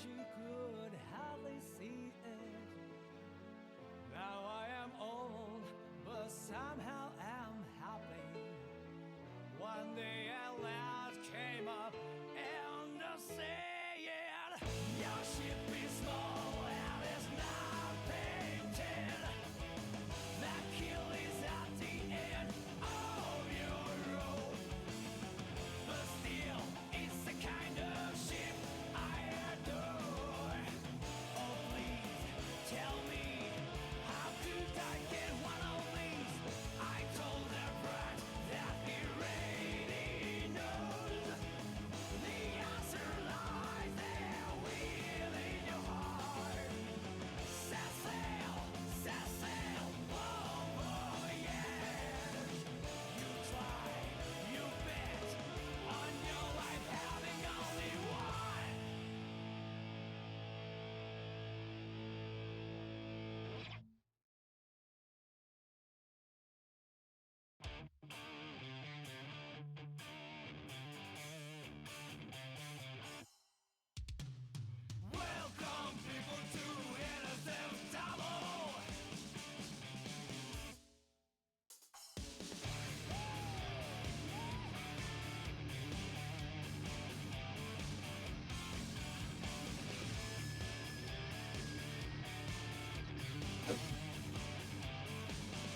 you could hardly see it. Now I am old, but somehow I'm happy. One day a lad came up and said, your ship is small and it's not painted. That kill is at the end of your road. But still, it's the kind of ship I adore. Oh, please tell me, how could I get one of these? I told the brat that he really knows. The answer lies there within your heart. Set sail, oh voyage. You try, you bet, on your life having only one. Welcome people to NSF Double.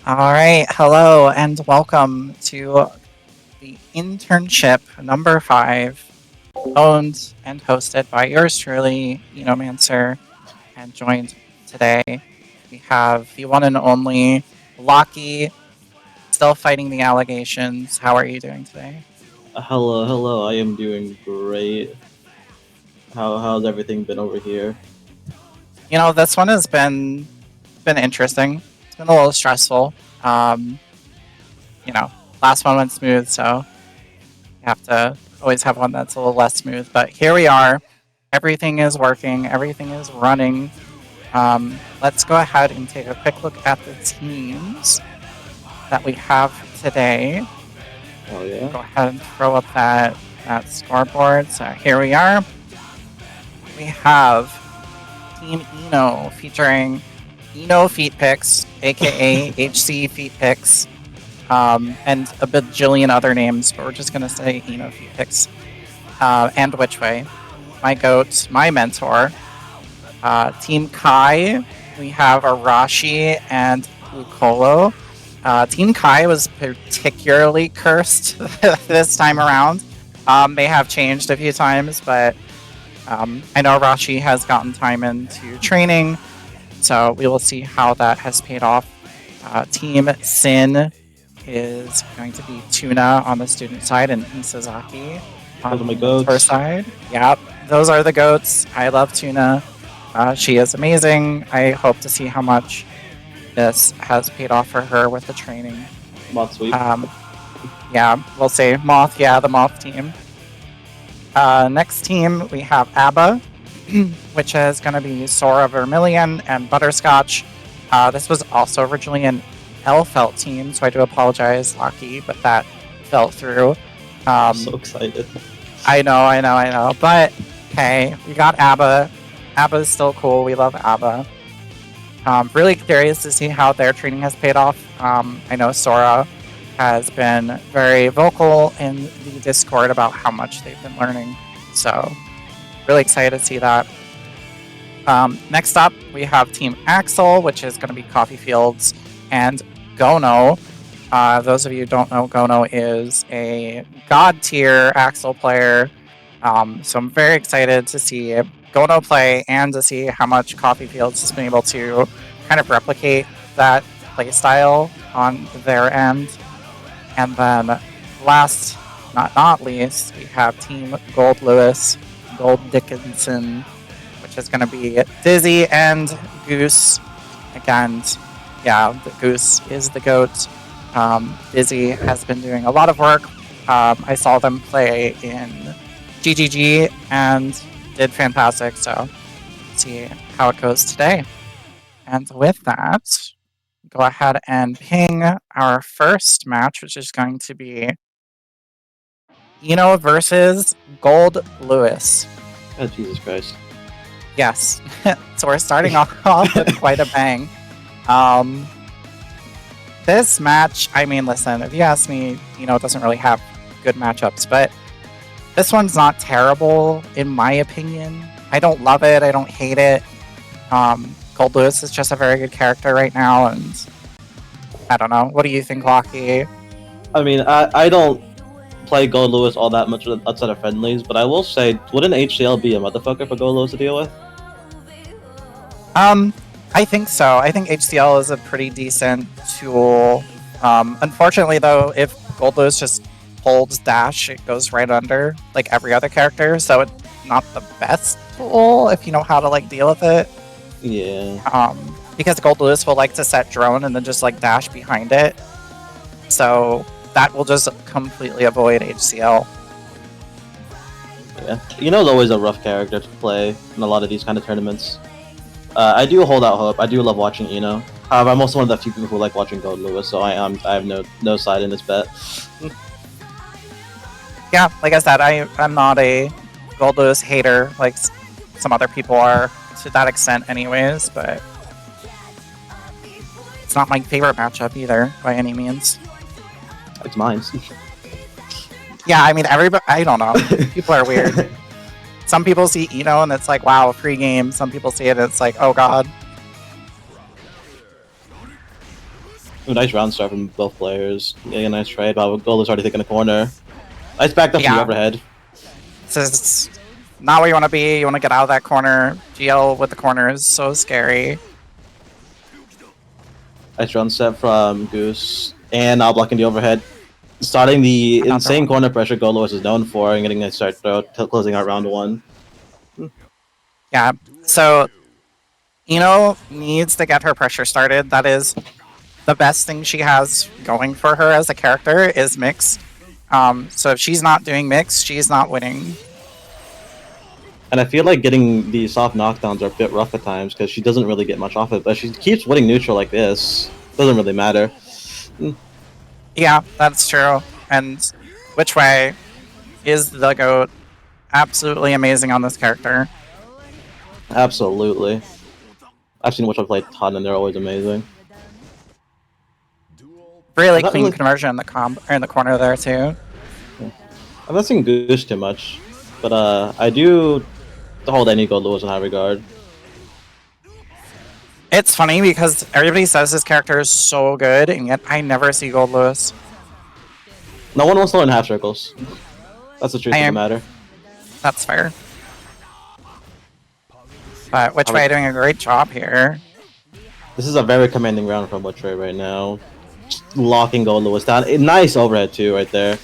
All right, hello and welcome to the internship number 5, owned and hosted by yours truly, Ino Mancer, and joined today we have the one and only Lockie, still fighting the allegations. How are you doing today? Hello. I am doing great. How's everything been over here? You know, this one has been interesting. It's been a little stressful. You know, last one went smooth, so you have to always have one that's a little less smooth. But here we are. Everything is working. Everything is running. Let's go ahead and take a quick look at the teams that we have today. Oh yeah. Go ahead and throw up that scoreboard. So here we are. We have Team Ino featuring Ino Feet Picks, aka HC Feet Picks, and a bajillion other names, but we're just gonna say Ino Feet Picks. And Which Way, my goat, my mentor. Team Kai, we have Arashi and Ukolo. Team Kai was particularly cursed this time around. They have changed a few times, but I know Arashi has gotten time into training, so we will see how that has paid off. Team Sin is going to be Tuna on the student side and Isazaki on Those are my the mentor goats. side. Yep, those are the goats. I love Tuna. She is amazing. I hope to see how much this has paid off for her with the training. Moth sweep. Yeah, we'll see. Moth, yeah, the Moth team. Next team, we have ABBA, which is going to be Sora Vermilion and Butterscotch. This was also originally an L-Felt team, so I do apologize, Lucky, but that fell through. I'm so excited. I know. But hey, we got ABBA. ABBA is still cool. We love ABBA. Really curious to see how their training has paid off. I know Sora has been very vocal in the Discord about how much they've been learning. So really excited to see that. Next up, we have Team Axel, which is going to be Coffee Fields and Gono. Those of you who don't know, Gono is a god tier Axel player. So I'm very excited to see Gono play and to see how much Coffee Fields has been able to kind of replicate that playstyle on their end. And then last, not least, we have Team Gold Lewis, Gold Dickinson, which is going to be Dizzy and Goose. Again, yeah, the Goose is the GOAT. Dizzy has been doing a lot of work. I saw them play in GGG and did fantastic, so let's see how it goes today. And with that, go ahead and ping our first match, which is going to be Ino versus Gold Lewis. Oh, Jesus Christ. Yes. So we're starting off with quite a bang. This match, I mean, listen, if you ask me, it doesn't really have good matchups, but this one's not terrible, in my opinion. I don't love it. I don't hate it. Gold Lewis is just a very good character right now, and I don't know. What do you think, Lockie? I mean, I don't play Gold Lewis all that much outside of friendlies, but I will say, wouldn't HCL be a motherfucker for Gold Lewis to deal with? I think so. I think HCL is a pretty decent tool. Unfortunately, though, if Gold Lewis just holds dash, it goes right under, like every other character, so it's not the best tool if you know how to, like, deal with it. Yeah. Because Gold Lewis will like to set drone and then just, like, dash behind it. So that will just completely avoid HCL. Yeah. Ino's always a rough character to play in a lot of these kind of tournaments. I do hold out hope. I do love watching Ino. However, I'm also one of the few people who like watching Gold Lewis, so I have no side in this bet. Yeah, like I said, I'm not a Gold Lewis hater like some other people are to that extent anyways, but it's not my favorite matchup either by any means. It's mine. Yeah, I mean, everybody, I don't know. People are weird. Some people see Ino and it's like, wow, free game. Some people see it and it's like, oh god. Nice round start from both players. Yeah, nice trade. But Gold is already taking a corner. Nice backed up to the overhead. This is not where you want to be. You want to get out of that corner. GL with the corner is so scary. Nice round set from Goose. And now blocking the overhead. Starting the insane corner pressure Gold Lewis is known for and getting a start throw, closing out round 1. Yeah, so Ino needs to get her pressure started. That is the best thing she has going for her as a character is mix. So if she's not doing mix, she's not winning. And I feel like getting the soft knockdowns are a bit rough at times because she doesn't really get much off it, but she keeps winning neutral like this. Doesn't really matter. Yeah, that's true. And which way is the GOAT absolutely amazing on this character? Absolutely. I've seen which I play a ton and they're always amazing. Really clean conversion in the corner there too. I'm not seeing Goose too much, but I do hold any Gold Lewis in high regard. It's funny because everybody says this character is so good, and yet I never see Gold Lewis. No one wants to learn half circles. That's the truth of the matter. That's fair. But Which Way doing a great job here. This is a very commanding round from Which Way right now. Just locking Gold Lewis down. Nice overhead too right there.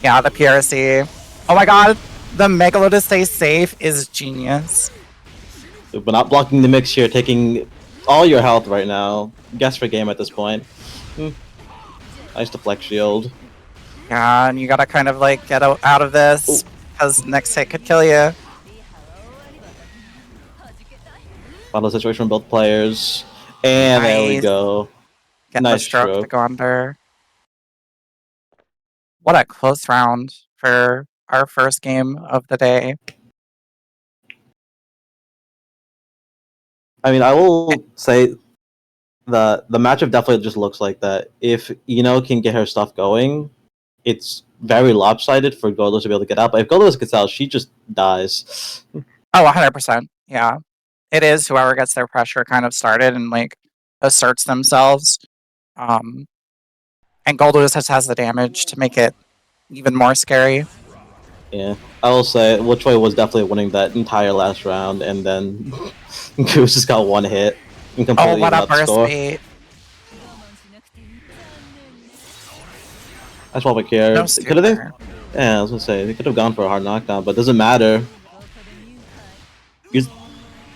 Yeah, the PRC. Oh my god, the Megalo to stay safe is genius. But not blocking the mix here, taking all your health right now. Guess for game at this point. Nice deflect shield. Yeah, and you gotta kind of like get out of this, because next hit could kill you. Final situation from both players. And nice. There we go. Get nice the stroke to go under. What a close round for our first game of the day. I mean, I will say the matchup definitely just looks like that. If Ino can get her stuff going, it's very lopsided for Gold Lewis to be able to get out. But if Gold Lewis gets out, she just dies. Oh, 100%. Yeah. It is whoever gets their pressure kind of started and like asserts themselves. And Gold Lewis has the damage to make it even more scary. Yeah, I will say Which Way was definitely winning that entire last round, and then Goose just got one hit and completely what a burst bait. That's what we care. No could they? Yeah, I was gonna say they could have gone for a hard knockdown, but it doesn't matter.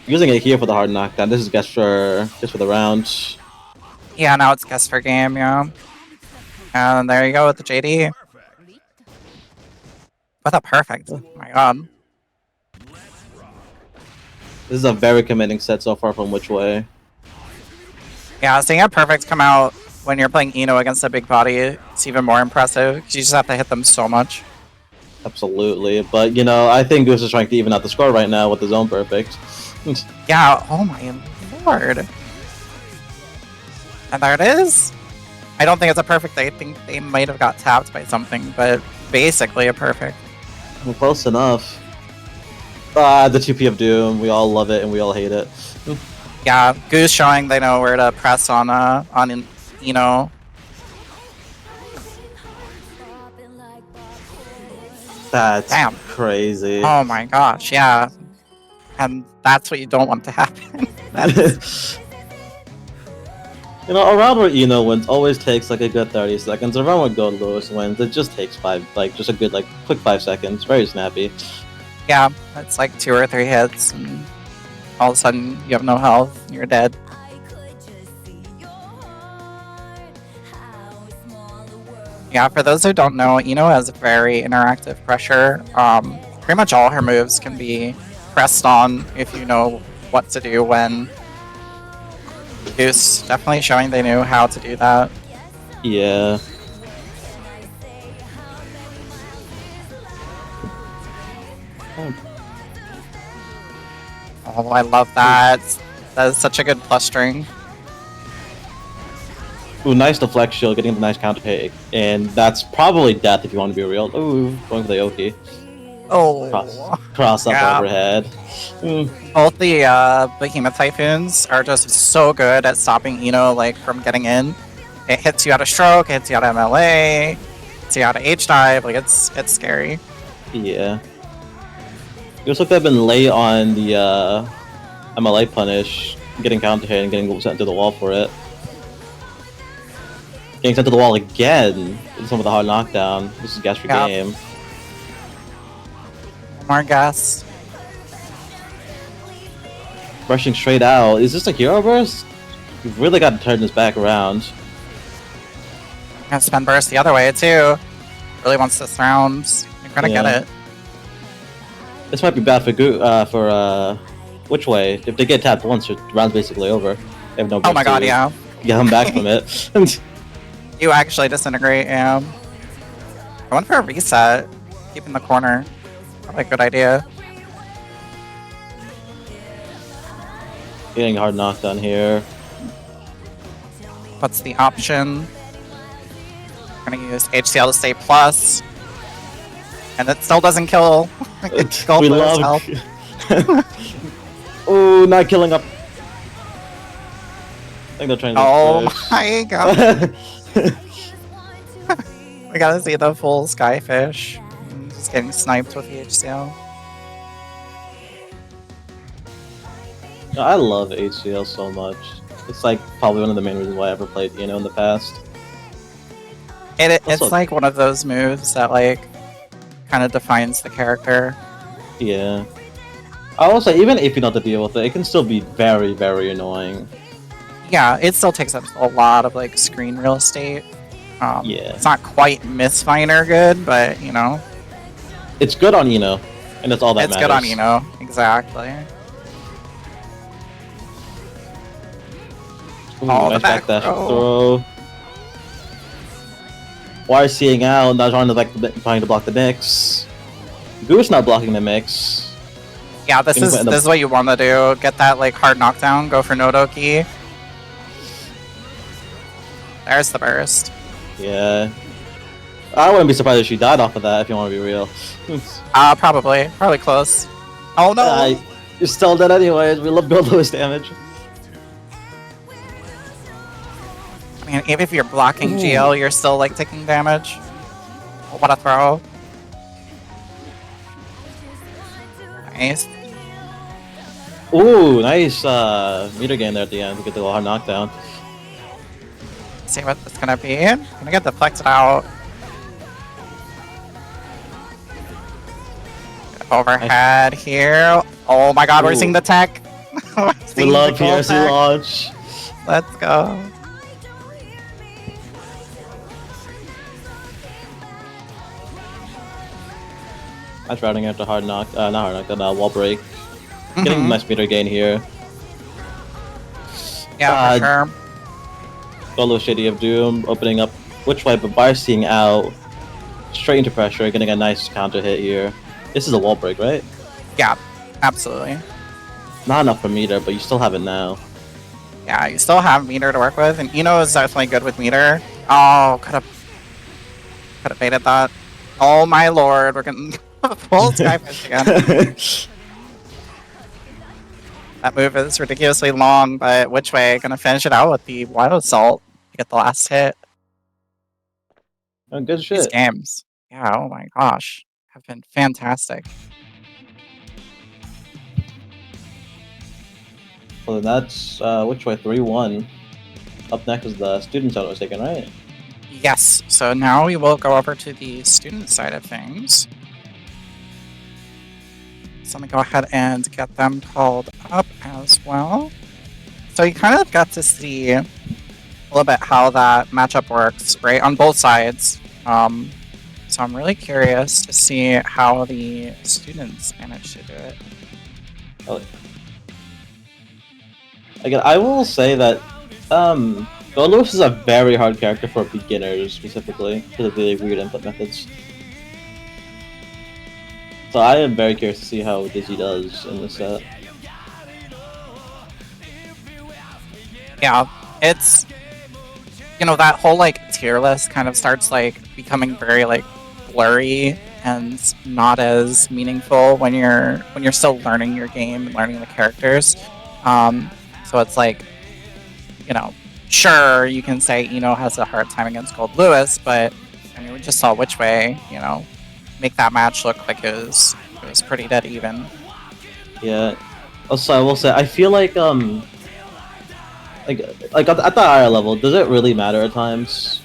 Using it here for the hard knockdown. This is guess for the round. Yeah, now it's guess for game. Yeah, and there you go with the JD. What a perfect. Oh my god. This is a very committing set so far from Which Way. Yeah, seeing a perfect come out when you're playing Ino against a big body, it's even more impressive because you just have to hit them so much. Absolutely, but I think Goose is trying to even out the score right now with his own perfect. Yeah, oh my lord. And there it is. I don't think it's a perfect. I think they might have got tapped by something, but basically a perfect. Well, close enough. The 2P of Doom, we all love it and we all hate it. Yeah, Goose showing they know where to press on Ino. That's Damn. crazy. Oh my gosh, yeah. And that's what you don't want to happen. That's a round where Ino wins always takes like a good 30 seconds. A round where Gold Lewis wins, it just takes just a good quick 5 seconds. Very snappy. yeah, it's like 2 or 3 hits, and all of a sudden you have no health, and you're dead. Yeah, for those who don't know, Ino has very interactive pressure. Pretty much all her moves can be pressed on if you know what to do when. Goose definitely showing they knew how to do that. Yeah. Oh, I love that. That is such a good plus string. Ooh, nice deflect shield, getting the nice counter hit, and that's probably death if you want to be real. Ooh, going for the Oki. Oh, Cross up yeah. overhead. Both the Behemoth Typhoons are just so good at stopping Ino from getting in. It hits you out of stroke, it hits you out of MLA, hits you out of H dive. It's scary. Yeah. It looks like they've been late on the MLA punish, getting counter hit and getting sent to the wall for it. Getting sent to the wall again with some of the hard knockdown. This is gas for game. More gas. Rushing straight out. Is this a hero burst? You've really got to turn this back around. And spin burst the other way too. Really wants this round. You're gonna get it. This might be bad for which way? If they get tapped once, the round's basically over. They have no. Oh my god, yeah. Get them back from it. You actually disintegrate, yeah. I went for a reset. Keep in the corner. Probably a good idea. Getting hard knockdown here. What's the option? I'm gonna use HCL to stay plus. And it still doesn't kill. We love. Ooh, not killing up. I think they're trying to. Oh my god. We gotta see the full Skyfish. Just getting sniped with the HCL. I love HCL so much. It's probably one of the main reasons why I ever played in the past. It's like one of those moves that kind of defines the character. Yeah. I will say, even if you know how to deal with it, it can still be very, very annoying. Yeah, it still takes up a lot of screen real estate. Yeah. It's not quite Mistfinder good, but it's good on Ino, and that's all that matters. It's good on Ino, exactly. Ooh, All nice the back dash throw. Wire seeing out, not trying to block the mix. Goose not blocking the mix. Yeah, this is what you want to do. Get that hard knockdown. Go for Nodoki. There's the burst. Yeah. I wouldn't be surprised if she died off of that, if you want to be real. Probably close. Oh no! You're still dead anyways. We love Gold Lewis damage. I mean, even if you're blocking GL, you're still taking damage. What a throw! Nice. Ooh, nice meter gain there at the end to get the hard knockdown. See what it's gonna be. Gonna get deflected out. Overhead here. Oh my god, we're seeing the tech. We love PRC launch. Let's go. Nice routing after hard knock, not hard knockdown, wall break. Getting a nice meter gain here. Yeah, for sure. Solo Shady of Doom opening up which way, but Bar seeing out. straight into pressure, getting a nice counter hit here. This is a wall break, right? Yeah, absolutely. Not enough for meter, but you still have it now. Yeah, you still have meter to work with, and Ino is definitely good with meter. Oh, could have baited that. Oh my lord, we're getting full Skyfish again. That move is ridiculously long, but which way? Gonna finish it out with the Wild Assault to get the last hit. Oh, good These shit. games, yeah, oh my gosh, have been fantastic. Well, then that's which way? 3-1. Up next is the student side I was taking, right? Yes, so now we will go over to the student side of things. So let me go ahead and get them called up as well. So you kind of got to see a little bit how that matchup works, right, on both sides. So I'm really curious to see how the students manage to do it. Again, I will say that Golos is a very hard character for beginners, specifically, because of the weird input methods. So I am very curious to see how Dizzy does in this set. Yeah, it's, you know, that whole like tier list kind of starts like becoming very like blurry and not as meaningful when you're still learning your game and learning the characters. So it's like, you know, sure, you can say Ino has a hard time against Gold Lewis, but I mean, we just saw which way, you know, make that match look like it was pretty dead even. Yeah. Also, I will say, I feel like at the higher level, does it really matter at times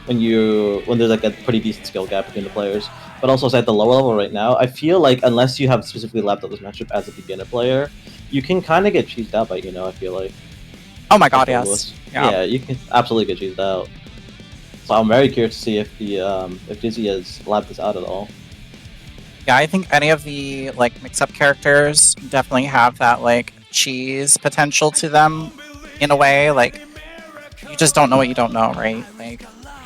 when there's like a pretty decent skill gap between the players? But also, say at the lower level right now, I feel like unless you have specifically lapped up this matchup as a beginner player, you can kind of get cheesed out by I feel like. Oh my god, yes. Yeah, you can absolutely get cheesed out. So I'm very curious to see if if Dizzy has lapped this out at all. Yeah, I think any of the like mix-up characters definitely have that like cheese potential to them in a way. Like, you just don't know what you don't know, right? Like,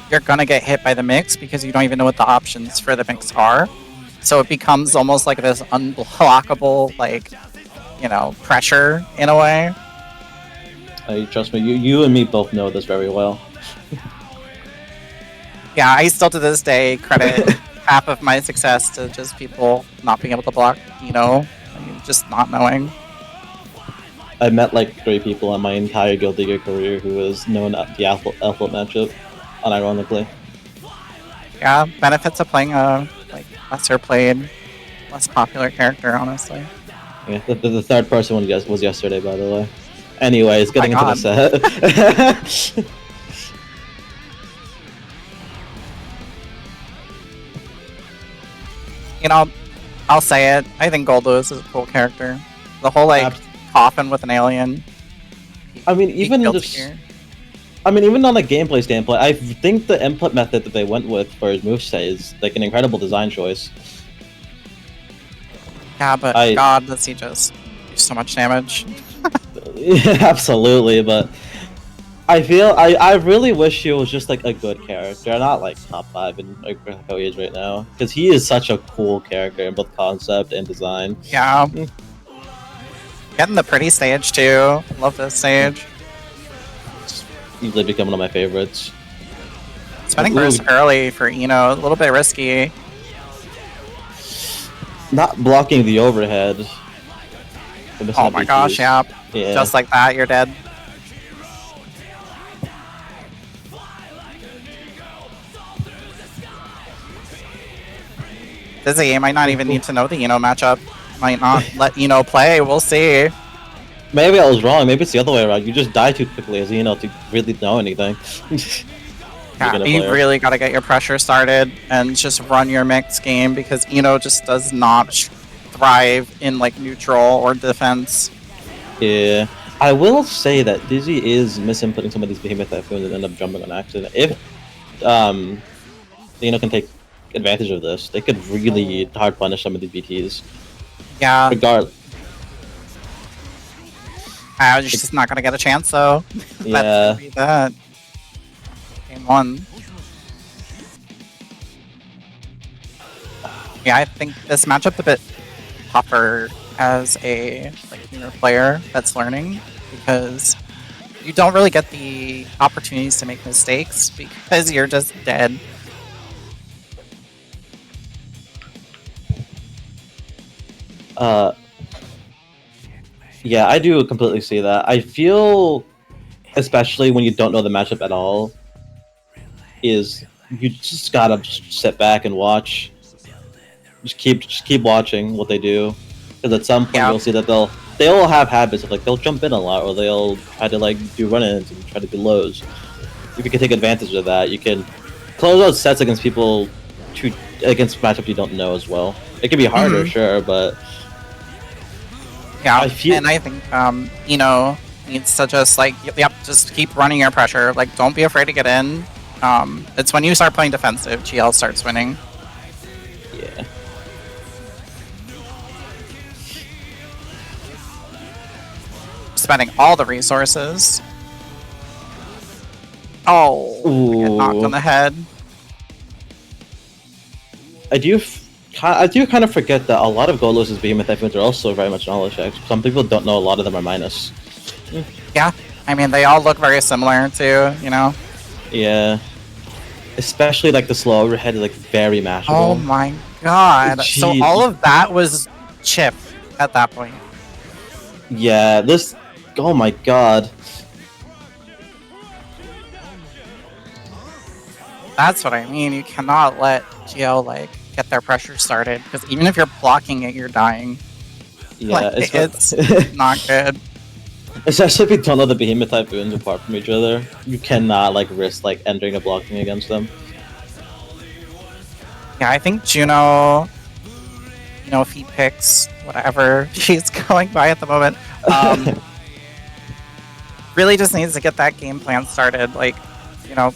you're gonna get hit by the mix because you don't even know what the options for the mix are. So it becomes almost like this unblockable, like, you know, pressure in a way. Trust me, you and me both know this very well. Yeah, I still to this day credit half of my success to just people not being able to block, you know, I mean, just not knowing. I met like 3 people in my entire Guild Digger career who has known the Alpha matchup, unironically. Yeah, benefits of playing a like lesser played, less popular character, honestly. Yeah, the third person was yesterday, by the way. Anyways, getting into the set. You know, I'll say it. I think Gold Lewis is a cool character. The whole like coffin with an alien. I mean, even on a gameplay standpoint, I think the input method that they went with for his moveset is like an incredible design choice. Yeah, but God, does he just do so much damage? Yeah, absolutely, but I feel I really wish he was just like a good character, not like top 5 in like how he is right now, because he is such a cool character in both concept and design. Yeah. Getting the pretty stage too. Love this stage. It's easily become one of my favorites. Spending burst early for Ino, a little bit risky. Not blocking the overhead. Oh my gosh, yeah. Just like that, you're dead. Dizzy might not even need to know the Ino matchup. Might not let Ino play, we'll see. Maybe I was wrong, maybe it's the other way around. You just die too quickly as Ino to really know anything. Yeah, you really gotta get your pressure started and just run your mix game because Ino just does not thrive in like neutral or defense. Yeah, I will say that Dizzy is misinputting some of these behemoth typhoons and end up jumping on accident. If Ino can take advantage of this, they could really hard punish some of these BTs. Yeah. Regardless. I was just not gonna get a chance though. Yeah. That's gonna be that. Game 1. Yeah, I think this matchup's a bit tougher as a newer player that's learning because you don't really get the opportunities to make mistakes because you're just dead. Yeah, I do completely see that. I feel, especially when you don't know the matchup at all, is you just gotta sit back and watch. Just keep watching what they do, because at some point Yeah. you'll see that they'll have habits of they'll jump in a lot, or they'll try to do run-ins and try to do lows. If you can take advantage of that, you can close out sets against people, against matchups you don't know as well. It can be harder, sure, but yeah, I feel, and I think Ino needs to just just keep running your pressure. Don't be afraid to get in. It's when you start playing defensive, GL starts winning. yeah. Spending all the resources. Oh, get knocked on the head. I do kind of forget that a lot of Golos' Behemoth Typhoons are also very much knowledge checks. Some people don't know a lot of them are minus. Yeah, I mean, they all look very similar too, you know? Yeah. Especially the slow overhead is very mashable. Oh my god. Gee. So all of that was chip at that point. Yeah, oh my god. That's what I mean. You cannot let GL get their pressure started because even if you're blocking it, you're dying. Yeah, it's not good. Especially if you don't know the Behemoth Typhoons apart from each other, you cannot risk entering a blocking against them. Yeah, I think Juno, if he picks whatever she's going by at the moment, really just needs to get that game plan started.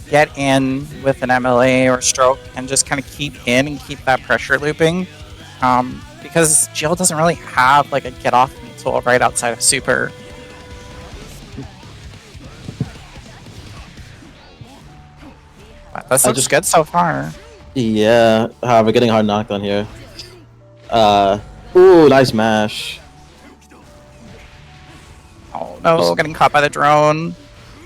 Get in with an MLA or stroke and just kind of keep in and keep that pressure looping. Because GL doesn't really have a get off me tool right outside of super. But this looks good so far. Yeah, we're getting hard knocked on here. Ooh, nice mash. Oh no, getting caught by the drone.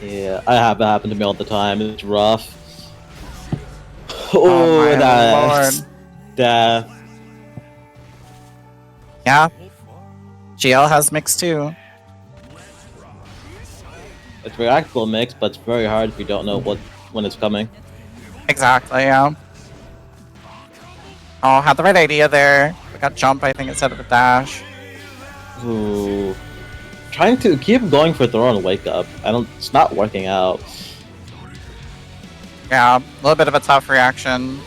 Yeah, I have that happen to me all the time. It's rough. Oh my lord. Death. Yeah. GL has mix too. It's reactable mix, but it's very hard if you don't know when it's coming. Exactly, yeah. Oh, had the right idea there. We got jump, I think, instead of a dash. Ooh. Trying to keep going for throw and wake up. It's not working out. Yeah, a little bit of a tough reaction.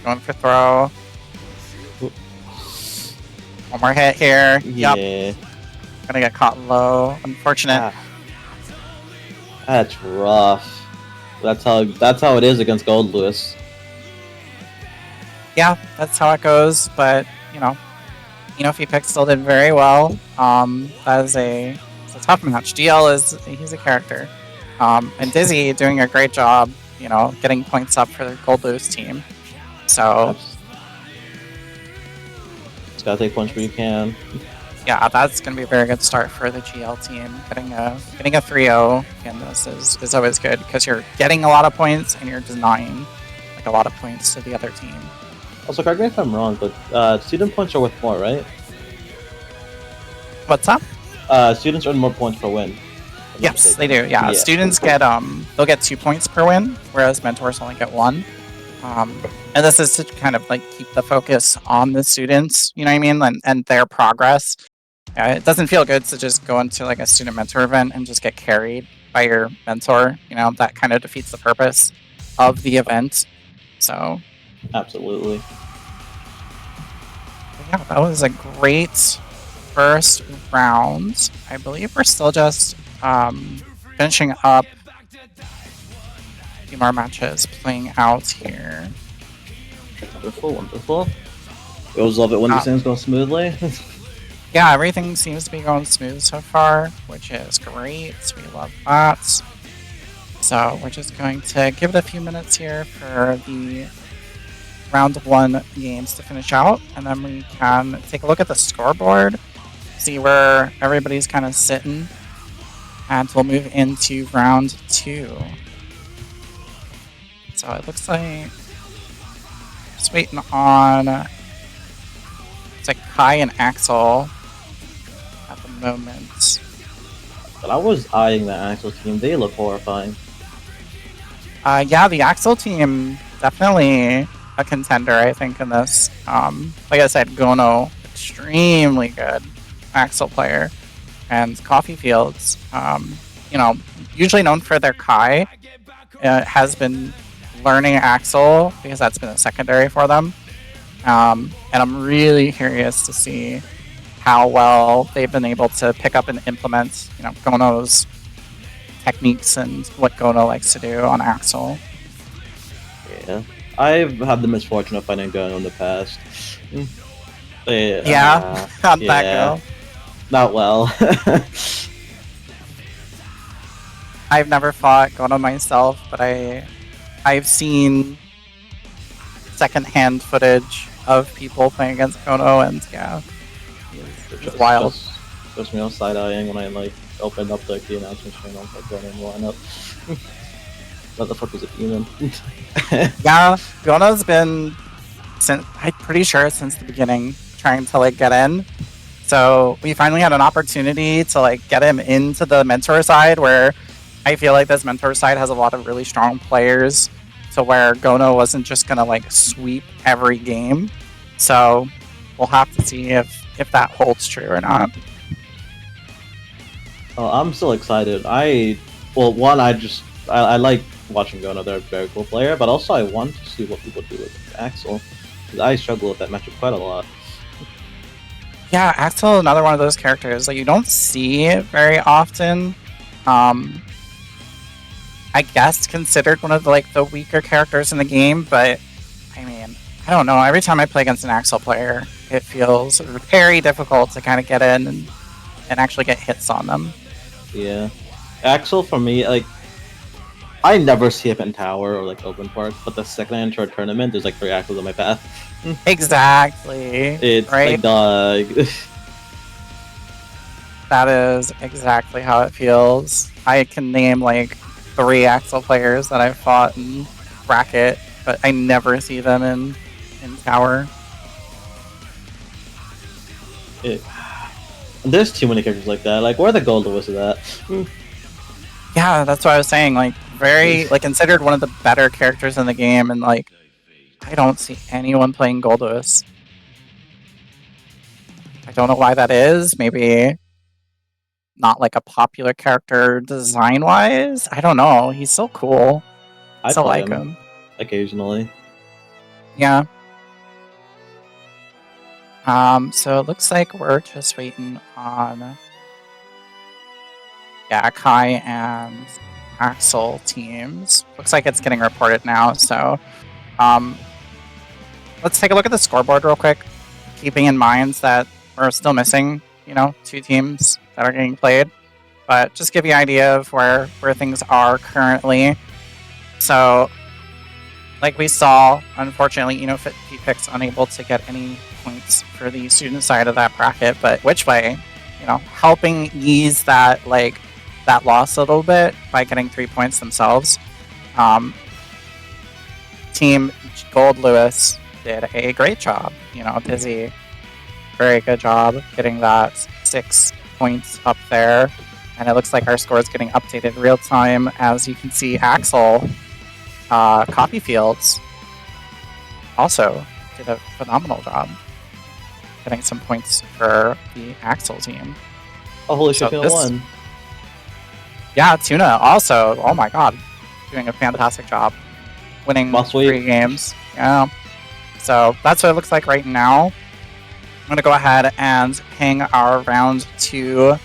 Going for throw. One more hit here. Yeah. Yep. Gonna get caught low. Unfortunate. That's rough. That's how it is against Gold Lewis. Yeah, that's how it goes. But if he picks still did very well. That is it's a tough match. he's a character. And Dizzy doing a great job. Getting points up for the Gold Lewis team. So. Just gotta take points where you can. Yeah, that's going to be a very good start for the GL team. Getting a 3-0 in this is always good because you're getting a lot of points and you're denying a lot of points to the other team. Also, correct me if I'm wrong, but student points are worth more, right? What's up? Students earn more points per win. Yes, they do. Yeah, students get they'll get 2 points per win, whereas mentors only get 1. And this is to kind of keep the focus on the students, you know what I mean, and their progress. It doesn't feel good to just go into a student mentor event and just get carried by your mentor. That kind of defeats the purpose of the event. So, absolutely. Yeah, that was a great first round. I believe we're still just finishing up a few more matches playing out here. Wonderful, wonderful. We always love it when these things go smoothly. Yeah, everything seems to be going smooth so far, which is great. We love that. So we're just going to give it a few minutes here for the round 1 games to finish out, and then we can take a look at the scoreboard, see where everybody's kind of sitting, and we'll move into round 2. So it looks like just waiting on it's like Kai and Axel at the moment. But I was eyeing the Axel team. They look horrifying. Yeah, the Axel team definitely a contender, I think, in this. Like I said, Gono, extremely good Axel player, and Coffee Fields, usually known for their Kai, has been learning Axel because that's been a secondary for them. And I'm really curious to see how well they've been able to pick up and implement, Gono's techniques and what Gono likes to do on Axel. Yeah, I've had the misfortune of finding Gono in the past. How'd that go? Not well. I've never fought Gono myself, but I've seen secondhand footage of people playing against Gono, and yeah, it's wild. Just me all side-eyeing when I opened up the announcement screen. I was like, Gono in the lineup. What the fuck was it even? Yeah, Gono's been I'm pretty sure since the beginning trying to get in. So we finally had an opportunity to get him into the mentor side, where I feel like this mentor side has a lot of really strong players, to where Gono wasn't just gonna sweep every game. So we'll have to see if that holds true or not. Oh, I'm still excited. I like watching Gono. They're a very cool player, but also I want to see what people do with Axel, because I struggle with that matchup quite a lot. Yeah, Axel, another one of those characters that you don't see very often. I guess considered one of the weaker characters in the game, but I mean, I don't know. Every time I play against an Axel player, it feels very difficult to kind of get in and actually get hits on them. Yeah, Axel for me, I never see him in tower or open park, but the second I enter a tournament, there's 3 Axels on my path. Exactly. It's right? dog. That is exactly how it feels. I can name 3 Axel players that I've fought in bracket, but I never see them in tower. There's too many characters like that. Where are the gold was of that? Yeah, that's what I was saying. Very considered one of the better characters in the game, and I don't see anyone playing Goldus. I don't know why that is. Maybe not a popular character design wise. I don't know. He's so cool. I still like him occasionally. Yeah. So it looks like we're just waiting on Kai and Axel teams. Looks like it's getting reported now, so let's take a look at the scoreboard real quick, keeping in mind that we're still missing, 2 teams that are getting played, but just give you an idea of where things are currently. So, like we saw, unfortunately, P-Pic's unable to get any points for the student side of that bracket, but which way, helping ease that that loss a little bit by getting 3 points themselves. Team Gold Lewis did a great job. Dizzy, very good job getting that 6 points up there. And it looks like our score is getting updated real time. As you can see, Axel, Coffee Fields also did a phenomenal job getting some points for the Axel team. Oh, holy shit, won. Yeah, Tuna also, oh my god, doing a fantastic job. Winning 3 games. Yeah. So that's what it looks like right now. I'm going to go ahead and ping our round 2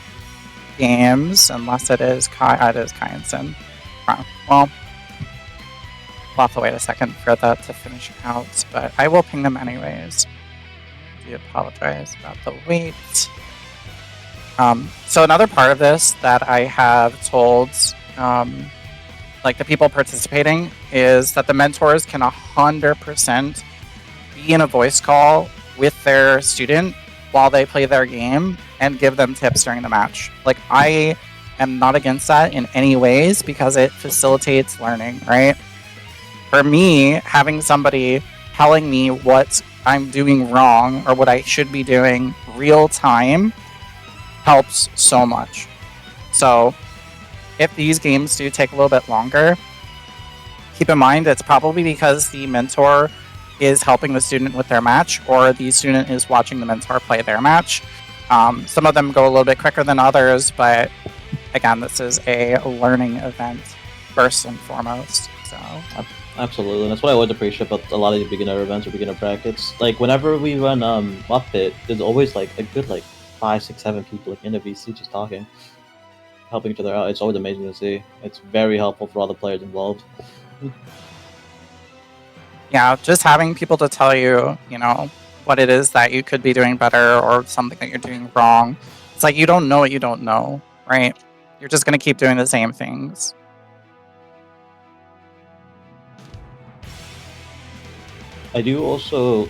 games, unless it is Kai. It is Kai and Sin. Well, we'll have to wait a second for that to finish out, but I will ping them anyways. I do apologize about the wait. So another part of this that I have told the people participating is that the mentors can 100% be in a voice call with their student while they play their game and give them tips during the match. Like, I am not against that in any ways because it facilitates learning, right? For me, having somebody telling me what I'm doing wrong or what I should be doing real time helps so much. So if these games do take a little bit longer, keep in mind it's probably because the mentor is helping the student with their match or the student is watching the mentor play their match. Some of them go a little bit quicker than others, but again, this is a learning event first and foremost. So Absolutely, and that's what I always appreciate about a lot of the beginner events or beginner brackets. Like whenever we run Muppet, there's always like a good like 5, 6, 7 people like in the VC just talking, helping each other out. It's always amazing to see. It's very helpful for all the players involved. Yeah, just having people to tell you, you know, what it is that you could be doing better or something that you're doing wrong. It's like you don't know what you don't know, right? You're just gonna keep doing the same things. I do also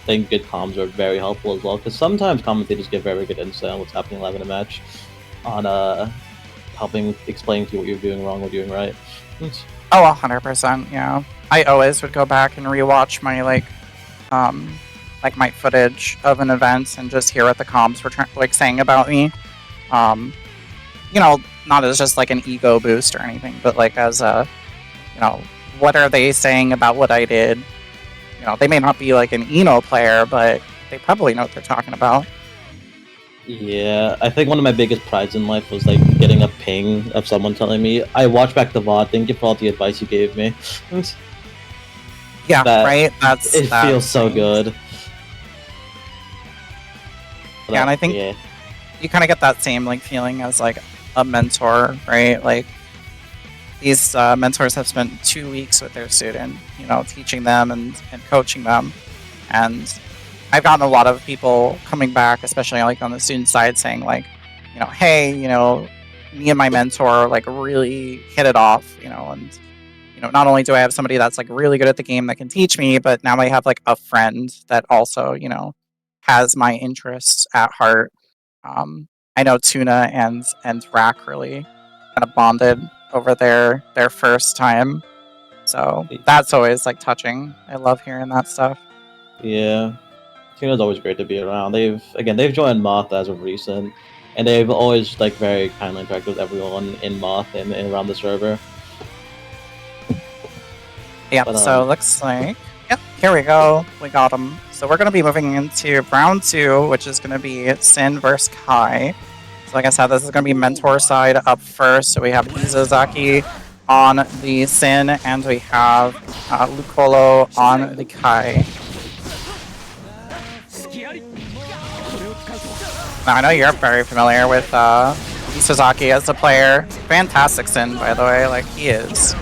think good comms are very helpful as well, because sometimes commentators give very good insight on what's happening live in a match, on helping explain to you what you're doing wrong, what you're doing right. Oh, 100%, yeah. I always would go back and rewatch my my footage of an event and just hear what the comms were saying about me. You know, not as just like an ego boost or anything, but like as a, you know, what are they saying about what I did? You know, they may not be like an Ino player, but they probably know what they're talking about. Yeah, I think one of my biggest prides in life was like getting a ping of someone telling me, "I watched back the VOD. Thank you for all the advice you gave me." Yeah, right. It feels so good. Yeah, and I think you kind of get that same like feeling as like a mentor, right? Like these mentors have spent 2 weeks with their student, you know, teaching them and coaching them. And I've gotten a lot of people coming back, especially like on the student side, saying like, you know, hey, you know, me and my mentor like really hit it off, you know, and you know, not only do I have somebody that's like really good at the game that can teach me, but now I have like a friend that also, you know, has my interests at heart. I know Tuna and Rack really kind of bonded over their first time, so that's always like touching. I love hearing that stuff. Yeah, Tuna's always great to be around. They've joined Moth as of recent, and they've always like very kindly interacted with everyone in Moth and around the server. Yeah, so looks like, yep, here we go. We got them. So we're going to be moving into round 2, which is going to be Sin versus Kai. So like I said, this is going to be mentor side up first. So we have Izazaki on the Sin, and we have Lucolo on the Kai. Now, I know you're very familiar with Izazaki as a player. Fantastic Sin, by the way. Like, he is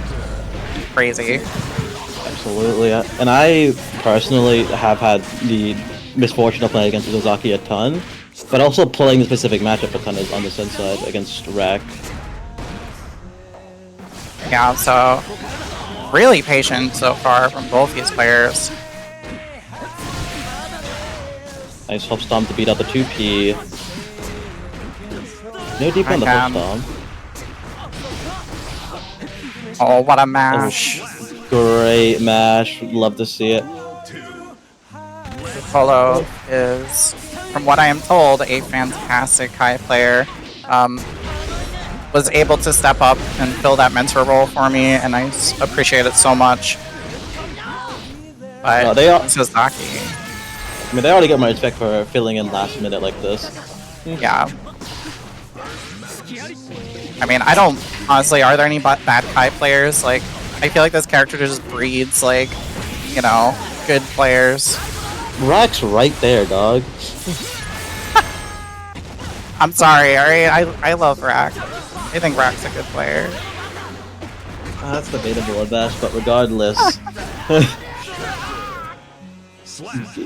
crazy. Absolutely, and I personally have had the misfortune of playing against Izazaki a ton, but also playing the specific matchup a ton is on the Sin side against Rack. Yeah, so really patient so far from both these players. Nice hop stomp to beat out the 2P. No deep on the hop stomp. Oh, what a mash. Oh, great mash. Love to see it. Polo is, from what I am told, a fantastic Kai player. Was able to step up and fill that mentor role for me, and I appreciate it so much. But Izazaki, I mean, they already get my respect for filling in last minute like this. Yeah. I mean, I don't... Honestly, are there any bad Kai players? Like, I feel like this character just breeds, like, you know, good players. Rack's right there, dog. I'm sorry, alright? I love Rack. I think Rack's a good player. That's debatable at best, but regardless...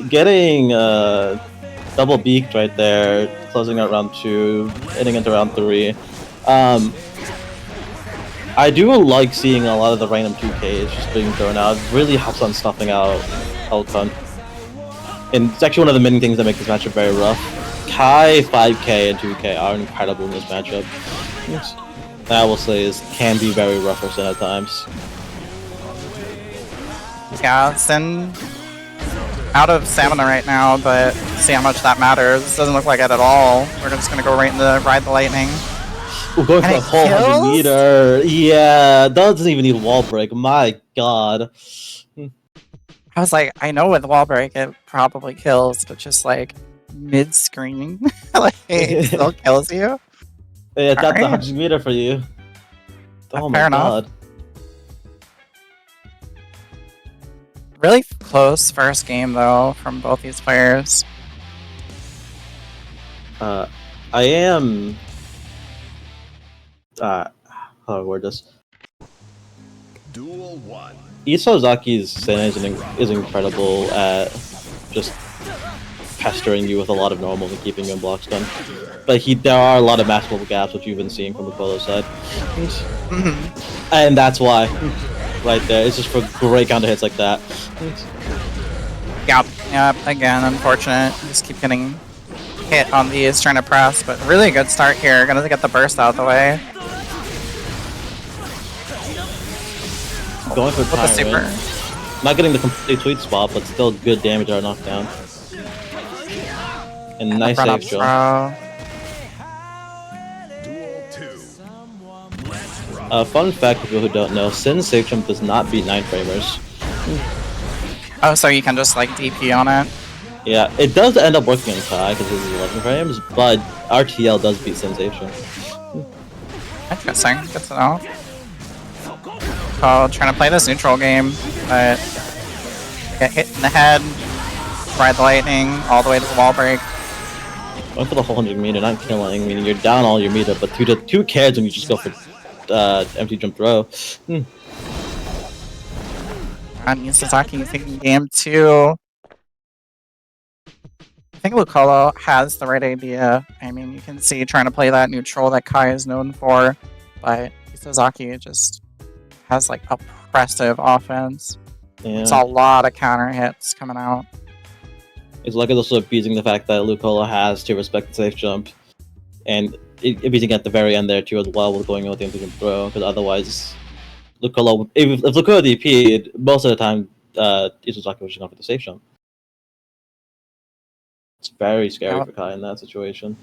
Getting double beaked right there, closing out round 2, heading into round 3. I do like seeing a lot of the random 2Ks just being thrown out. It really helps on stuffing out Elcon. And it's actually one of the many things that make this matchup very rough. Kai, 5K, and 2K are incredible in this matchup. That I will say can be very rough for Sin at times. Yeah, Sin out of stamina right now, but see how much that matters. Doesn't look like it at all. We're just gonna go right into Ride the Lightning. Ooh, going for the whole 100 meter. Yeah, doesn't even need wall break. My god. I was like, I know with wall break it probably kills, but just like mid-screen, like it still kills you. Yeah, that's right. 100 meter for you. Oh my god. Really close first game though from both these players. I am. How do I word this? Duel 1. Isozaki's Sen is incredible at just pestering you with a lot of normals and keeping your blocks done. But there are a lot of matchable gaps, which you've been seeing from the Polo side. And that's why. Right there. It's just for great counter hits like that. Yep, again, unfortunate. Just keep getting hit on these, trying to press, but really good start here. Gonna get the burst out of the way. Going for the super. Not getting the complete sweet spot, but still good damage or knockdown. And nice save jump. Fun fact for people who don't know, Sin's safe jump does not beat 9-framers. Oh, so you can just like DP on it? Yeah, it does end up working on Kai because it's 11 frames, but RTL does beat Sin's safe jump. Interesting, good to know. Oh, trying to play this neutral game, but get hit in the head, ride the lightning, all the way to the wall break. Going for the whole 100 meter, not killing, meaning you're down all your meter, but two cares when you just go for empty jump throw. And Sasaki thinking game 2. I think Lucolo has the right idea. I mean, you can see trying to play that neutral that Kai is known for, but Sasaki just has like oppressive offense. Yeah. It's a lot of counter hits coming out. It's like it's also abusing the fact that Lucolo has to respect the safe jump, and abusing at the very end there too as well with going with the empty jump throw, because otherwise Lucolo, if Lucolo DP, most of the time Isozaki was just going for the safe jump. It's very scary for Kai in that situation.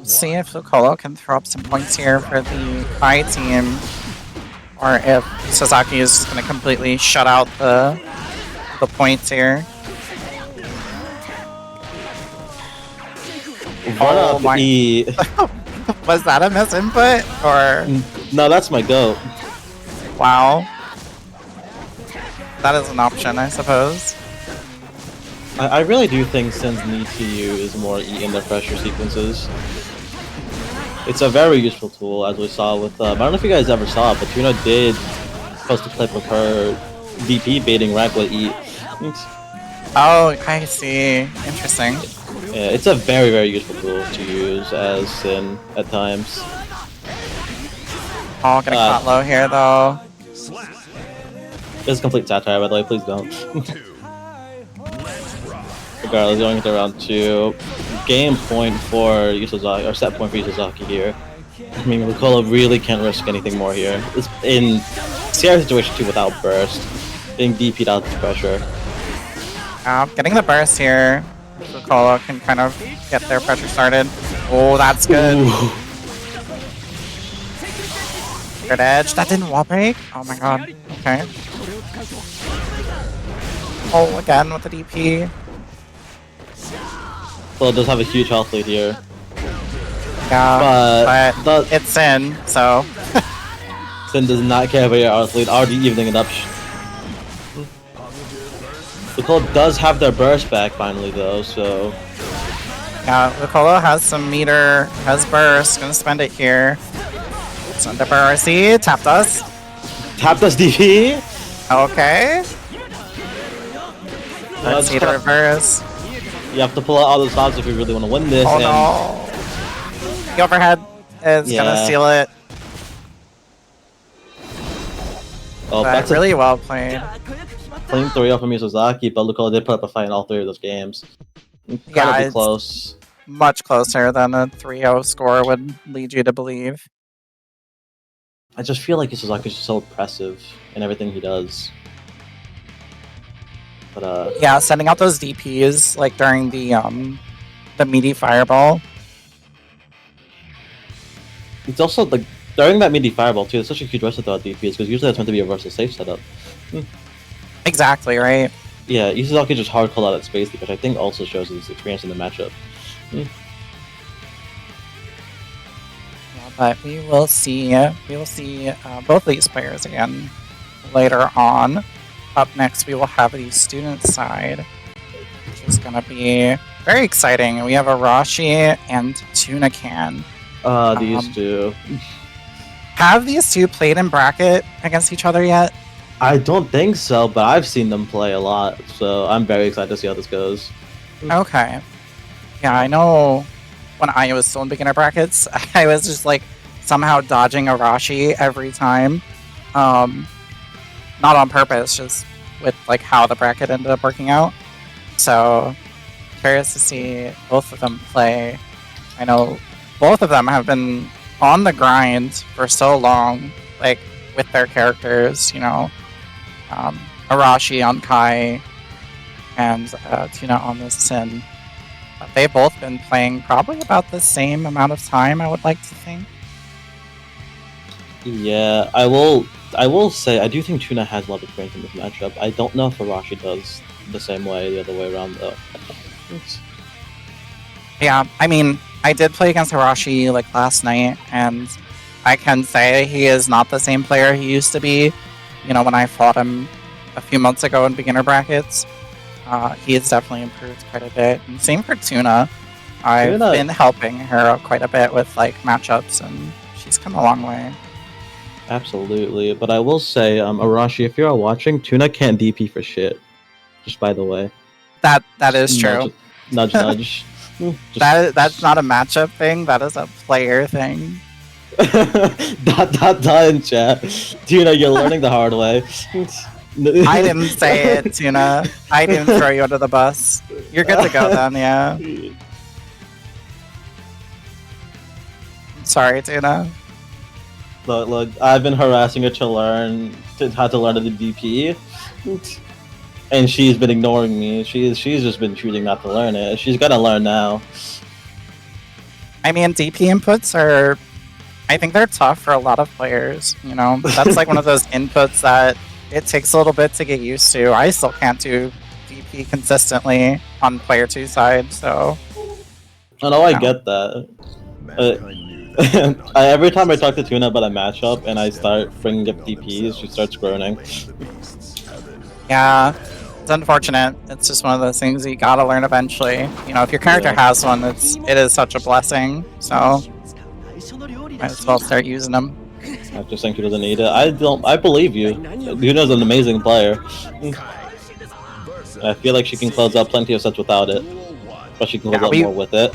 See if Lucolo can throw up some points here for the Kai team, or if Sasaki is just going to completely shut out the points here. Oh my! Was that a misinput or? No, that's my goat. Wow, that is an option, I suppose. I really do think Sins need to use more E in their pressure sequences. It's a very useful tool, as we saw with. I don't know if you guys ever saw it, but Tuna did post a clip of her DP baiting rank with E. Oh, I see. Interesting. Yeah, it's a very, very useful tool to use as Sin at times. Oh, getting caught low here though. This is complete satire, by the way. Please don't. Regardless, going into round 2. Game point for Isozaki, or set point for Isozaki here. I mean, Lucolo really can't risk anything more here. It's in CR situation 2 without burst, being DP'd out to pressure. Getting the burst here. Lucolo can kind of get their pressure started. Oh, that's good. Ooh. Good edge. That didn't wall break? Oh my god. Okay. Oh, again with the DP. So it does have a huge health lead here. Yeah, but it's Sin, so... Sin does not care about your health lead, already evening it up. Lucolo does have their burst back finally though, so... Yeah, Lucolo has some meter, has burst, gonna spend it here. Send the burst, tapped us. Tapped us DP? Okay. Let's see the reverse. You have to pull out all the stops if you really want to win this. Oh no. The overhead is gonna seal it. Oh, that's really well played. clean 3-0 from Mizuzaki, but Lucola did put up a fight in all 3 of those games. Incredibly close. Much closer than a 3-0 score would lead you to believe. I just feel like Mizuzaki is just so impressive in everything he does. But yeah, sending out those DPs like during the meaty fireball. It's also like during that meaty fireball too. It's such a huge risk without DPs because usually that's meant to be a versus safe setup. Exactly right. Yeah, Isazaki just hard called out at space, which I think also shows his experience in the matchup. Yeah, but we will see both these players again later on. Up next, we will have the student side, which is going to be very exciting. We have Arashi and Tuna Can. These two. Have these two played in bracket against each other yet? I don't think so, but I've seen them play a lot, so I'm very excited to see how this goes. Okay. Yeah, I know when I was still in beginner brackets, I was just like somehow dodging Arashi every time. Not on purpose, just with like how the bracket ended up working out. So curious to see both of them play. I know both of them have been on the grind for so long, like with their characters, you know. Arashi on Kai and Tuna on the Sin. They've both been playing probably about the same amount of time, I would like to think. Yeah, I will say I do think Tuna has a lot of experience in this matchup. I don't know if Arashi does the same way the other way around though. Yeah, I mean, I did play against Arashi like last night, and I can say he is not the same player he used to be. You know, when I fought him a few months ago in beginner brackets, he has definitely improved quite a bit. And same for Tuna. I've been helping her quite a bit with like matchups, and she's come a long way. Absolutely, but I will say, Arashi, if you're watching, Tuna can't DP for shit. Just by the way. That is true. Nudge, nudge. That's not a matchup thing. That is a player thing. dot in chat. Tuna, you're learning the hard way. I didn't say it, Tuna. I didn't throw you under the bus. You're good to go then, yeah. Sorry, Tuna. Look, I've been harassing her to learn how to learn the DP, and she's been ignoring me. She's just been choosing not to learn it. She's gonna learn now. I mean, DP inputs are, I think they're tough for a lot of players. You know, that's like one of those inputs that it takes a little bit to get used to. I still can't do DP consistently on player 2 side, so. I know, I get that. Every time I talk to Tuna about a matchup and I start bringing up DPs, she starts groaning. Yeah, it's unfortunate. It's just one of those things you gotta learn eventually. You know, if your character has one, it is such a blessing. So might as well start using them. I just think she doesn't need it. I believe you. Tuna's an amazing player. I feel like she can close out plenty of sets without it, but she can close out more with it.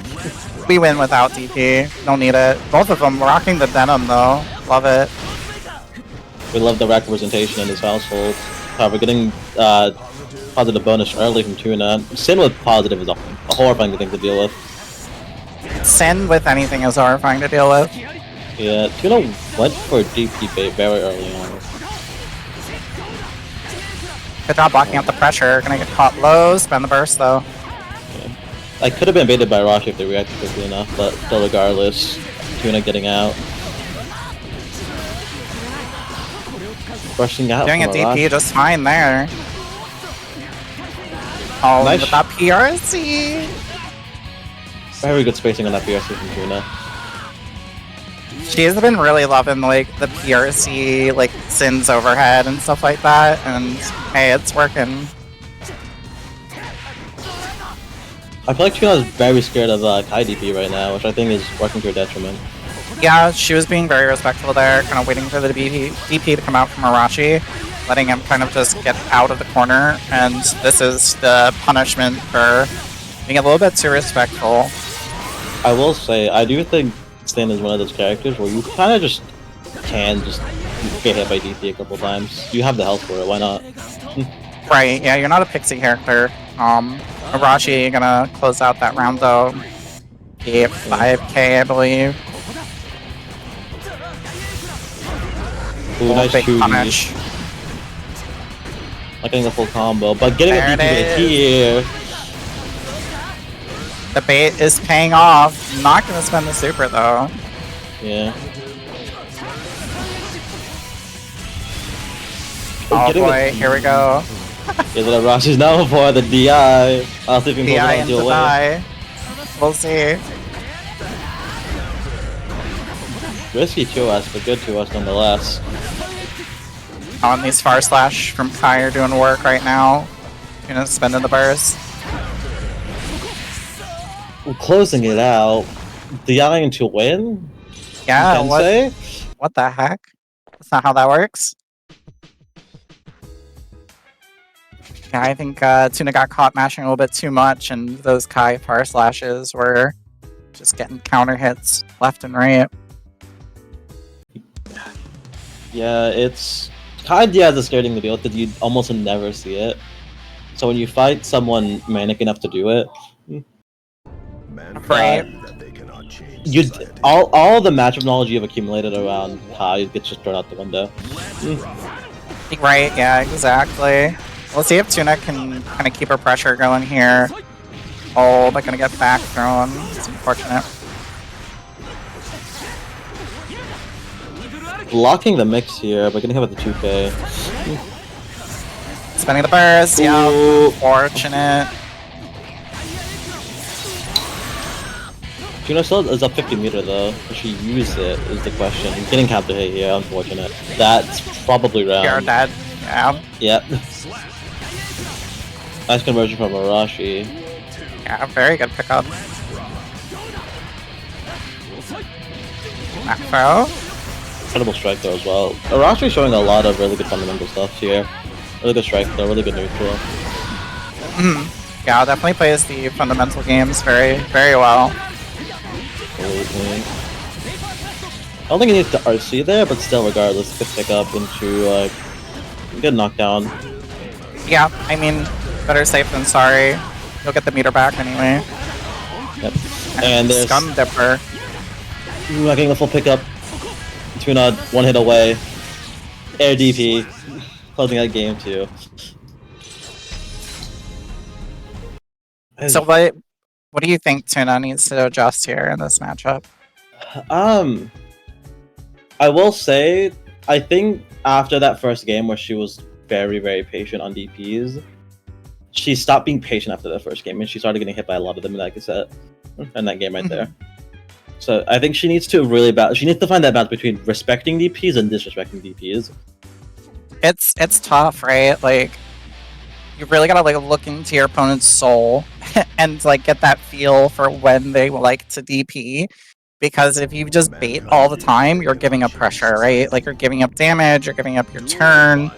We win without DP. Don't need it. Both of them rocking the denim though. Love it. We love the representation in this household. However, getting positive bonus early from Tuna. Sin with positive is a horrifying thing to deal with. Sin with anything is horrifying to deal with. Yeah, Tuna went for DP bait very early on. Good job blocking out the pressure. Gonna get caught low. Spend the burst though. I could have been baited by Arashi if they reacted quickly enough, but still regardless, Tuna getting out. Rushing out. Doing a DP just fine there. Oh, nice. With that PRC. Very good spacing on that PRC from Tuna. She has been really loving like the PRC, like Sins overhead and stuff like that, and hey, it's working. I feel like Tuna's very scared of Kai DP right now, which I think is working to her detriment. Yeah, she was being very respectful there, kind of waiting for the DP to come out from Arashi, letting him kind of just get out of the corner, and this is the punishment for being a little bit too respectful. I will say, I do think Stan is one of those characters where you kind of just can just get hit by DP a couple times. You have the health for it, why not? Right, yeah, you're not a pixie character. Arashi gonna close out that round though. Be at 5k, I believe. Ooh, nice Big 2D. punish. Not getting the full combo, but getting There a it DP is. here. The bait is paying off. Not gonna spend the super though. Yeah. Oh Getting boy, here we go. Yeah, the Arashi's now for the DI. I'll see if we can DI hold it into on away. die. We'll see. Risky 2S, but good 2S nonetheless. On these far slash from Kai are doing work right now. You know, spending the burst. We're closing it out. DI into win? Yeah, You can say? what the heck? That's not how that works. Yeah, I think Tuna got caught mashing a little bit too much, and those Kai far slashes were just getting counter hits left and right. Yeah, it's kind of has a scary thing to deal with because you almost never see it. So when you fight someone manic enough to do it, Right. That they cannot change you society. all the matchup knowledge you've accumulated around Kai gets just thrown out the window. Right, yeah, exactly. We'll see if Tuna can kind of keep her pressure going here. Oh, they're gonna get back thrown. It's unfortunate. Blocking the mix here, but getting hit with the 2K. Spending the burst, yeah. Ooh. Fortunate. Tuna still is up 50 meter though. If she use it is the question. Getting counter hit here, unfortunate. That's probably round. You're dead. Yeah. Yep. Nice conversion from Arashi. Yeah, very good pickup. Macro. Incredible strike throw as well. Arashi showing a lot of really good fundamental stuff here. Really good strike throw, really good neutral. Yeah, definitely plays the fundamental games very, very well. Absolutely. I don't think he needs to RC there, but still, regardless, good pick up into good knockdown. Yeah, I mean, better safe than sorry. You'll get the meter back anyway. Yep. And there's Scum Dipper. not getting the full pickup. Tuna one hit away. Air DP. Closing out game 2. So what do you think Tuna needs to adjust here in this matchup? I will say, I think after that first game where she was very, very patient on DPs, she stopped being patient after the first game, and she started getting hit by a lot of them in that cassette, in that game right there. So I think she needs to really she needs to find that balance between respecting DPs and disrespecting DPs. It's tough, right? Like, you really gotta like look into your opponent's soul and like get that feel for when they like to DP. Because if you just bait all the time, you're giving up pressure, right? Like, you're giving up damage, you're giving up your turn.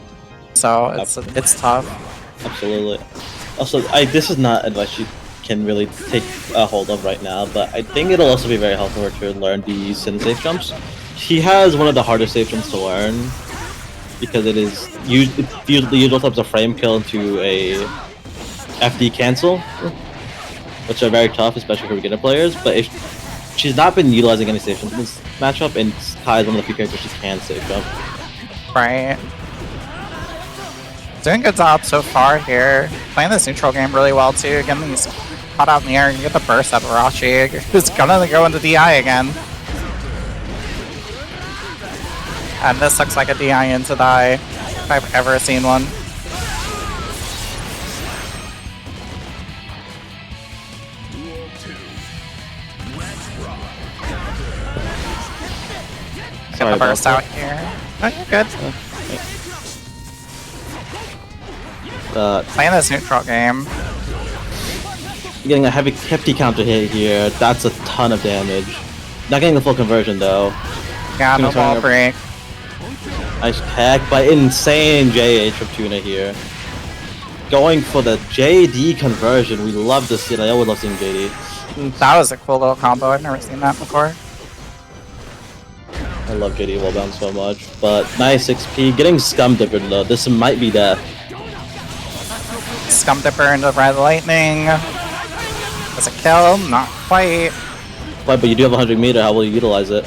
So it's tough. Absolutely. Also, this is not advice you can really take a hold of right now, but I think it'll also be very helpful for her to learn the Sin safe jumps. She has one of the hardest safe jumps to learn because it is the usual types of frame kill into a FD cancel, which are very tough, especially for beginner players. But if she's not been utilizing any safe jumps in this matchup, and Kai is one of the few characters she can safe jump. Right. Doing good job so far here. Playing this neutral game really well too. Getting these caught out in the air. You get the burst at Arashi, who's gonna go into DI again. And this looks like a DI into die, if I've ever seen one. Get the burst out here. Oh, you're good. Playing this neutral game. Getting a hefty counter hit here. That's a ton of damage. Not getting the full conversion though. Yeah, no Tuna ball break. Nice hack, but insane JH from Tuna here. Going for the JD conversion. We love to see that. I always love seeing JD. That was a cool little combo. I've never seen that before. I love JD Wellbound so much. But nice XP. Getting scum dippered though. This might be death. Scum Dipper into Red Lightning. Does it kill? Not quite. But you do have 100 meter. How will you utilize it?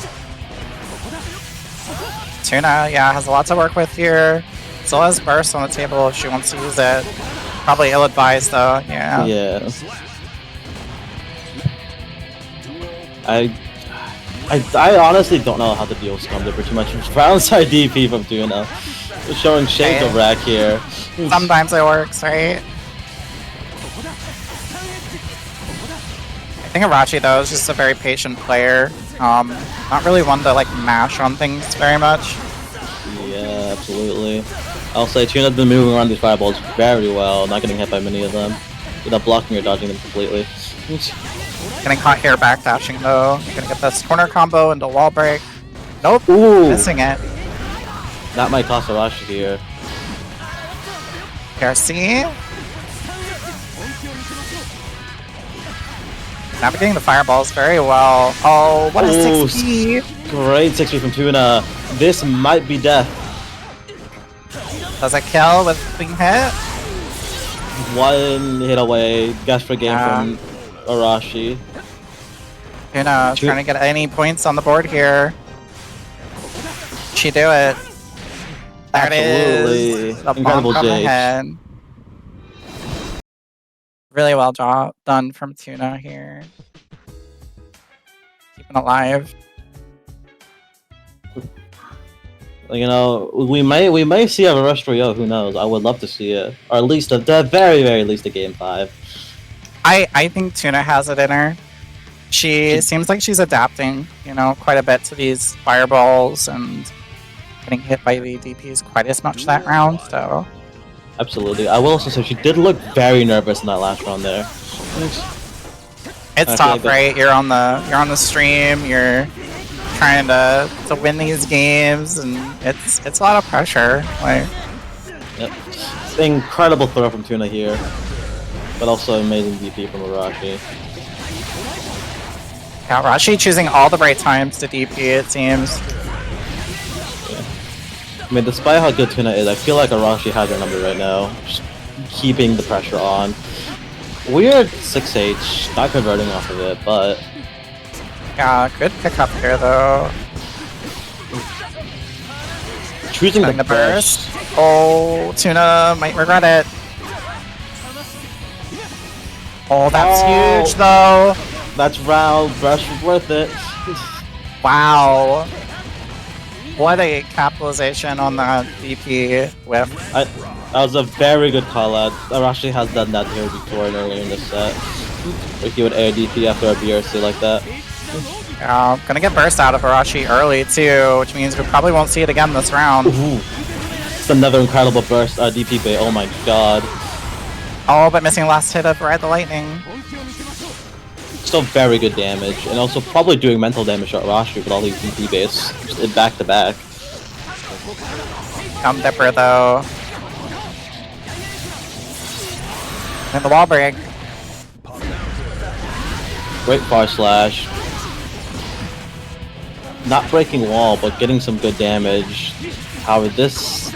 Tuna, yeah, has a lot to work with here. Still has burst on the table if she wants to use it. Probably ill-advised though, yeah. Yeah. I honestly don't know how to deal with Scum Dipper too much. Roundside DP from Tuna. Showing shades of rack here. Sometimes it works, right? I think Arachi though is just a very patient player. Not really one to like mash on things very much. Yeah, absolutely. I'll say Tuna's been moving around these fireballs very well, not getting hit by many of them. Without blocking or dodging them completely. Getting caught here backdashing though. You're gonna get this corner combo into wall break. Nope, Ooh. missing it. That might cost Arashi here. KRC. Navigating the fireballs very well. Oh, what a 6P! Great 6P from Tuna. This might be death. Does it kill with being hit? One hit away. Guess for game from Arashi. Tuna trying to get any points on the board here. She do it. There Absolutely. it is. The Incredible bonk on the Jake. head. Really well done from Tuna here. Keeping alive. You know, we may see a rush for Yo. Who knows? I would love to see it, or at least at the very least a game 5. I think Tuna has it in her. She seems like she's adapting, you know, quite a bit to these fireballs and getting hit by the DPs quite as much that round. So Absolutely. I will also say she did look very nervous in that last round there. it's tough, right? You're on the stream. You're trying to win these games, and it's a lot of pressure. Like, Yep. Incredible throw from Tuna here, but also amazing DP from Arashi. yeah, Rashi choosing all the right times to DP. It seems. I mean, despite how good Tuna is, I feel like Arashi has her number right now. Just keeping the pressure on. Weird 6H, not converting off of it, but Yeah, good pickup here though. choosing the Getting the burst. Oh, Tuna might regret it. Oh, that's huge though. That's round, burst was worth it. Wow. What a capitalization on that DP whip. That was a very good call out. Arashi has done that here before and earlier in the set. Where he would air DP after a BRC like that. Yeah, gonna get burst out of Arashi early too, which means we probably won't see it again this round. Ooh. It's another incredible burst DP bait, oh my god. Oh, but missing last hit of Ride the Lightning. Still very good damage, and also probably doing mental damage to Arashi with all these DP baits. Just back to back. Scum Dipper though. And the wall break. Great far slash. Not breaking wall, but getting some good damage. However, this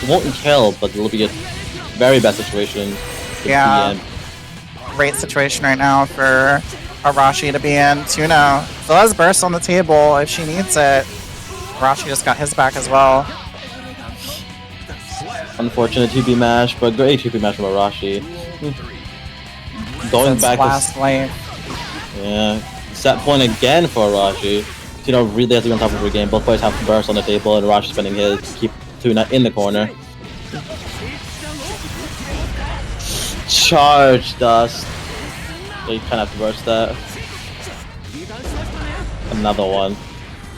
won't kill, but it'll be a very bad situation. Yeah. Great situation right now for Arashi to be in. Tuna still has burst on the table if she needs it. Arashi just got his back as well. Unfortunate 2B mash, but great 2B mash from Arashi. Going Since back last life. Yeah. Set point again for Arashi. Tuna really has to be on top of her game. Both players have burst on the table, and Arashi spending his to keep Tuna in the corner. Charge dust. So you kind of have to burst that. Another one.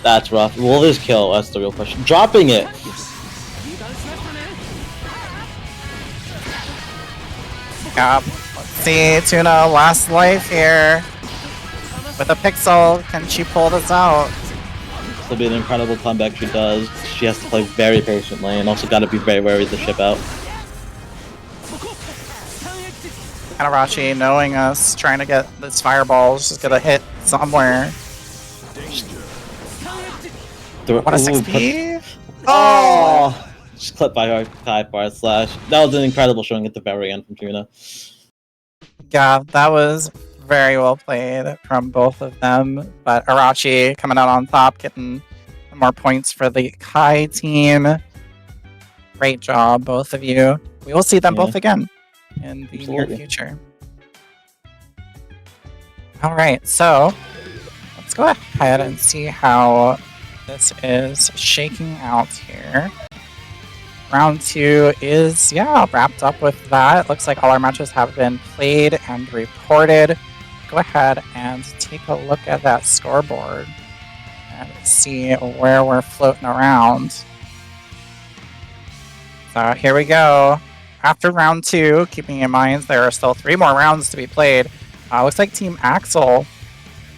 That's rough. Will this kill? That's the real question. Dropping it! Yeah. Let's see, Tuna, last life here. With a pixel, can she pull this out? This will be an incredible comeback she does. She has to play very patiently, and also got to be very wary of the ship out. Arashi knowing us, trying to get this fireballs, just gonna hit somewhere. What a 6P! Oh! Just clipped by her Kai bar slash. That was an incredible showing at the very end from Tuna. Yeah, that was very well played from both of them. But Arachi coming out on top, getting more points for the Kai team. Great job, both of you. We will see them both again in the near future. All right, so let's go ahead and see how this is shaking out here. Round 2 is, wrapped up with that. Looks like all our matches have been played and reported. Go ahead and take a look at that scoreboard and see where we're floating around. So here we go. After round 2, keeping in mind there are still 3 more rounds to be played. Looks like Team Axel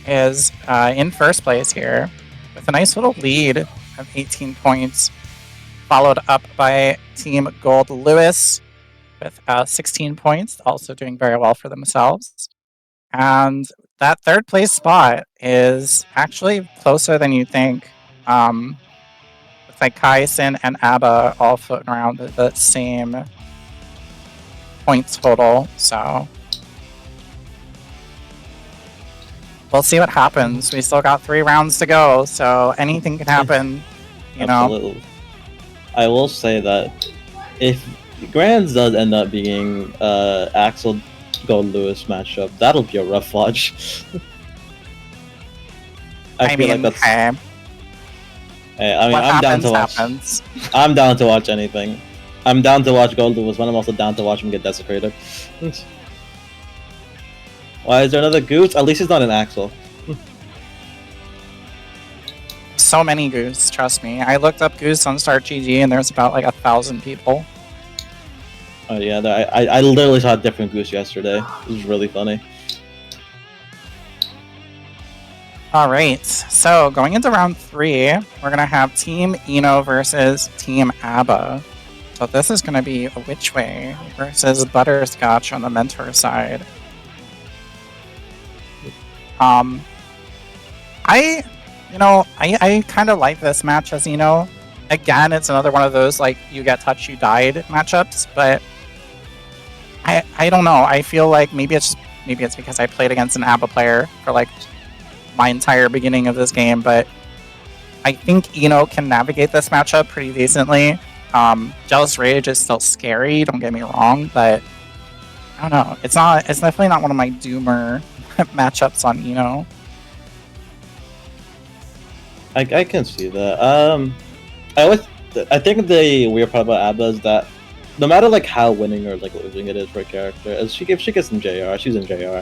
is in first place here with a nice little lead of 18 points. Followed up by Team Gold Lewis with 16 points, also doing very well for themselves. And that third place spot is actually closer than you think. Looks like Kaisen and Abba all floating around the same points total, so we'll see what happens. We still got 3 rounds to go, so anything can happen, you know. I will say that if Grands does end up being Axel Gold Lewis matchup, that'll be a rough watch. I feel like that's. Hey, I'm down to watch. I'm down to watch anything. I'm down to watch Gold Lewis, but I'm also down to watch him get desecrated. Why is there another Goose? At least he's not an Axel. So many Goose, trust me. I looked up Goose on StartGG and there's about like 1,000 people. Oh yeah, I literally saw a different Goose yesterday. It was really funny. Alright, so going into round 3, we're gonna have Team Ino versus Team Abba. So this is gonna be Which Way versus Butterscotch on the mentor side. I kind of like this match, as you know. Again, it's another one of those, like, you get touched, you died matchups, but I don't know. I feel like maybe it's because I played against an ABBA player for, like, my entire beginning of this game, but I think Ino can navigate this matchup pretty decently. Jealous Rage is still scary, don't get me wrong, but I don't know. It's definitely not one of my doomer matchups on Ino. I can see that. I think the weird part about ABBA is that no matter like how winning or like losing it is for a character, if she gets in JR, she's in JR.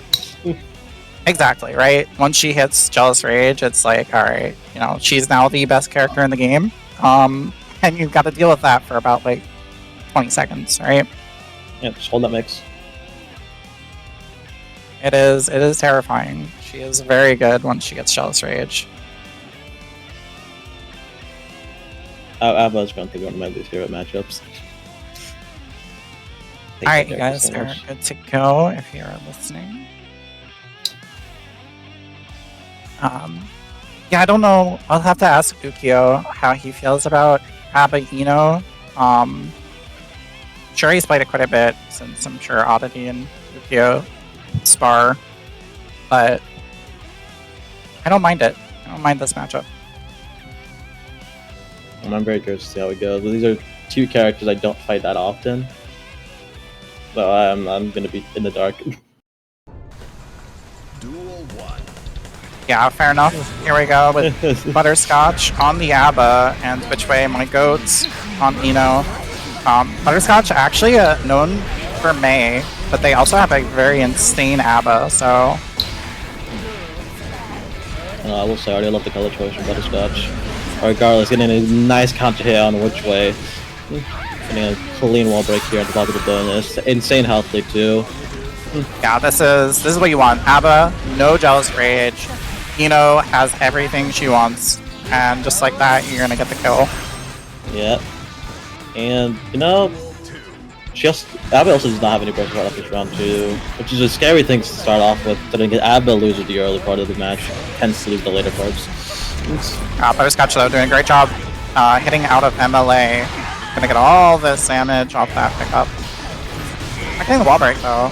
Exactly, right? Once she hits Jealous Rage, it's like, alright, she's now the best character in the game. And you've got to deal with that for about like 20 seconds, right? Yeah, just hold that mix. It is terrifying. She is very good once she gets Jealous Rage. ABBA is going to be one of my least favorite matchups. Alright, you guys are good to go if you're listening. Yeah, I don't know. I'll have to ask Ukyo how he feels about ABBA Ino. Sure, he's played it quite a bit since I'm sure Oddity and Ukyo spar, but I don't mind it. I don't mind this matchup. I'm very curious to see how it goes. But these are 2 characters I don't fight that often, so I'm gonna be in the dark. Duel 1. Yeah, fair enough. Here we go with Butterscotch on the ABBA and Which Way my goats on Ino. Butterscotch actually known for May, but they also have a very insane ABBA, so I will say I already love the color choice from Butterscotch. Regardless, getting a nice counter hit on Which Way. Getting a clean wall break here on the top of the bonus. Insane health lead too. Yeah, this is what you want. ABBA, no Jealous Rage. Ino has everything she wants, and just like that, you're gonna get the kill. Yeah. And ABBA also does not have any breaks right off this round too, which is a scary thing to start off with. But ABBA loses the early part of the match, tends to lose the later parts. Butterscotch though doing a great job hitting out of MLA Gonna get all this damage off that pickup. Not getting the wall break though.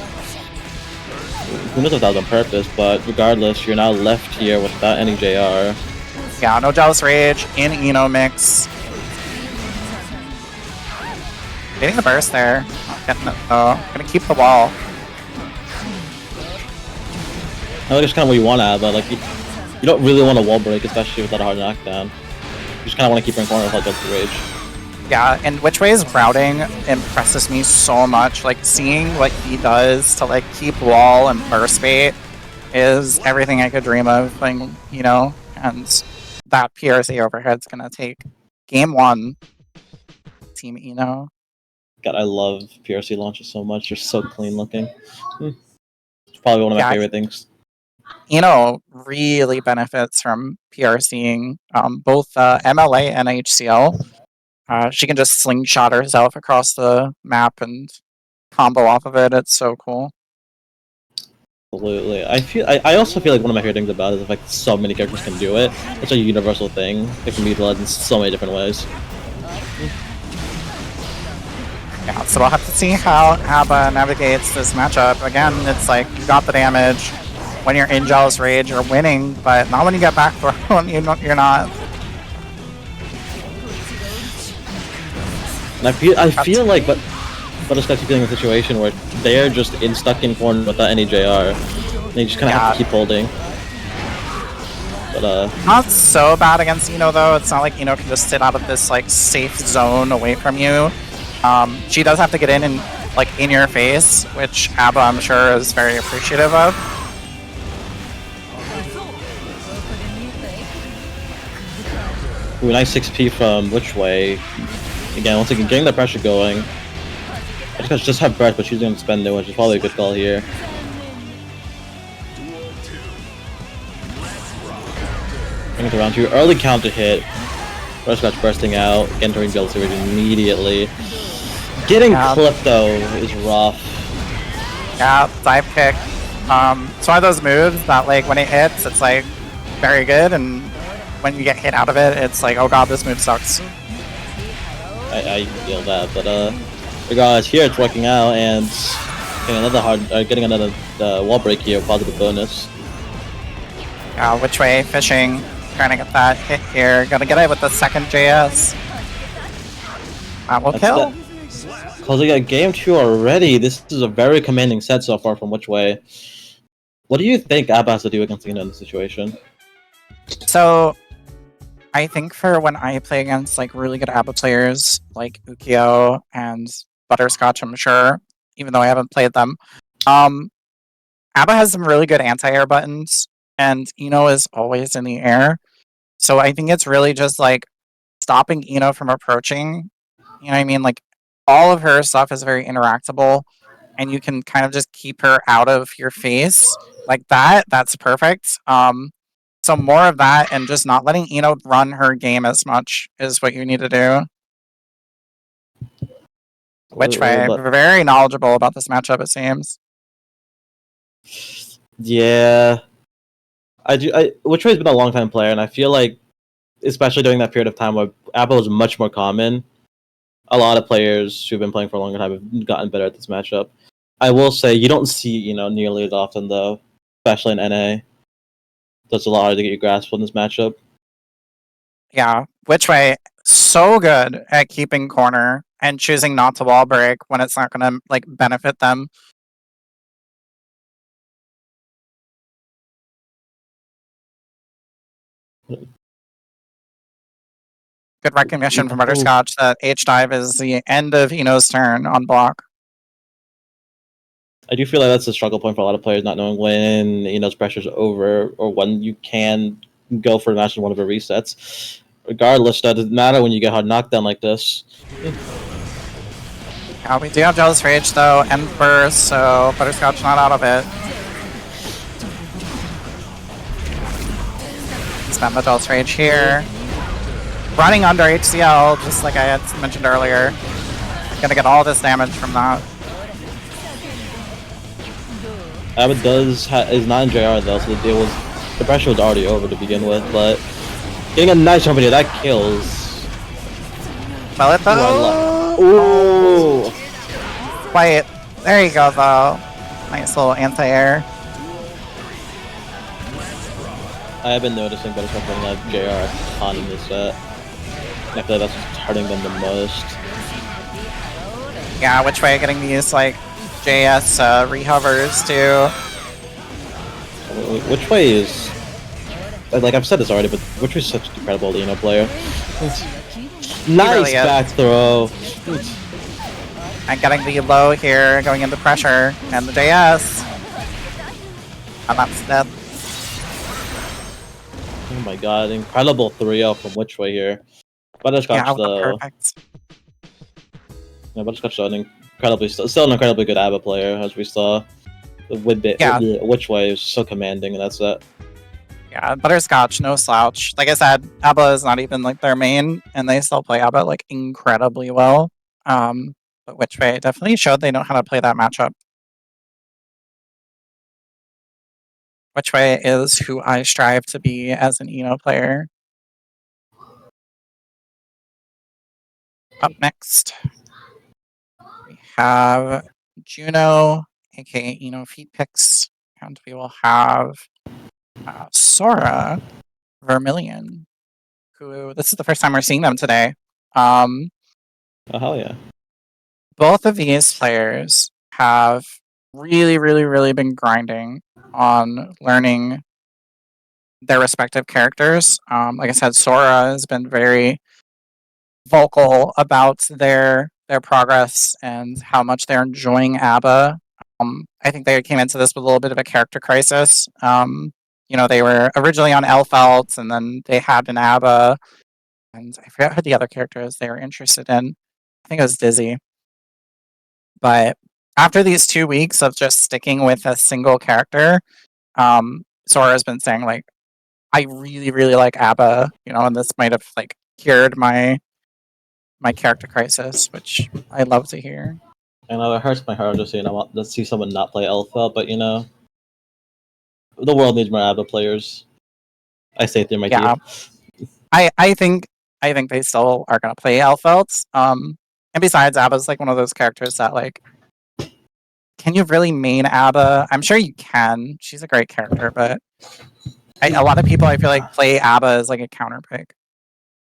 Who knows if that was on purpose, but regardless, you're now left here without any JR. Yeah, no Jealous Rage in Ino mix. Getting the burst there. Not getting it though. Gonna keep the wall. I think it's kind of what you want to have, but like you don't really want a wall break, especially without a hard knockdown. You just kind of want to keep her in corner without Jealous Rage. Yeah, and Which Way's routing impresses me so much. Like, seeing what he does to, like, keep wall and burst bait is everything I could dream of playing, you know? And that PRC overhead's gonna take game 1. Team Ino. God, I love PRC launches so much. They're so clean looking. It's probably one of my favorite things. Ino really benefits from PRCing both MLA and HCL. She can just slingshot herself across the map and combo off of it. It's so cool. Absolutely. I also feel like one of my favorite things about it is like so many characters can do it. It's a universal thing. It can be utilized in so many different ways. Yeah, so we'll have to see how Abba navigates this matchup. Again, it's like you got the damage. When you're in Jealous Rage, you're winning, but not when you get back thrown. You're not. And I feel like Butterscotch is in a situation where they're just stuck in corner without any JR. And they just kind of have to keep holding. But not so bad against Ino though. It's not like Ino can just sit out of this like safe zone away from you. She does have to get in and like in your face, which Abba I'm sure is very appreciative of. Ooh, nice 6P from Which Way. Again, once again, getting the pressure going. Butterscotch just have breath, but she's going to spend it, which is probably a good call here. Bring it around to early counter hit. Butterscotch bursting out, entering Jealous Rage immediately. Getting clipped though is rough. Yeah, dive kick. It's one of those moves that like when it hits, it's like very good, and when you get hit out of it, it's like, oh god, this move sucks. I feel that, but regardless, here it's working out and getting another wall break here, positive bonus. Which Way fishing, trying to get that hit here. Gotta get it with the second JS. That will kill. Because we got game 2 already. This is a very commanding set so far from Which Way. What do you think Abba has to do against Ino in this situation? So, I think for when I play against like really good Abba players like Ukio and Butterscotch, I'm sure, even though I haven't played them, Abba has some really good anti-air buttons, and Ino is always in the air. So I think it's really just like stopping Ino from approaching. You know what I mean? Like all of her stuff is very interactable, and you can kind of just keep her out of your face like that. That's perfect. So more of that, and just not letting Ino run her game as much is what you need to do. Which Way, very knowledgeable about this matchup, it seems. Yeah, Which Way's been a long time player, and I feel like, especially during that period of time where Abba was much more common, a lot of players who've been playing for a longer time have gotten better at this matchup. I will say you don't see nearly as often though, especially in NA. That's a lot harder to get your grasp on this matchup. Yeah, Which Way, so good at keeping corner and choosing not to wall break when it's not going to like benefit them. Good recognition from Butterscotch that H-dive is the end of Ino's turn on block. I do feel like that's a struggle point for a lot of players, not knowing when Ino's pressure's over or when you can go for a match in one of her resets. Regardless, that doesn't matter when you get hard knockdown like this. Yeah, we do have Jealous Rage though, and burst, so Butterscotch not out of it. Spend the Jealous Rage here. Running under HCL, just like I had mentioned earlier. Gonna get all this damage from that. Abba is not in JR though, so the pressure was already over to begin with, but getting a nice jump here, that kills. Well, it though. Ooh. Wait, there you go though. Nice little anti-air. I have been noticing Butterscotch running out of JR a ton in this set. I feel like that's what's hurting them the most. Yeah, which way getting these like JS rehovers too. Which way is... Like I've said this already, but which way is such an incredible Ino player. Nice really back throw. And getting the low here, going into pressure, and the JS. And that's dead. Oh my god, incredible 3-0 from which way here. Butterscotch Yeah, though. perfect. Yeah, Butterscotch still an incredibly good ABBA player, as we saw. The which way is so commanding in that set. Yeah, Butterscotch, no slouch. Like I said, ABBA is not even like their main, and they still play ABBA like incredibly well. But which way definitely showed they know how to play that matchup. Which way is who I strive to be as an Ino player. Up next, we have Juno, aka Ino Feet Picks, and we will have Sora Vermilion, who this is the first time we're seeing them today. Oh hell yeah. Both of these players have really been grinding on learning their respective characters. Like I said, Sora has been very vocal about their progress and how much they're enjoying ABBA. I think they came into this with a little bit of a character crisis. You know, they were originally on Elfelt, and then they had an ABBA, and I forgot who the other characters they were interested in. I think it was Dizzy. But after these 2 weeks of just sticking with a single character, Sora's been saying like, I really like ABBA, you know, and this might have like cured my character crisis, which I love to hear. I know it hurts my heart to see someone not play Alpha, but you know, the world needs more ABBA players. I say it through my teeth. I think they still are gonna play Elfelt. And besides, ABBA's like one of those characters that like, can you really main ABBA? I'm sure you can. She's a great character, but a lot of people I feel like play ABBA as like a counter pick.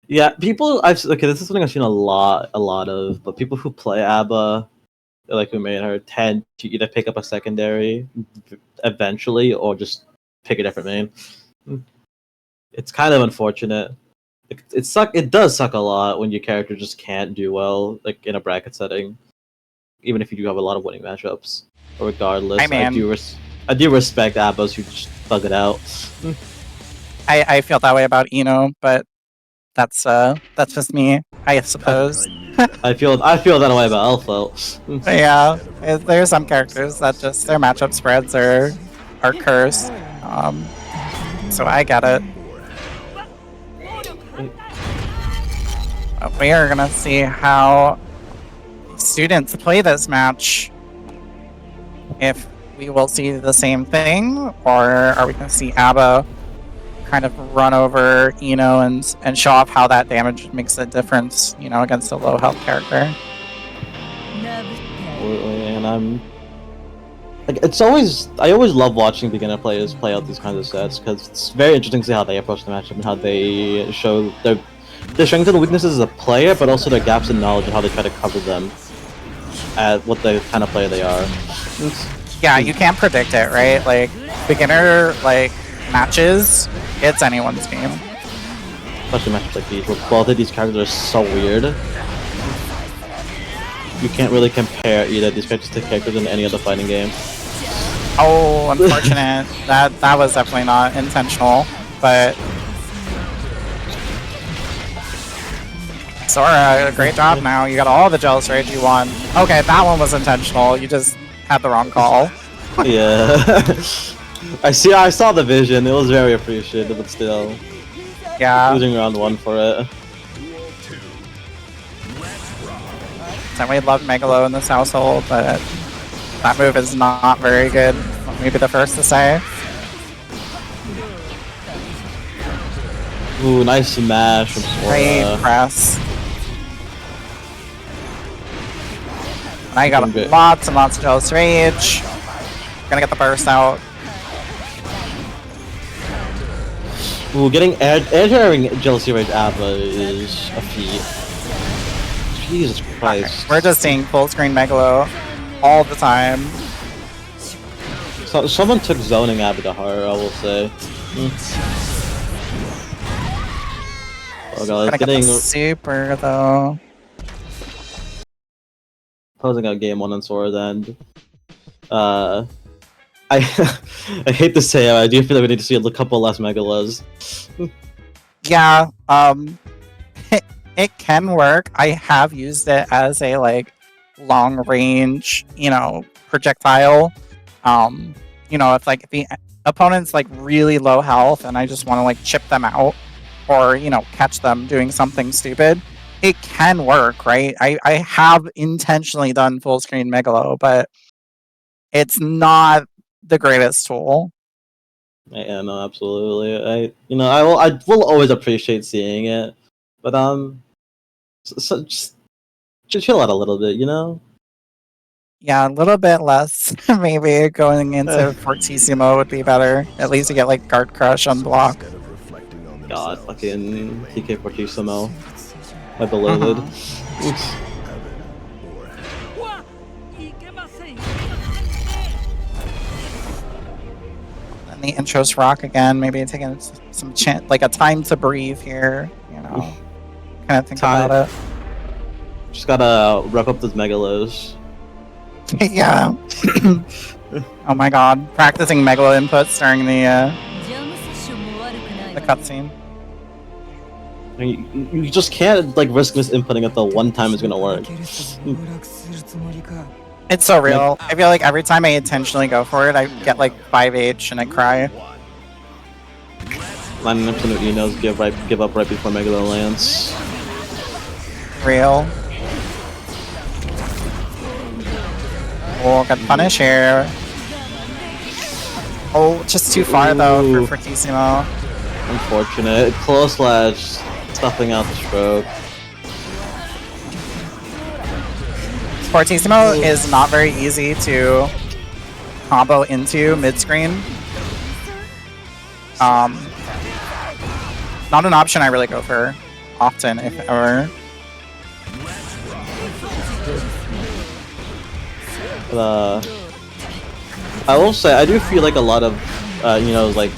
Yeah, this is something I've seen a lot of, but people who play ABBA, like who made her, tend to either pick up a secondary eventually or just pick a different main. It's kind of unfortunate. It does suck a lot when your character just can't do well, like in a bracket setting, even if you do have a lot of winning matchups. But regardless, I do respect ABBAs who just thug it out. I feel that way about Ino, but that's just me, I suppose. I feel that way about Alpha. Yeah, there's some characters that just their matchup spreads are cursed. So I get it. But we are gonna see how students play this match. If we will see the same thing, or are we gonna see ABBA kind of run over Ino and show off how that damage makes a difference, you know, against a low health character? And I always love watching beginner players play out these kinds of sets because it's very interesting to see how they approach the matchup and how they show their strengths and weaknesses as a player, but also their gaps in knowledge and how they try to cover them at what the kind of player they are. Yeah, you can't predict it, right? Like beginner matches, it's anyone's game. Especially matches like these, where both of these characters are so weird. You can't really compare either of these characters to characters in any other fighting game. Oh, unfortunate. that was definitely not intentional, but Sora, great job now. You got all the Jealous Rage you want. Okay, that one was intentional. You just had the wrong call. Yeah. I saw the vision. It was very appreciated, but still. Yeah. Losing round 1 for it. And we love Megalo in this household, but that move is not very good. Let me be the first to say. Ooh, nice smash from Sora. Great press. And I got Doing good. lots and lots of Jealous Rage. Gonna get the burst out. Ooh, getting air Jealousy Rage Abba is a feat. Jesus Christ. We're just seeing full screen Megalo all the time. So, someone took zoning Abba to heart, I will say. Oh god, it's Gonna get getting the super though. closing out game 1 on Sora's end. I I hate to say it, I do feel like we need to see a couple less Megalas. Yeah, it can work. I have used it as a like long range, projectile. If like the opponent's like really low health and I just want to like chip them out or catch them doing something stupid, it can work, right? I have intentionally done full screen Megalo, but it's not the greatest tool. Yeah, no, absolutely. I will always appreciate seeing it, but just chill out a little bit, Yeah, a little bit less maybe going into Fortissimo would be better. At least you get like Guard Crush on block. Instead of reflecting on God, themselves, fucking TK Fortissimo, my beloved. Oops. heaven or hell. And the intros rock again, maybe taking some chance, like a time to breathe here, kind of think Time. about Just gotta wrap up those Megalos. it. Yeah. Oh my god, practicing Megalo inputs during the cutscene. You just can't like risk misinputting it the one time it's gonna work. It's so real. I feel like every time I intentionally go for it, I get like 5H and I cry. 99% of Inos give up right before Megalo lands. Real. Oh, got punish here. Oh, just too far though Ooh. for Fortissimo. Unfortunate. Close ledge, stuffing out the stroke. Fortissimo is not very easy to combo into mid-screen. Not an option I really go for often, if ever. But, I will say, I do feel like a lot of, like,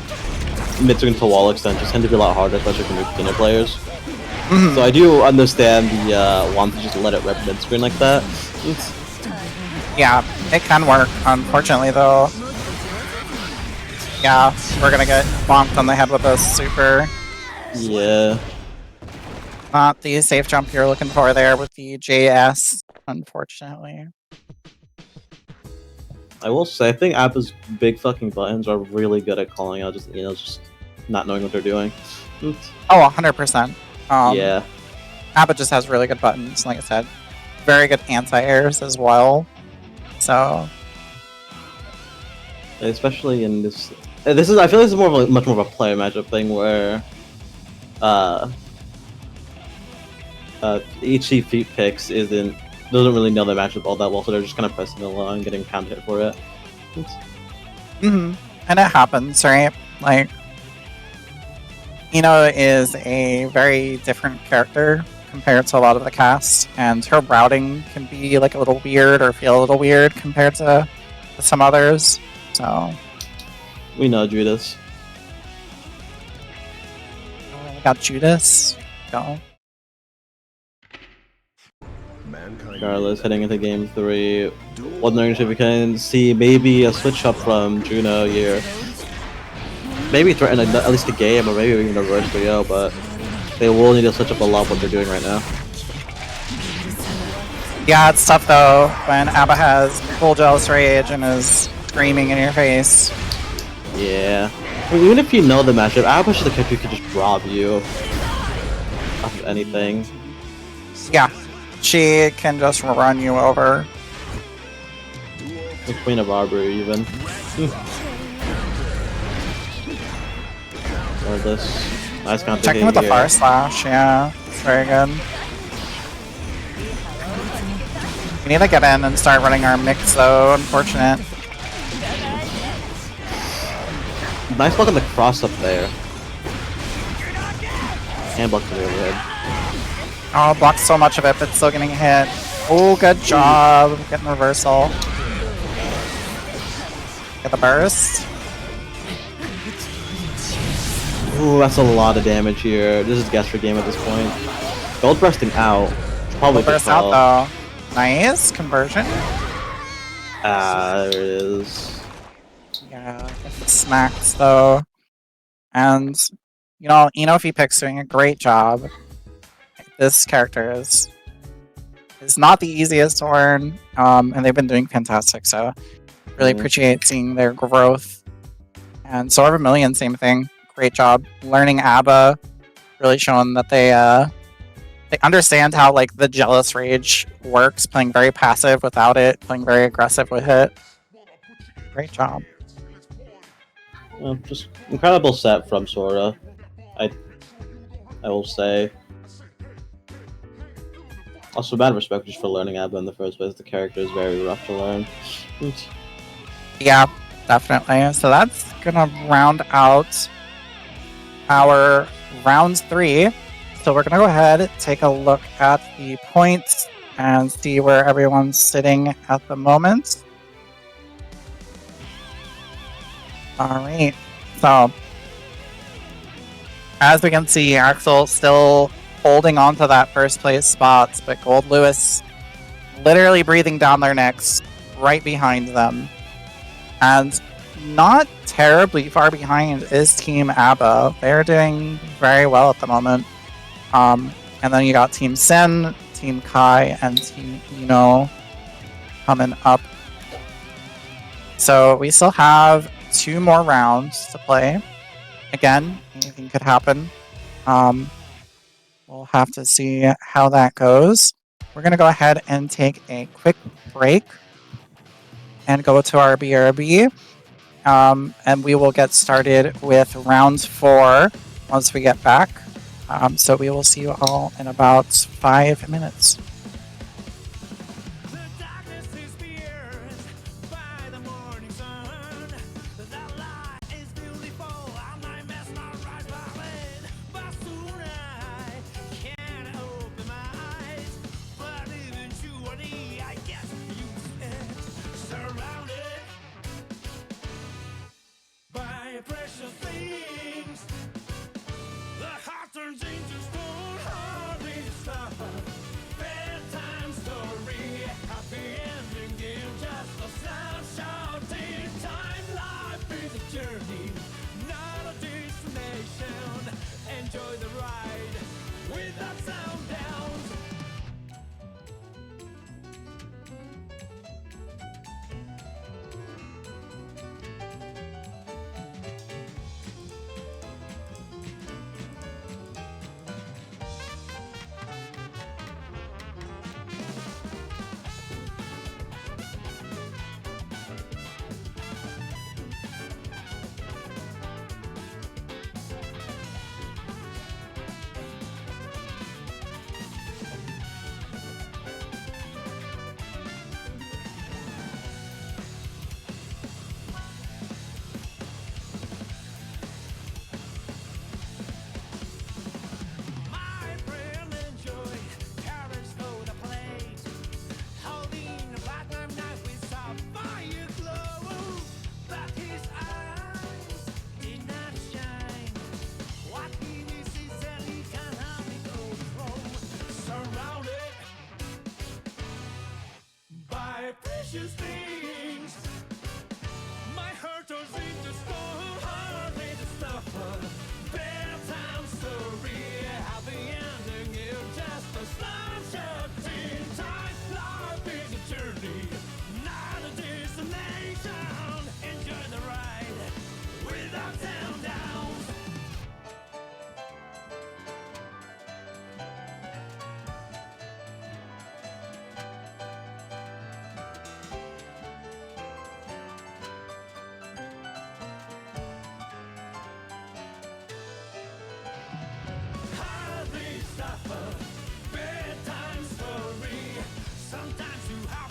mid-screen to wall extensions tend to be a lot harder, especially for new beginner players. So I do understand the want to just let it rip mid-screen like that. Yeah, it can work. Unfortunately, though, yeah, we're gonna get bonked on the head with a super. Yeah. Not the safe jump you're looking for there with the JS, unfortunately. I will say, I think Appa's big fucking buttons are really good at calling out just not knowing what they're doing. Oh, 100%. Yeah. Appa just has really good buttons, like I said. Very good anti-airs as well. So, Especially in this I feel like this is much more of a player matchup thing where HC feet picks doesn't really know the matchup all that well, so they're just kind of pressing the line, getting counter hit for it. and it happens, right? Like, Ino is a very different character compared to a lot of the cast, and her routing can be like a little weird or feel a little weird compared to some others. So We know Judas. we got Judas. Go. Regardless, heading into game 3, wondering if we can see maybe a switch up from Juno here. Maybe threaten at least a game, or maybe even a reverse 3-0, but they will need to switch up a lot what they're doing right now. Yeah, it's tough though when Abba has full Jealous Rage and is screaming in your face. Yeah. I mean, even if you know the matchup, Abba's just the character who could just rob you off of anything. Yeah, she can just run you over. The Queen of Arbor, even. Or this. Nice counter Checking hit with the here. Fire Slash, yeah, it's very good. We need to get in and start running our mix, though. Unfortunate. Nice block on the cross up there. And block to the overhead. Oh, blocked so much of it, but still getting hit. Oh, good job. Getting reversal. Get the burst. Ooh, that's a lot of damage here. This is guess for game at this point. Gold bursting out. Probably Gold burst out, though. Nice. Conversion. There it is. Yeah, it smacks, though. And, you know, Ino Pic's doing a great job. This character is not the easiest to learn, and they've been doing fantastic, so really appreciate seeing their growth. And Sword of a Million, same thing. Great job learning ABBA, really showing that they understand how like the jealous rage works, playing very passive without it, playing very aggressive with it. Great job. Just incredible set from Sora. I will say. Also, bad respect just for learning ABBA in the first place. The character is very rough to learn. Yeah, definitely. So that's gonna round out our round 3. So we're gonna go ahead, take a look at the points and see where everyone's sitting at the moment. Alright, so as we can see, Axel still holding on to that first place spot, but Gold Lewis literally breathing down their necks right behind them. And not terribly far behind is Team ABBA. They're doing very well at the moment. And then you got Team Sen, Team Kai, and Team Ino coming up. So we still have 2 more rounds to play. Again, anything could happen. We'll have to see how that goes. We're going to go ahead and take a quick break and go to our BRB. And we will get started with round 4 once we get back. So we will see you all in about 5 minutes. Precious things, the heart turns into stone, hardly stop. Bedtime story, happy ending game, just a snapshot in time. Life is a journey, not a destination. Enjoy the ride without sound downs. Precious things, my heart turns into stone, hardly to stop. Bedtime story, happy ending, it's just a snapshot in time. Life is a journey, not a destination. Enjoy the ride without sound downs. Bedtime story. Sometimes you have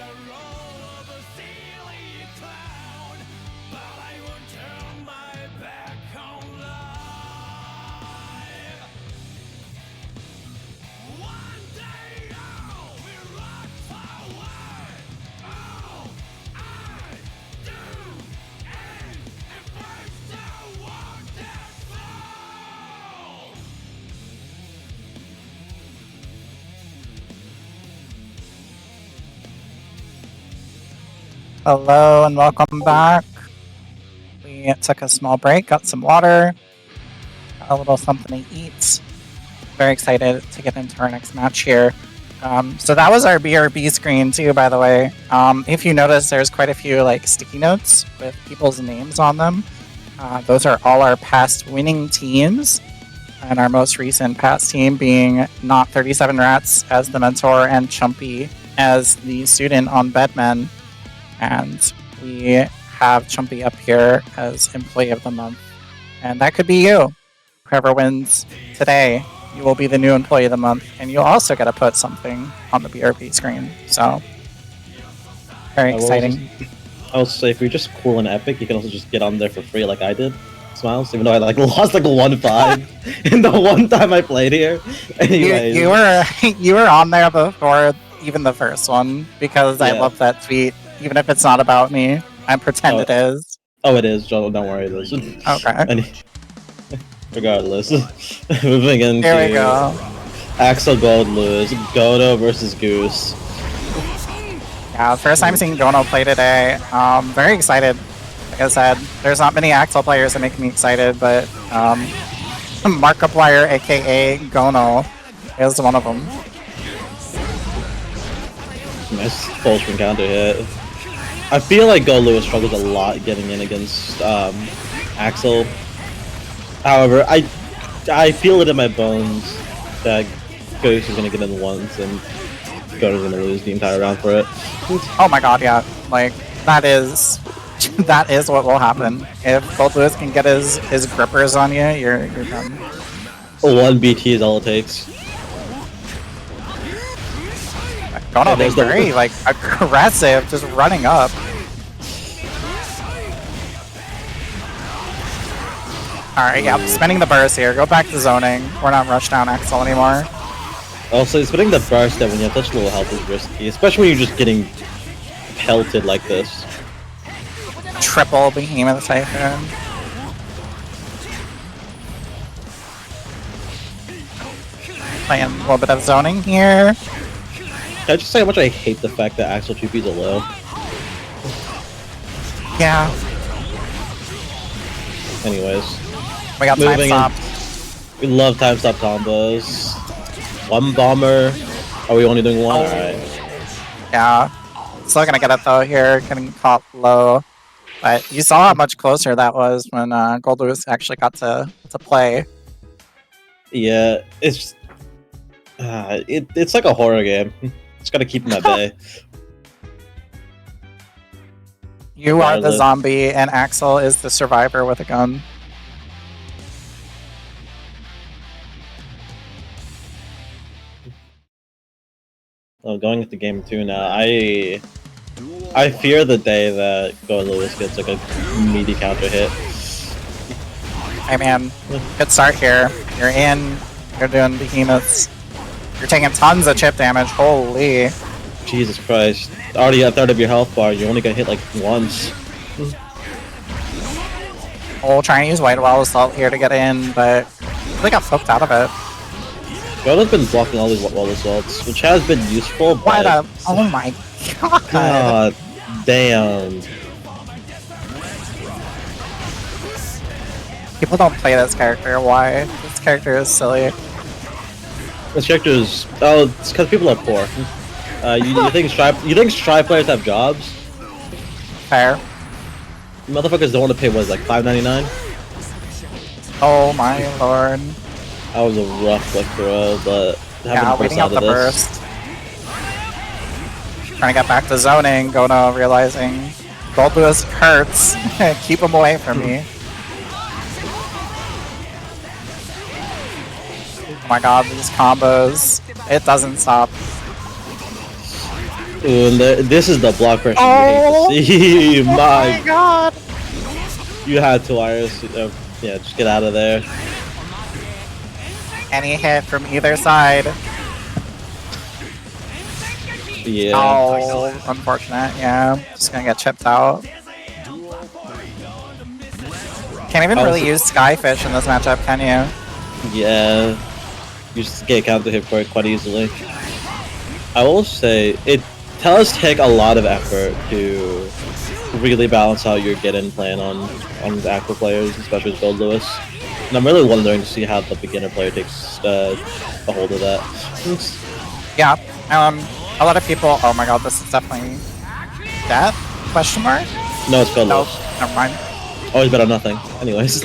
role of a silly clown, but I won't turn my back on life. One day I'll be right forward. All I do is embrace the wonderful. Hello and welcome back. We took a small break, got some water, got a little something to eat. Very excited to get into our next match here. So that was our BRB screen too, by the way. If you notice, there's quite a few like sticky notes with people's names on them. Those are all our past winning teams, and our most recent past team being Not 37 Rats as the mentor and Chumpy as the student on Bedmen. And we have Chumpy up here as Employee of the Month. And that could be you. Whoever wins today, you will be the new Employee of the Month. And you'll also get to put something on the BRB screen. So, very exciting. I will say, if you're just cool and epic, you can also just get on there for free like I did. Smiles, even though I like lost like 1-5 in the one time I played here. Anyways. You were on there before even the first one, because I love that tweet. Even if it's not about me, I pretend it is. Oh, it is. Don't worry, it is. Okay. Regardless, moving into Here we go. Axel Gold Lewis, Godo versus Goose. Yeah, first time seeing Gono play today. Very excited. Like I said, there's not many Axel players that make me excited, but Markiplier, aka Gono, is one of them. Nice full screen counter hit. I feel like Go Lewis struggles a lot getting in against Axel. However, I feel it in my bones that Goose is gonna get in once and Godo's gonna lose the entire round for it. Oh my god, yeah. Like, that is what will happen. If Gold Lewis can get his grippers on you, you're done. One BT is all it takes. Gono being very like aggressive, just running up. Alright, yeah, spending the burst here. Go back to zoning. We're not rush down Axel anymore. Also, spending the burst that when you have such little health is risky, especially when you're just getting pelted like this. Triple Behemoth Typhoon. Playing a little bit of zoning here. Can I just say how much I hate the fact that Axel 2P's a low? Yeah. Anyways. We got time stop. We love time stop combos. One bomber. Are we only doing one? Alright. Yeah. Still gonna get it though here, getting caught low. But you saw how much closer that was when Gold Lewis actually got to play. Yeah, it's like a horror game. Just gotta keep him at bay. You are the zombie, and Axel is the survivor with a gun. Oh, going into game 2 now. I fear the day that Go Lewis gets like a meaty counter hit. Hey man, good start here. You're in. You're doing behemoths. You're taking tons of chip damage. Holy. Jesus Christ. Already a third of your health bar. You only got hit like once. Oh, trying to use White Wall Assault here to get in, but they got poked out of it. Godo's been blocking all these wall assaults, which has been useful, but... What a... Oh my god. God damn. People don't play this character. Why? This character is silly. This character is... Oh, it's because people are poor. You think Strive players have jobs? Fair. Motherfuckers don't want to pay, what, like $5.99? Oh my lord. That was a rough flick throw, but... Yeah, waiting out the burst. Trying to get back to zoning, Gono realizing Gold Lewis hurts. Keep him away from me. Oh my god, these combos. It doesn't stop. Ooh, and this is the block pressure Oh! you hate to see. Oh my My, god! you had to Iris. Yeah, just get out of there. Any hit from either side. Yeah. Oh, unfortunate. Yeah, just gonna get chipped out. Can't even really use Skyfish in this matchup, can you? Yeah. You just get counter hit for it quite easily. I will say, it does take a lot of effort to really balance out your get-in plan on the active players, especially with Gold Lewis. And I'm really wondering to see how the beginner player takes a hold of that. Yeah. A lot of people. Oh my god, this is definitely death? Question mark? No, it's Gold No, Lewis. never mind. Always better nothing. Anyways.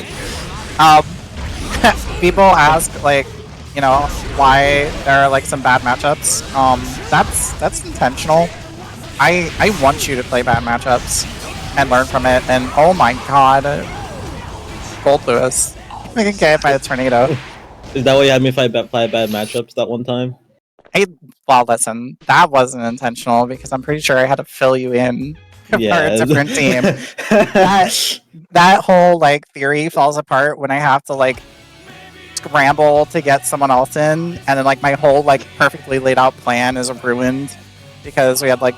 People ask like, you know, why there are like some bad matchups. That's intentional. I want you to play bad matchups and learn from it. And oh my god, Gold Lewis, we can get hit by a tornado. Is that why you had me fight bad matchups that one time? Well, listen, that wasn't intentional because I'm pretty sure I had to fill you in for a different team. That whole like theory falls apart when I have to like scramble to get someone else in, and then like my whole like perfectly laid out plan is ruined because we had like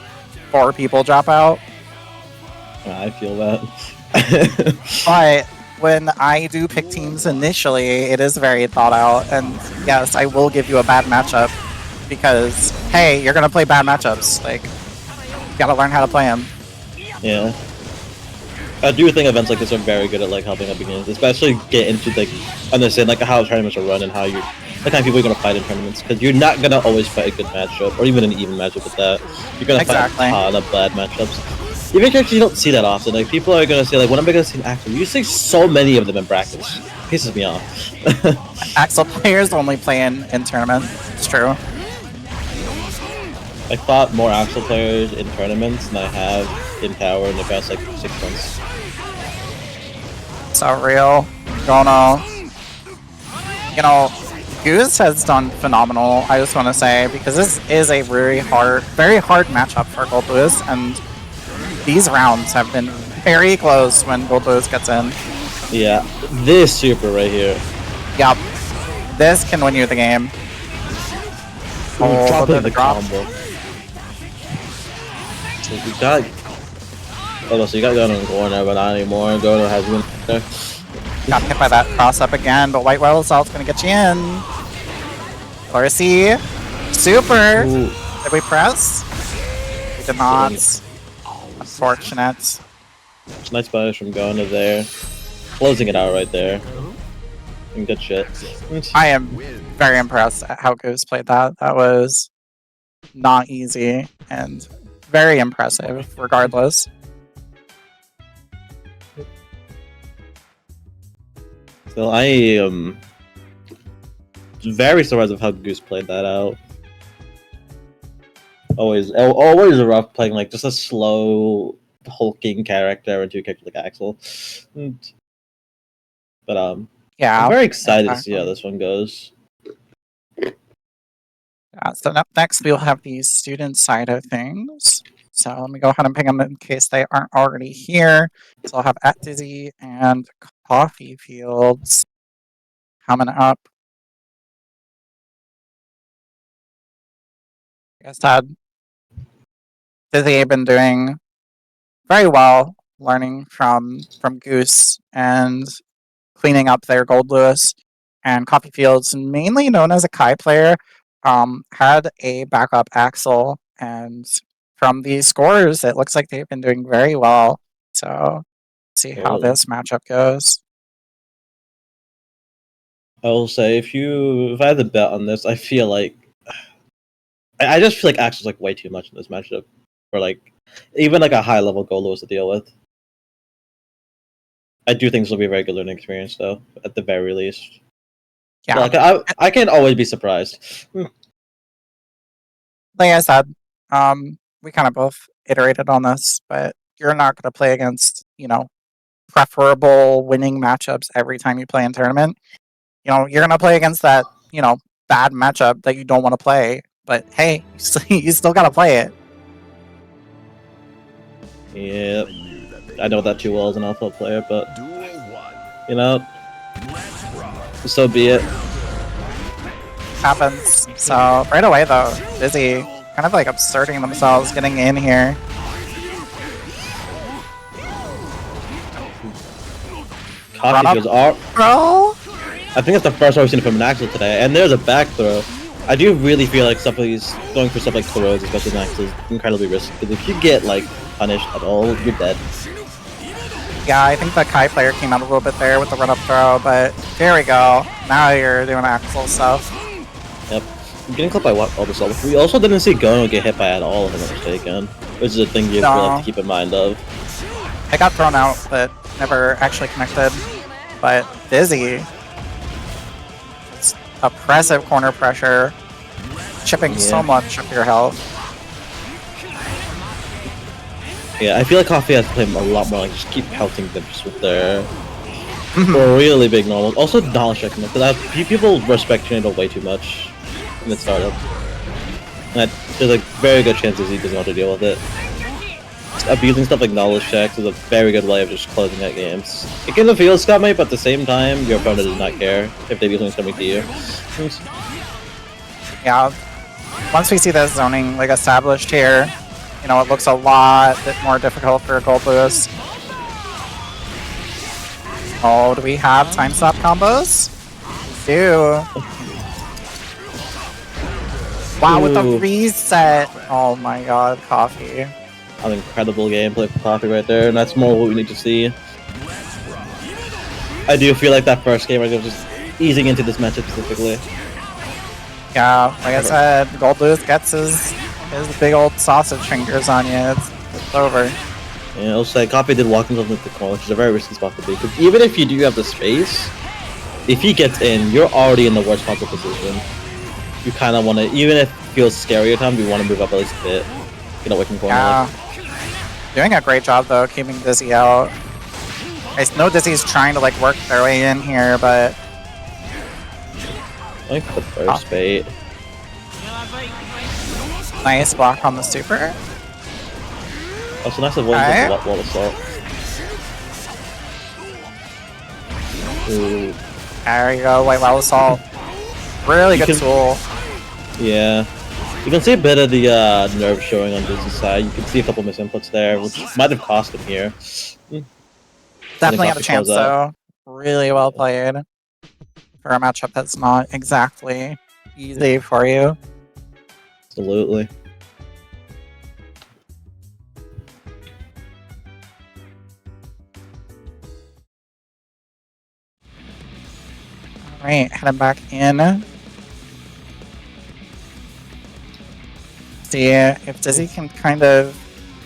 4 people drop out. I feel that. But when I do pick teams initially, it is very thought out, and yes, I will give you a bad matchup because hey, you're gonna play bad matchups. Like, you gotta learn how to play them. Yeah. I do think events like this are very good at like helping up beginners, especially get into like understand like how tournaments are run and how you're the kind of people you're gonna fight in tournaments, because you're not gonna always fight a good matchup or even an even matchup with that. You're gonna fight a ton of bad matchups. Even if you don't see that often, like people are gonna say like, when am I gonna see an Axel? You see so many of them in brackets. It pisses me off. Axel players only play in tournament. It's true. I fought more Axel players in tournaments than I have in Tower in the past like 6 months. So real. Gonna, you know, Goose has done phenomenal, I just want to say, because this is a very hard matchup for Gold Lewis, and these rounds have been very close when Gold Lewis gets in. Yeah, this super right here. Yep. This can win you the game. Oh, the combo. So you got... Oh no, so you got Gun on corner, but not anymore. Gono has been there. Got hit by that cross up again, but White Whale Assault's gonna get you in. Dorsey. Super! Ooh. Did we press? We did not. Unfortunate. Nice punish from Gono there. Closing it out right there. And good shit. I am very impressed at how Goose played that. That was not easy and very impressive regardless. So I am very surprised of how Goose played that out. Always rough playing like just a slow, hulking character into a character like Axel. But yeah, I'm very excited to see how this one goes. So next we'll have the student side of things. So let me go ahead and ping them in case they aren't already here. So I'll have at Dizzy and Coffee Fields coming up. Like I said, Dizzy have been doing very well, learning from Goose and cleaning up their Gold Lewis. And Coffee Fields, mainly known as a Kai player, had a backup Axel, and from the scores, it looks like they've been doing very well. So, see how this matchup goes. I will say, if I had to bet on this, I feel like I just feel like Axel's like way too much in this matchup, for like even like a high level Gold Lewis to deal with. I do think this will be a very good learning experience, though, at the very least. Yeah, like I can't always be surprised. Like I said, we kind of both iterated on this, but you're not going to play against, preferable winning matchups every time you play in tournament. You're going to play against that, bad matchup that you don't want to play. But hey, you still got to play it. Yeah, I know that too well as an alpha player, but Duel 1. you know, Let's rock. so be it. Happens. So right away though, Dizzy kind of like absurding themselves getting in here. Coffee goes off. Bro! I think that's the first time we've seen it from an Axel today, and there's a back throw. I do really feel like somebody's going for stuff like throws, especially in Axel, is incredibly risky. Because if you get like punished at all, you're dead. Yeah, I think the Kai player came out a little bit there with the run-up throw, but there we go. Now you're doing Axel stuff. Yep. I'm getting clipped by all the stuff. We also didn't see Gono get hit by at all, if I'm not mistaken. Which is a thing you really have to keep in mind of. I got thrown out, but never actually connected. But Dizzy, it's oppressive corner pressure, chipping so much of your health. Yeah, I feel like Coffee has to play a lot more, like just keep pelting them just with their really big normals. Also, knowledge checking them, because people respect Tornado way too much in the startup. And there's a very good chance that he doesn't know how to deal with it. Abusing stuff like knowledge checks is a very good way of just closing out games. It can feel scummy, but at the same time, your opponent does not care if they do something scummy to you. Yeah, once we see this zoning like established here, you know, it looks a lot bit more difficult for Gold Lewis. Oh, do we have time stop combos? We do. Wow, with the reset! Oh my god, Coffee. An incredible gameplay for Coffee right there, and that's more what we need to see. I do feel like that first game was just easing into this matchup specifically. Yeah, like I said, Gold Lewis gets his big old sausage fingers on you. It's over. Yeah, I'll say Coffee did walk himself into the corner, which is a very risky spot to be. Because even if you do have the space, if he gets in, you're already in the worst possible position. You kind of want to, even if it feels scary at times, you want to move up at least a bit. Get away from corner. Yeah. Doing a great job though, keeping Dizzy out. I know Dizzy's trying to like work their way in here, but I think the first bait. nice block on the super. Also, nice avoidance of wall assault. Ooh. There you go, white wall assault. Really good tool. Yeah. You can see a bit of the nerve showing on Dizzy's side. You can see a couple misinputs there, which might have cost him here. Definitely had a chance though. Really well played. For a matchup that's not exactly easy for you. Absolutely. Alright, heading back in. See if Dizzy can kind of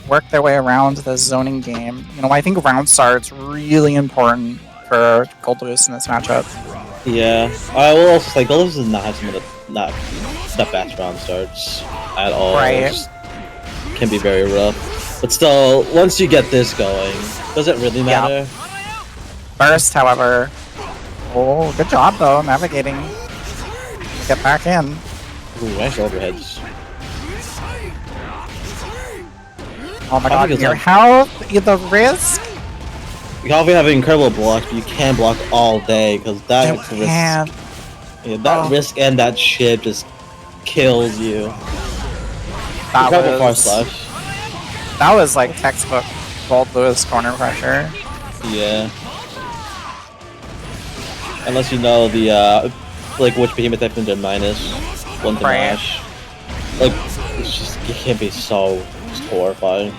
work their way around the zoning game. You know, I think round start's really important for Gold Lewis in this matchup. Yeah, I will also say Gold Lewis does not have some of the fast round starts at all. Right. Can be very rough. But still, once you get this going, does it really matter? Burst, however. Oh, good job though, navigating. Get back in. Ooh, nice overheads. Oh my god, your health, the risk. You obviously have incredible blocks, but you can't block all day because that risk. Yeah, that risk and that shit just kills you. That was like textbook Gold Lewis corner pressure. Yeah. Unless you know the like which behemoth type ninja minus one to mash. Like it's just it can be so horrifying.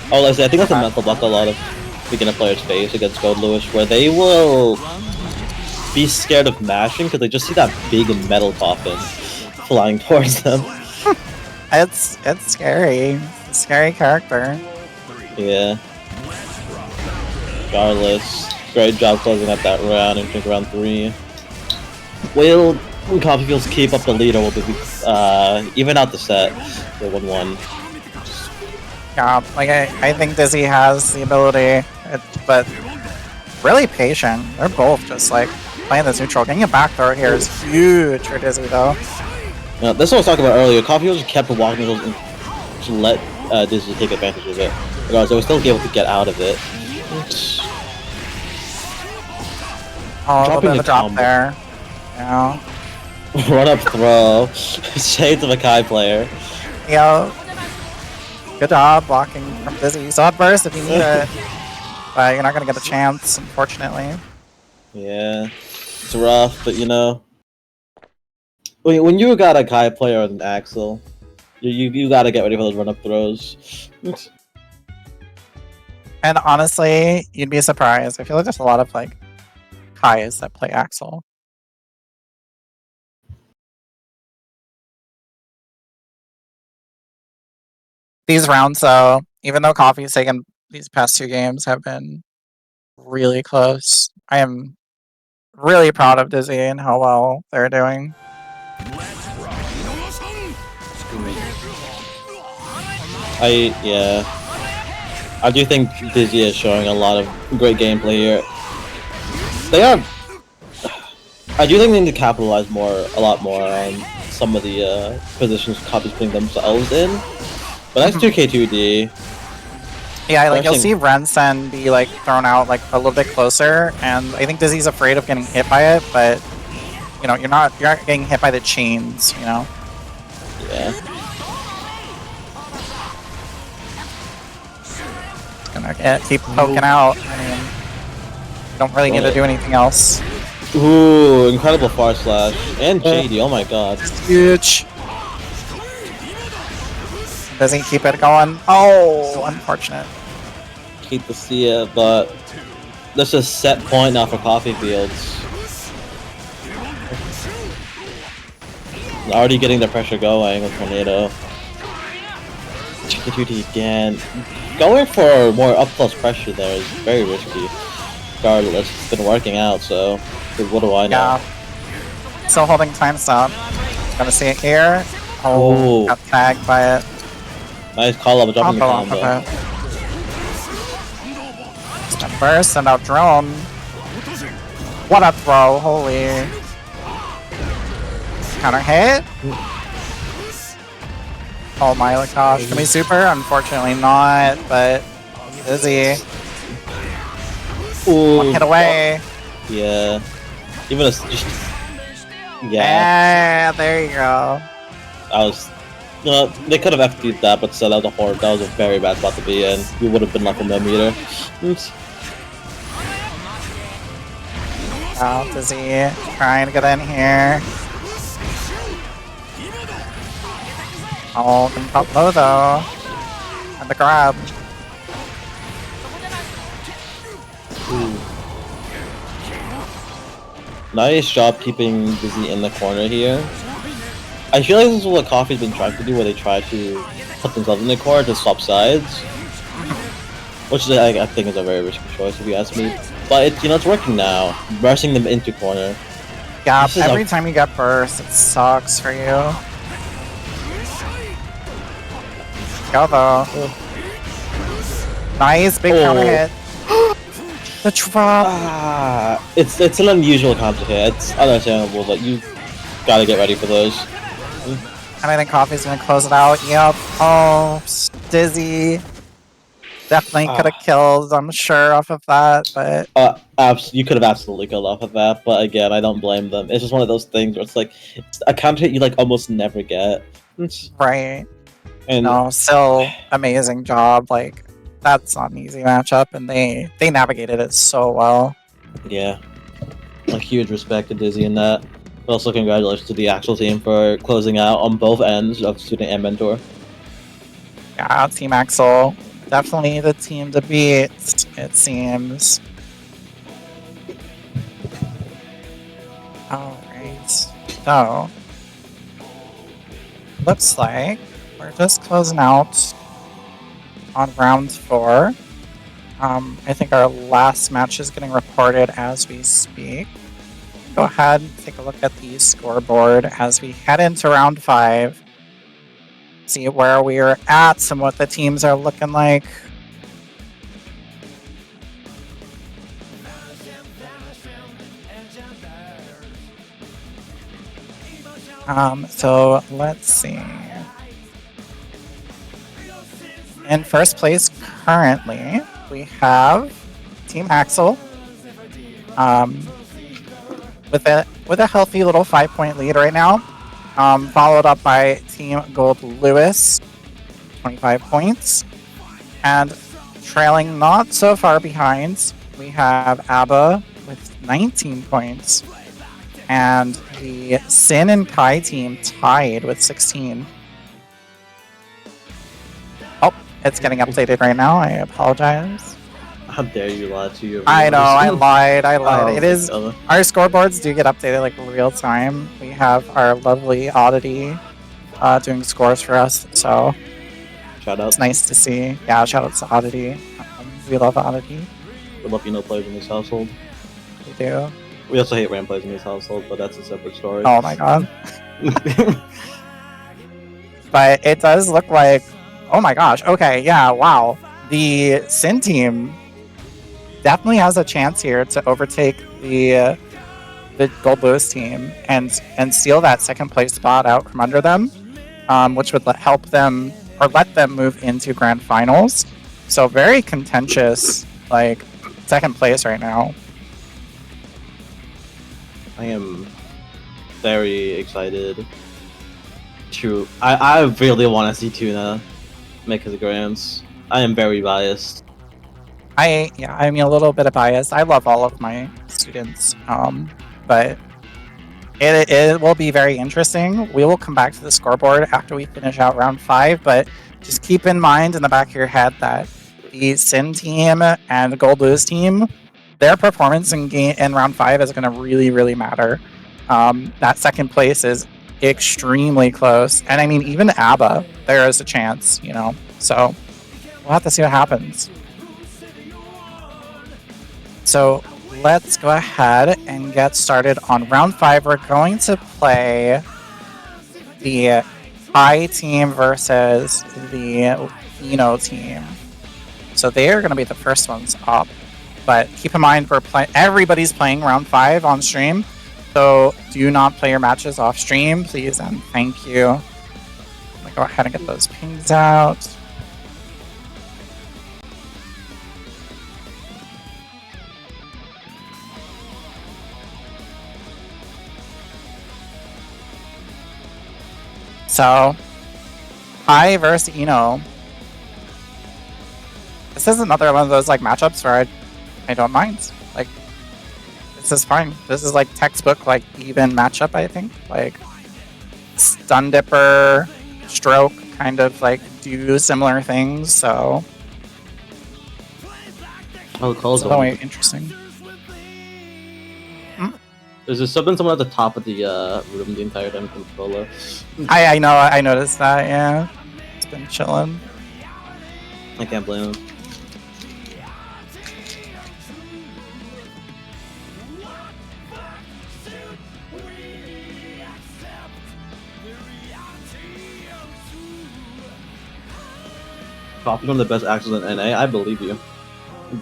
Oh, I think that's a mental block a lot of beginner players face against Gold Lewis, where they will be scared of mashing because they just see that big metal coffin flying towards them. It's scary. It's a scary character. Yeah. Regardless, great job closing out that round and round 3. Will Coffee Fields keep up the lead or will they even out the set? The 1-1. Yeah, like I think Dizzy has the ability, but really patient. They're both just like playing this neutral. Getting a back throw here is huge for Dizzy though. That's what I was talking about earlier. Coffee just kept walking and just let Disney take advantage of it. Regardless, they were still able to get out of it. Oh, a little bit of a drop combo. there. Yeah. Run up throw. Shade to Makai player. Yo. Good job blocking from Dizzy. You still have burst if you need it. But you're not going to get a chance, unfortunately. Yeah. It's rough, but you know. When you got a Kai player on Axel, you gotta get ready for those run up throws. And honestly, you'd be surprised. I feel like there's a lot of like Kais that play Axel. These rounds, though, even though Coffee's taken these past 2 games, have been really close. I am really proud of Dizzy and how well they're doing. I do think Dizzy is showing a lot of great gameplay here. They are. I do think they need to capitalize a lot more on some of the positions Coffee's putting themselves in. But that's 2K2D. Yeah, like you'll see Rensen be like thrown out like a little bit closer, and I think Dizzy's afraid of getting hit by it, but you know, you're not getting hit by the chains, you know? Yeah. Gonna keep poking out. I mean, you don't really need to do anything else. Ooh, incredible far slash. And JD, oh my god. It's huge. Doesn't keep it going. Oh, unfortunate. Hate to see it, but that's a set point now for Coffee Fields. Already getting the pressure going with Tornado. Chicken again. Going for more up close pressure there is very risky. Regardless, it's been working out, so what do I know? Yeah. Still holding time stop. Gonna see it here. Oh, got tagged by it. Nice call up, dropping the combo. Step burst, send out drone. What a throw, holy. Counter hit. Oh my gosh. Can we super? Unfortunately not, but Dizzy. Ooh. 1 hit away. Yeah. Even a just. Yeah, there you go. They could have FD'd that, but still, that was a very bad spot to be in. We would have been left in no meter. Oops. Oh, Dizzy trying to get in here. Oh, can pop low though. And the grab. Ooh. Nice job keeping Dizzy in the corner here. I feel like this is what Coffee's been trying to do, where they try to put themselves in the corner to swap sides. Which I think is a very risky choice, if you ask me. But it's working now. Bursting them into corner. Yeah, every time you get burst, it sucks for you. Go though. Nice big counter hit. The drop. It's an unusual counter hit. It's understandable, but you gotta get ready for those. And I think Coffee's gonna close it out. Yep. Oh, Dizzy. Definitely could have killed, I'm sure, off of that, but... You could have absolutely killed off of that, but again, I don't blame them. It's just one of those things where it's like, it's a counter hit you like almost never get. Right. And no, still amazing job. Like, that's not an easy matchup, and they navigated it so well. Yeah. A huge respect to Dizzy in that. But also congratulations to the actual team for closing out on both ends of student and mentor. Yeah, Team Axel. Definitely the team to beat, it seems. Alright. So, looks like we're just closing out on round 4. I think our last match is getting reported as we speak. Go ahead and take a look at the scoreboard as we head into round 5. See where we are at and what the teams are looking like. So let's see. in first place currently, we have Team Axel. With a healthy little 5-point lead right now, followed up by Team Gold Lewis, 25 points, and trailing not so far behind, we have ABBA with 19 points, and the Sin and Kai team tied with 16. Oh, it's getting updated right now. I apologize. How dare you lie to your I know, I lied. Oh, It is, God. our scoreboards do get updated like real time. We have our lovely Oddity doing scores for us, so Shout out. it's nice to see. Yeah, shout out to Oddity. We love Oddity. We love Ino players in this household. We do. We also hate Ram players in this household, but that's a separate story. Oh my god. But it does look like, oh my gosh, okay, yeah, wow. The Sin team definitely has a chance here to overtake the Gold Lewis team and steal that second place spot out from under them, which would help them or let them move into grand finals. So very contentious, like second place right now. I am very excited to. I really want to see Tuna make his grands. I am very biased. I'm a little bit of bias. I love all of my students, but it will be very interesting. We will come back to the scoreboard after we finish out round 5, but just keep in mind in the back of your head that the Sin team and the Gold Lewis team, their performance in round 5 is going to really, really matter. That second place is extremely close, and I mean, even ABBA, there is a chance, so we'll have to see what happens. So let's go ahead and get started on round 5. We're going to play the I team versus the Ino team. So they are going to be the first ones up. But keep in mind, everybody's playing round 5 on stream. So do not play your matches off stream, please, and thank you. I'm going to go ahead and get those pings out. So, I versus Ino. This is another one of those like matchups where I don't mind. Like, this is fine. This is like textbook like even matchup. I think like Stun Dipper, Stroke kind of like do similar things. So, Oh, the calls it's really interesting. There's a sub and someone at the top of the room the entire time controller. I know. I noticed that. Yeah, it's been chilling. I can't blame him. Probably one of the best actors in NA. I believe you.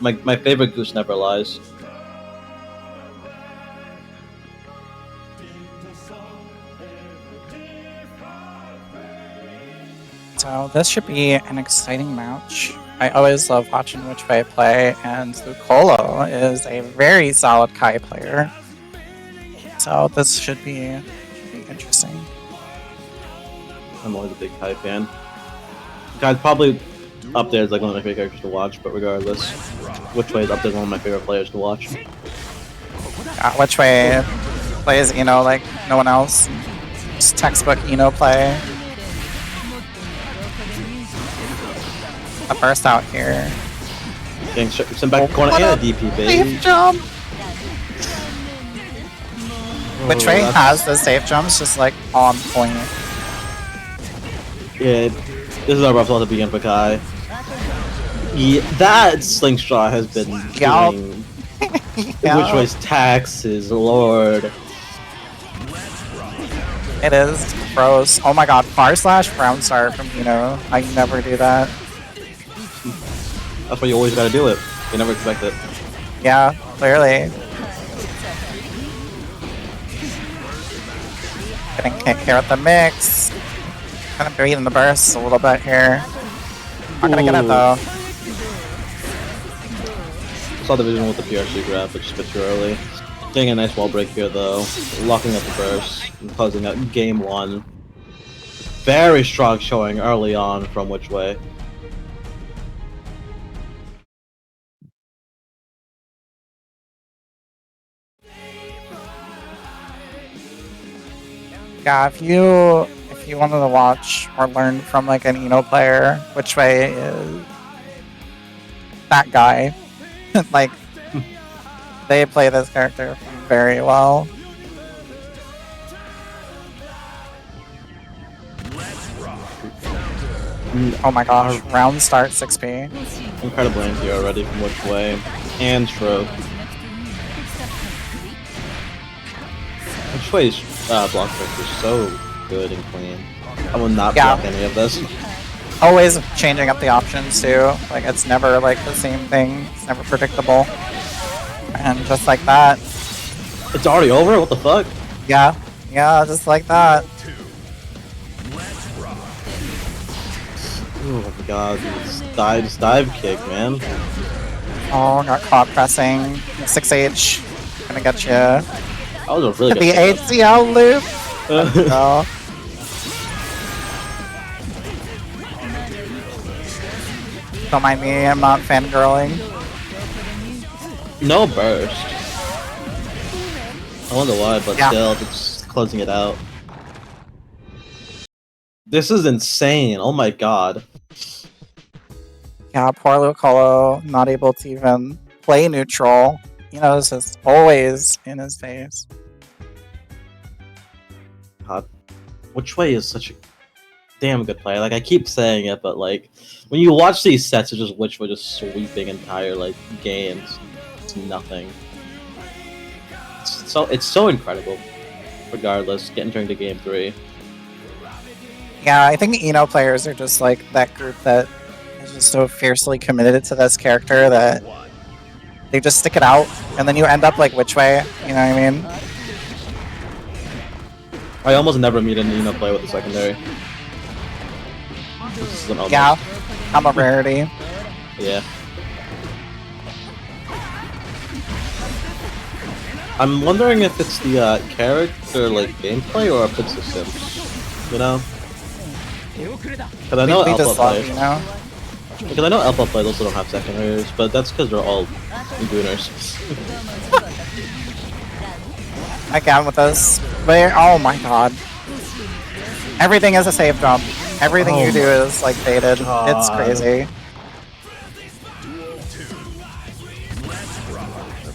My favorite goose never lies. So this should be an exciting match. I always love watching which way play, and Lucolo is a very solid Kai player. So this should be interesting. I'm always a big Kai fan. Guy's probably up there as like one of my favorite characters to watch, but regardless, which way is up there as one of my favorite players to watch. Which way plays Ino like no one else. Just textbook Ino play. A burst out here. Getting sent back corner and a DP, baby. Safe jump! Which way has the safe jumps just like on point. Yeah, this is a rough spot to begin for Kai. Yeah, that slingshot has been doing which way's taxes, lord. It is gross. Oh my god, far slash brown star from Ino. I never do that. That's why you always gotta do it. You never expect it. Yeah, clearly. Getting kicked here with the mix. Kind of beating the burst a little bit here. Not gonna get it Ooh. though. Saw the vision with the PRC grab, but just a bit too early. Getting a nice wall break here though, locking up the burst, and closing out game 1. Very strong showing early on from which way. Yeah, if you wanted to watch or learn from like an Ino player, which way is that guy? Like they play this character very well. Oh my gosh, round start 6p. Incredible anti already from which way. And stroke. Which way's block break is so good and clean. I will not block any of this. Always changing up the options too. Like it's never like the same thing. It's never predictable. And just like that. It's already over? What the fuck? Yeah, just like that. Oh my god, this dive kick, man. Oh, got caught pressing. 6H. Gonna get you. That was a really good The setup. HCL loop. Oh. Don't mind me, I'm not fangirling. No burst. I wonder why, but still, it's closing it out. This is insane. Oh my god. Yeah, poor Lucolo, not able to even play neutral. You know, it's just always in his face. God. Which way is such a damn good player. Like, I keep saying it, but like, when you watch these sets, it's just which way just sweeping entire like games. It's nothing. It's so incredible. Regardless, getting turned to game 3. Yeah, I think Ino players are just like that group that is just so fiercely committed to this character that they just stick it out, and then you end up like which way, you know what I mean? I almost never meet an Ino player with a secondary. This is an almost. Yeah, I'm a rarity. Yeah. I'm wondering if it's the character like gameplay or if it's the sims. You know? Because I know We Alpha just love, players. you know? Because I know Alpha players also don't have secondaries, but that's because they're all gooners. Again with this. Oh my god. Everything is a save jump. Everything you do is like baited. It's crazy.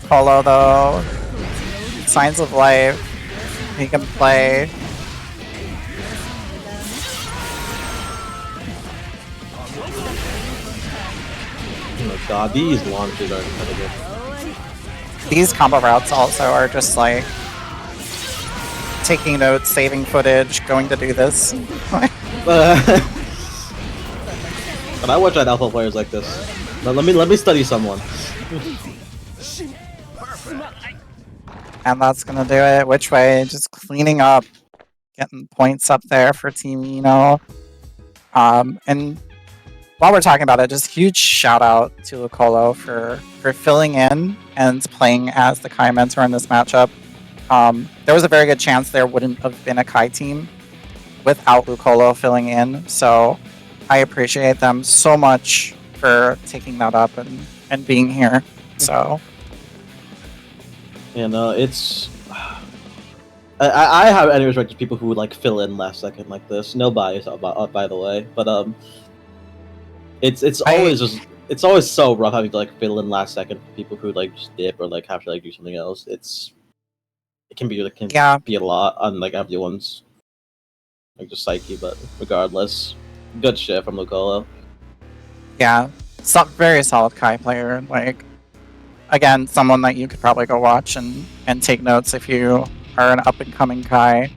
Polo though. Signs of life. He can play. Oh my god, these launches are incredible. These combo routes also are just like taking notes, saving footage, going to do this. But I watch out Alpha players like this. Now let me study someone. And that's gonna do it. Which way? Just cleaning up, getting points up there for Team Ino. And while we're talking about it, just huge shout out to Lucolo for filling in and playing as the Kai mentor in this matchup. There was a very good chance there wouldn't have been a Kai team without Lucolo filling in. So I appreciate them so much for taking that up and being here. So You know, it's. I have any respect to people who would like fill in last second like this. No bias, by the way, but it's always so rough having to like fill in last second for people who like just dip or like have to like do something else. It can be be a lot on like everyone's like just psyche, but regardless, good shit from Lucolo. yeah, very solid Kai player. Like, again, someone that you could probably go watch and take notes if you are an up-and-coming Kai.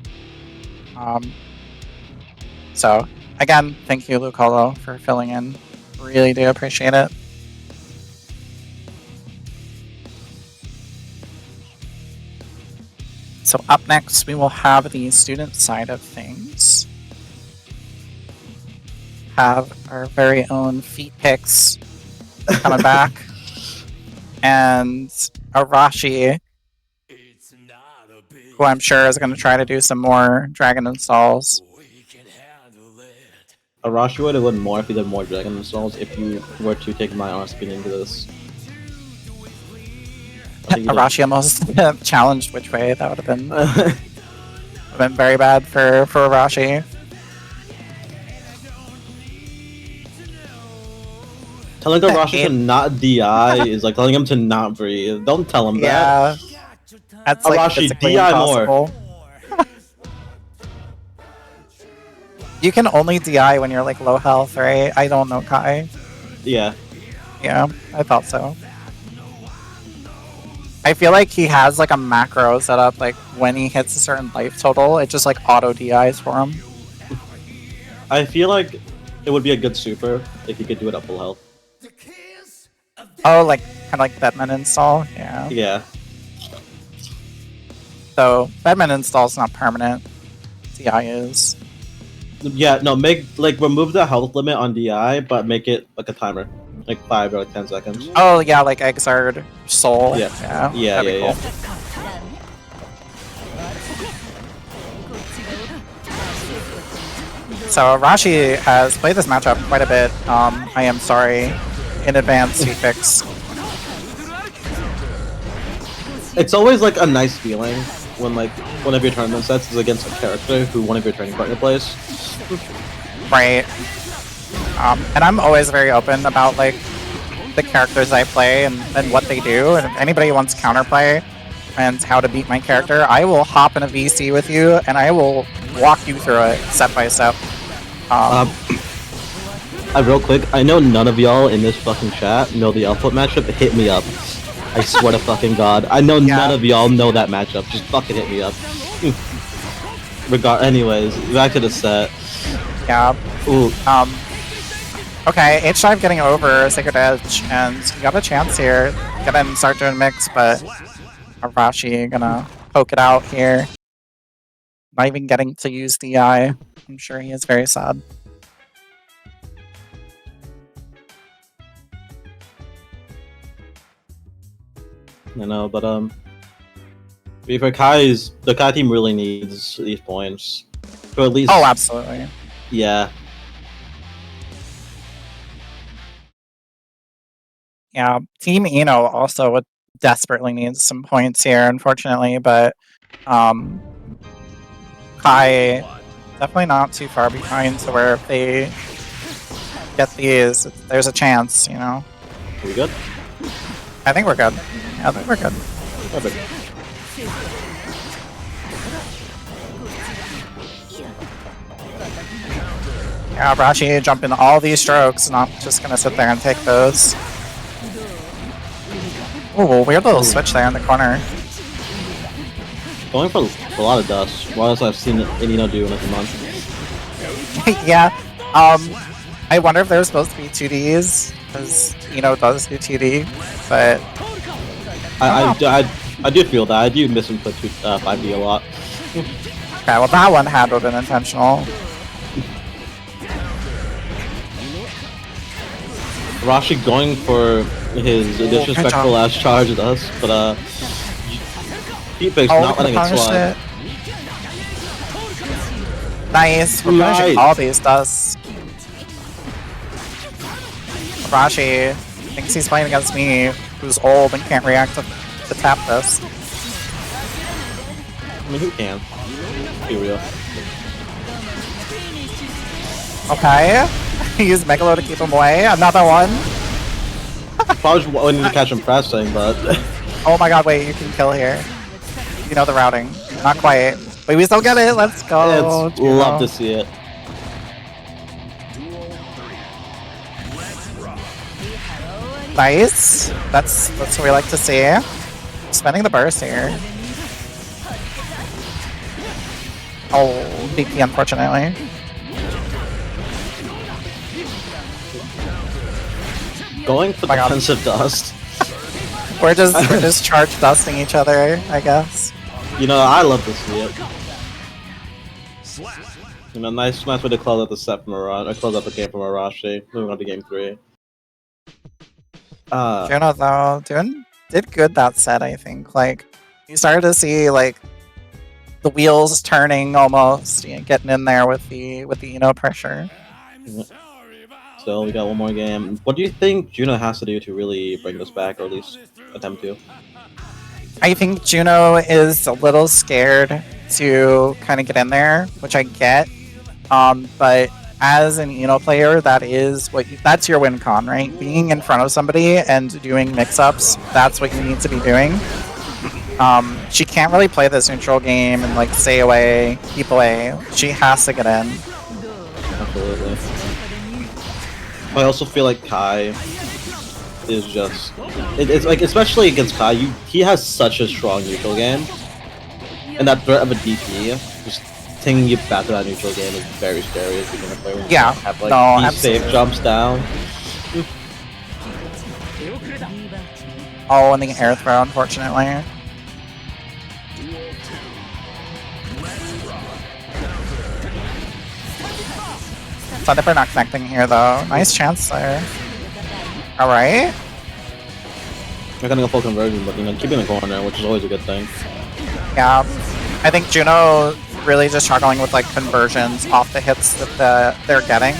So, again, thank you, Lucolo, for filling in. Really do appreciate it. So up next, we will have the student side of things. have our very own feet picks coming back. And Arashi, It's not a big who I'm sure is going to try to do some more dragon installs. we can handle it. Arashi would have won more if he did more dragon installs. If you were to take my honest opinion into this, I think he did. Arashi almost challenged which way. That would have been very bad for Arashi. Telling Arashi to not DI is like telling him to not breathe. Don't tell him that. Yeah, that's like Arashi, physically DI more. impossible. You can only DI when you're like low health, right? I don't know, Kai. Yeah. Yeah, I thought so. I feel like he has like a macro set up, like when he hits a certain life total, it just like auto DIs for him. I feel like it would be a good super if you could do it at full health. Oh, like kind of like Bedman install, yeah. Yeah. So Bedman install is not permanent. DI is. Yeah, no, remove the health limit on DI, but make it like a timer. Like 5 or like 10 seconds. Oh yeah, like Exard Soul. Yeah. Yeah, that'd be yeah, cool. So Arashi has played this matchup quite a bit. I am sorry in advance, Fix. It's always like a nice feeling when like one of your tournament sets is against a character who one of your training partner plays. Right. And I'm always very open about like the characters I play and what they do. And if anybody wants counterplay and how to beat my character, I will hop in a VC with you and I will walk you through it step by step. Real quick, I know none of y'all in this fucking chat know the output matchup. Hit me up. I swear to fucking god. I know none of y'all know that matchup. Just fucking hit me up. Anyways, back to the set. Yeah. Ooh. Okay, H5 getting over Sacred Edge, and you got a chance here. Get in, start doing mix, but Arashi gonna poke it out here. Not even getting to use the eye. I'm sure he is very sad. I know, but for the Kai team really needs these points. For at least. Oh, absolutely. Yeah. Yeah, Team Ino also would desperately need some points here, unfortunately, but Kai definitely not too far behind to where if they get these, there's a chance, you know? Are we good? I think we're good. Yeah, I think we're good. Perfect. Yeah, Arashi jumping all these strokes, not just gonna sit there and take those. Ooh, weird little switch there in the corner. Going for a lot of dust. What else I've seen Ino do in like a month. Yeah, I wonder if there's supposed to be 2Ds, because Ino does do 2D, but... I do feel that. I do miss him put 5D a lot. Okay, well that one had to have been intentional. Rashi going for his disrespectful ass charge at us, but Deepfake's not letting it slide. Nice, we're punishing all these dusts. Rashi thinks he's playing against me, who's old and can't react to tap this. I mean, who can? Be real. Okay, he used Megalo to keep him away. Another one. Probably just wanted to catch him pressing, but... Oh my god, wait, you can kill here. You know the routing. Not quite. But we still get it, let's go. It's love to see it. Nice. That's what we like to see. Spending the burst here. Oh, BP unfortunately. Going for defensive dust. We're just charge dusting each other, I guess. You know, I love to see it. You know, nice way to close out the set from Arashi. Close out the game from Arashi. Moving on to game 3. Juno though did good that set, I think. Like you started to see like the wheels turning almost, getting in there with the Ino pressure. Yeah. Still, we got one more game. What do you think Juno has to do to really bring this back, or at least attempt to? I think Juno is a little scared to kind of get in there, which I get. But as an Ino player, that's your win con, right? Being in front of somebody and doing mix-ups, that's what you need to be doing. She can't really play this neutral game and like stay away, keep away. She has to get in. Absolutely. I also feel like Kai is just it's like, especially against Kai, he has such a strong neutral game, and that threat of a DP just taking you back to that neutral game is very scary as a beginner player. When you have like these safe jumps down. Oh, and the air throw, unfortunately. Thunderfire not connecting here though. Nice chance there. Alright. They're gonna go full conversion, but keeping the corner, which is always a good thing. Yeah. I think Juno really just struggling with like conversions off the hits that they're getting.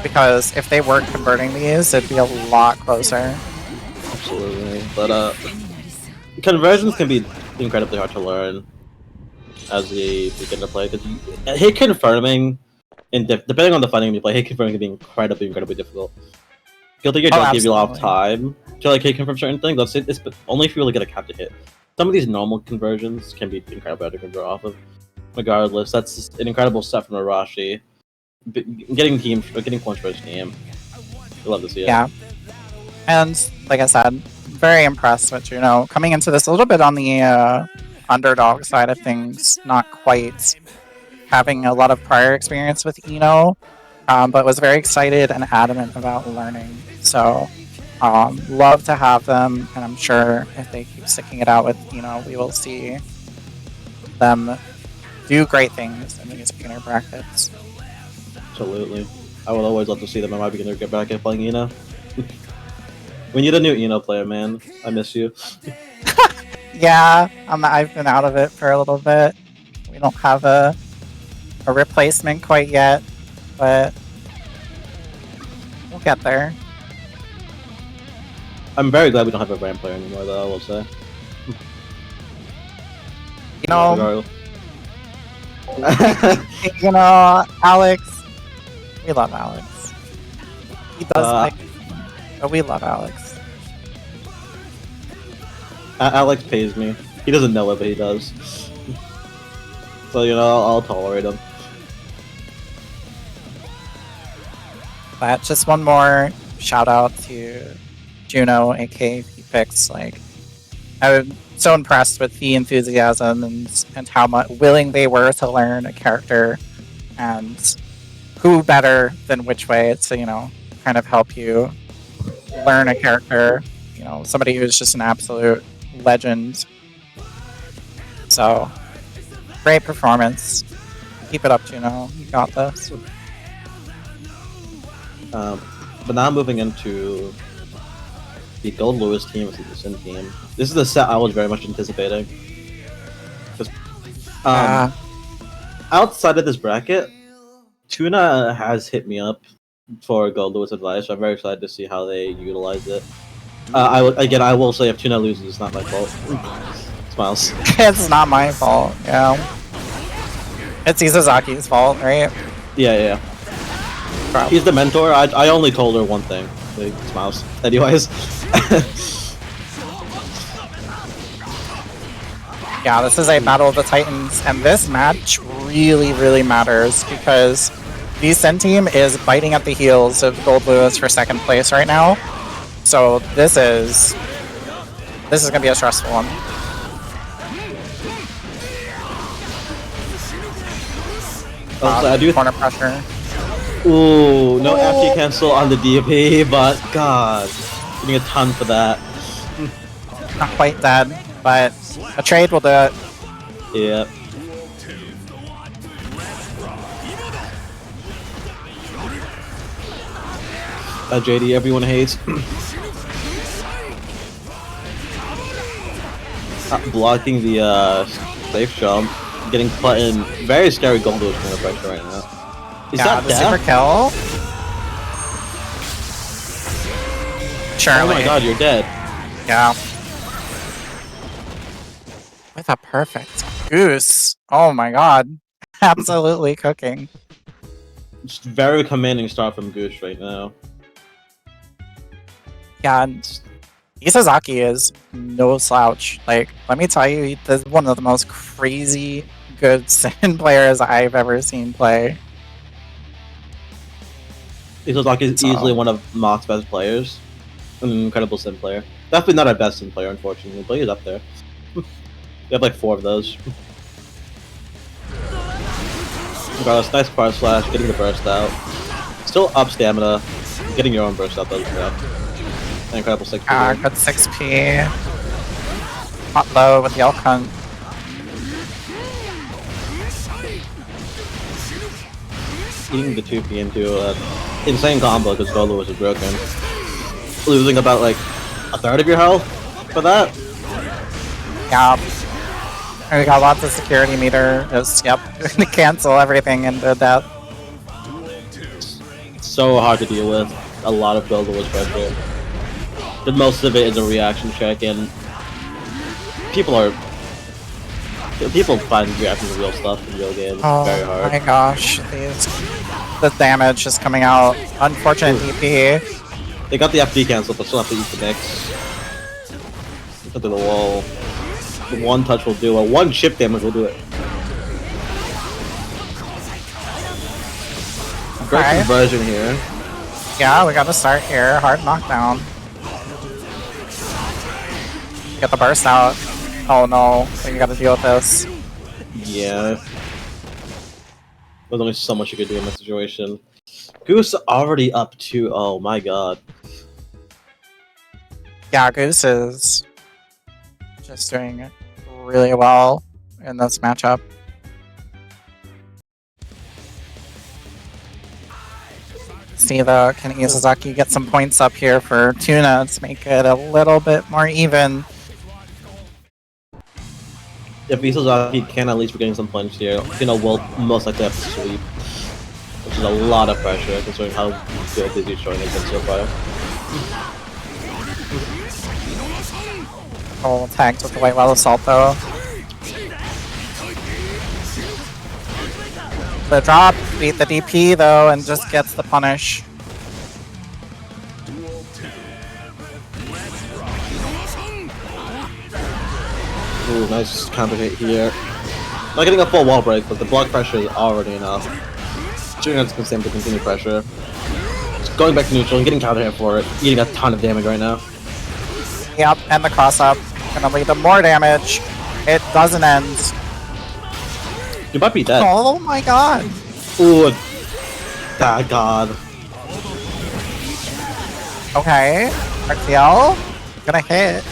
Because if they weren't converting these, it'd be a lot closer. Absolutely. But conversions can be incredibly hard to learn as a beginner player, because hit confirming, depending on the fighting you play, hit confirming can be incredibly difficult. Guilty Gear don't give you a lot of time to like hit confirm certain things. It's only if you really get a cap to hit. Some of these normal conversions can be incredibly hard to convert off of. Regardless, that's an incredible set from Arashi. Getting points for his team. I love to see it. Yeah. And like I said, very impressed with Juno coming into this a little bit on the underdog side of things, not quite having a lot of prior experience with Ino, but was very excited and adamant about learning. So love to have them, and I'm sure if they keep sticking it out with Ino, we will see them do great things in these beginner brackets. Absolutely. I would always love to see them in my beginner bracket playing Ino. We need a new Ino player, man. I miss you. Yeah, I've been out of it for a little bit. We don't have a replacement quite yet, but we'll get there. I'm very glad we don't have a brand player anymore, though, I will say. You know, Alex, we love Alex. He does but we love Alex. Alex pays me. He doesn't know it, but he does. So, I'll tolerate him. But just one more shout out to Juno, aka Pix. Like, I'm so impressed with the enthusiasm and how much willing they were to learn a character, and who better than which way to, kind of help you learn a character. Somebody who's just an absolute legend. So, great performance. Keep it up, Juno. You got this. But now moving into the Gold Lewis team versus the Sin team. This is the set I was very much anticipating. Outside of this bracket, Tuna has hit me up for Gold Lewis advice, so I'm very excited to see how they utilize it. I will say if Tuna loses, it's not my fault. Smiles. It's not my fault, yeah. It's Isazaki's fault, right? Yeah. Probably. He's the mentor. I only told her one thing. Like, smiles. Anyways. Yeah, this is a Battle of the Titans, and this match really matters because the Sin team is biting at the heels of Gold Lewis for second place right now. So this is gonna be a stressful one. I do corner pressure. Ooh, no FG cancel on the DP, but God, getting a ton for that. Not quite dead, but a trade will do it. Yeah. JD everyone hates. Blocking the safe jump, getting put in very scary Goldo's kind of pressure right now. Is Yeah, that the death? super kill. Surely. Oh my god, you're dead. Yeah. With a perfect goose. Oh my god. Absolutely cooking. Just very commanding start from Goose right now. Yeah, and Isazaki is no slouch. Like, let me tell you, he's one of the most crazy good Sin players I've ever seen play. Isozaki is So- easily one of Mock's best players. An incredible Sim player. Definitely not our best Sim player, unfortunately, but he's up there. We have like 4 of those. Regardless, nice bar slash, getting the burst out. Still up stamina. Getting your own burst out does crap. An incredible 6 Good 6p. Hot low with the elk hunt. Eating the 2p into an insane combo because Golo was broken. Losing about like a third of your health for that. Yeah. And we got lots of security meter. Just, yep. Cancel everything into death. It's so hard to deal with. A lot of Golo was pressure. But most of it is a reaction check, and people find reacting to real stuff in real games Oh very hard. my gosh. The damage is coming out. Unfortunate DP. They got the FD cancel, but still have to eat the mix. Look into the wall. The one touch will do it. One chip damage will do it. Great Okay. conversion here. Yeah, we gotta start here. Hard knockdown. Get the burst out. Oh no, you gotta deal with this. Yeah. There's only so much you could do in that situation. Goose already up 2. Oh my god. Yeah, Goose is just doing really well in this matchup. See though, can Isazaki get some points up here for Tuna to make it a little bit more even? If Isozaki can at least be getting some points here, we'll most likely have to sweep. Which is a lot of pressure considering how good Dizzy's showing has been so far. Oh, tagged with the White Well Assault though. The drop beat the DP though and just gets the punish. Ooh, nice counter hit here. Not getting a full wall break, but the block pressure is already enough. Julian's going to continue pressure. Just going back to neutral and getting counter hit for it. Eating a ton of damage right now. Yep, and the cross up. Gonna lead to more damage. It doesn't end. You might be dead. Oh my god. Ooh, ah, god. Okay. RTL. Gonna hit.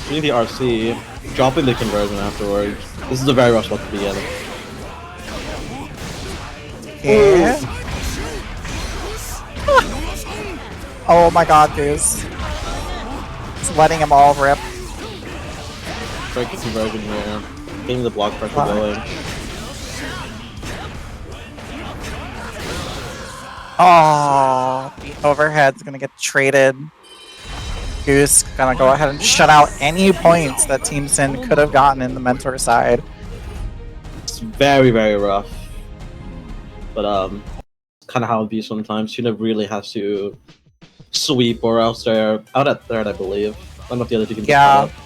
We need the RC. Dropping the conversion afterwards. This is a very rough spot to be in. Yeah. Oh my god, Goose. Just letting him all rip. Break the conversion here. Getting the block pressure Wow. going. Oh, the overhead's gonna get traded. Goose gonna go ahead and shut out any points that Team Sin could have gotten in the mentor side. It's very, very rough. But kind of how it be sometimes. Tuna really has to sweep, or else they're out at third, I believe. I don't know if the other two can Yeah. pick that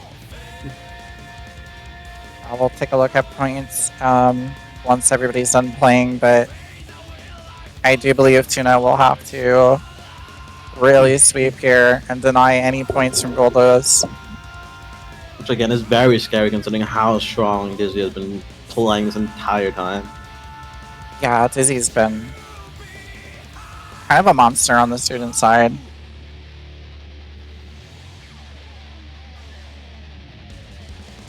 up. We'll take a look at points once everybody's done playing, but I do believe Tuna will have to really sweep here and deny any points from Goldos. Which again is very scary considering how strong Dizzy has been playing this entire time. Yeah, Dizzy's been kind of a monster on the student side.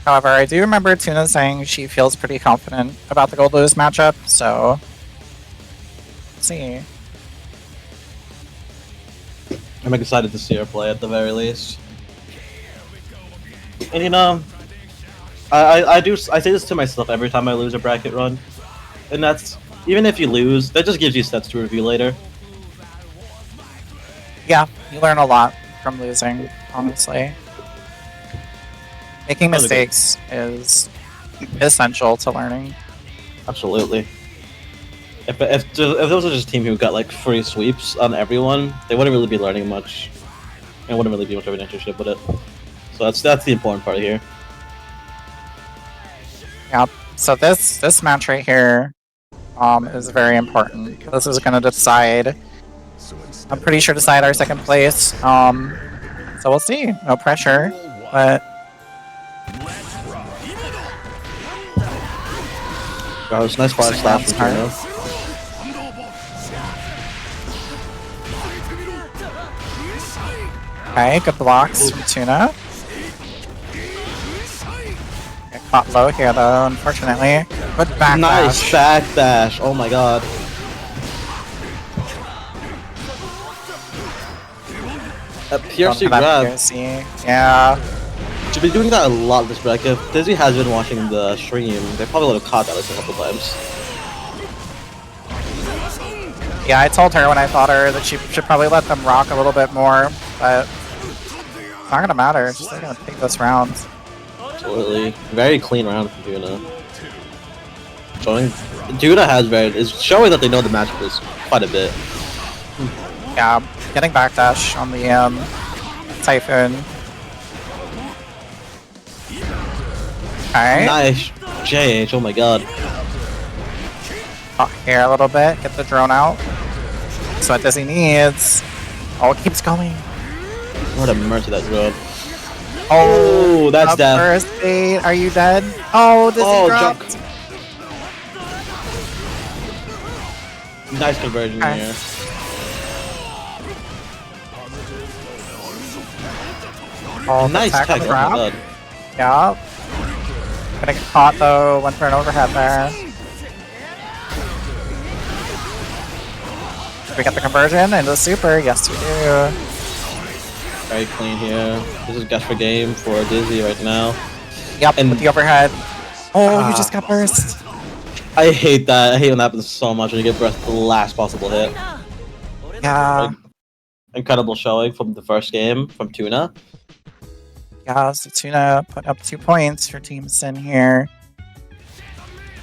However, I do remember Tuna saying she feels pretty confident about the Goldos matchup, so let's see. I'm excited to see her play at the very least. And you know, I say this to myself every time I lose a bracket run, and that's even if you lose, that just gives you sets to review later. Yeah, you learn a lot from losing, honestly. Making mistakes is essential to learning. Absolutely. If there was just a team who got like free sweeps on everyone, they wouldn't really be learning much, and wouldn't really be much of an internship with it. So that's the important part here. Yep. So this match right here is very important. This is going to decide. I'm pretty sure decide our second place. So we'll see. No pressure, but. Oh, it's nice fire slash from Tuna. Okay, good blocks from Tuna. Get caught low here though, unfortunately. Good back Nice back dash. Oh my god. That PRC grab. PRC. Yeah. She's been doing that a lot this bracket. If Dizzy has been watching the stream, they probably would have caught that a couple times. Yeah, I told her when I fought her that she should probably let them rock a little bit more, but it's not gonna matter. It's just they're gonna take this round. Absolutely. Very clean round from Duna. Is showing that they know the matchup quite a bit. Yeah, getting backdash on the Typhoon. Okay. Nice JH, oh my god. Caught here a little bit, get the drone out. That's what Dizzy needs. Oh, it keeps going. What a mercy that drone. Oh, that's death. First bait. Are you dead? Oh, Dizzy dropped. Nice conversion here. Oh, nice tech. Oh my god. Yeah. Gonna get caught though. Went for an overhead there. We got the conversion into the super. Yes, we do. Very clean here. This is guess for game for Dizzy right now. Yep, and with the overhead. Oh, you just got burst. I hate that. I hate when that happens so much when you get burst the last possible hit. Yeah. Like, incredible showing from the first game from Tuna. Yeah, so Tuna put up 2 points for Team Sin here.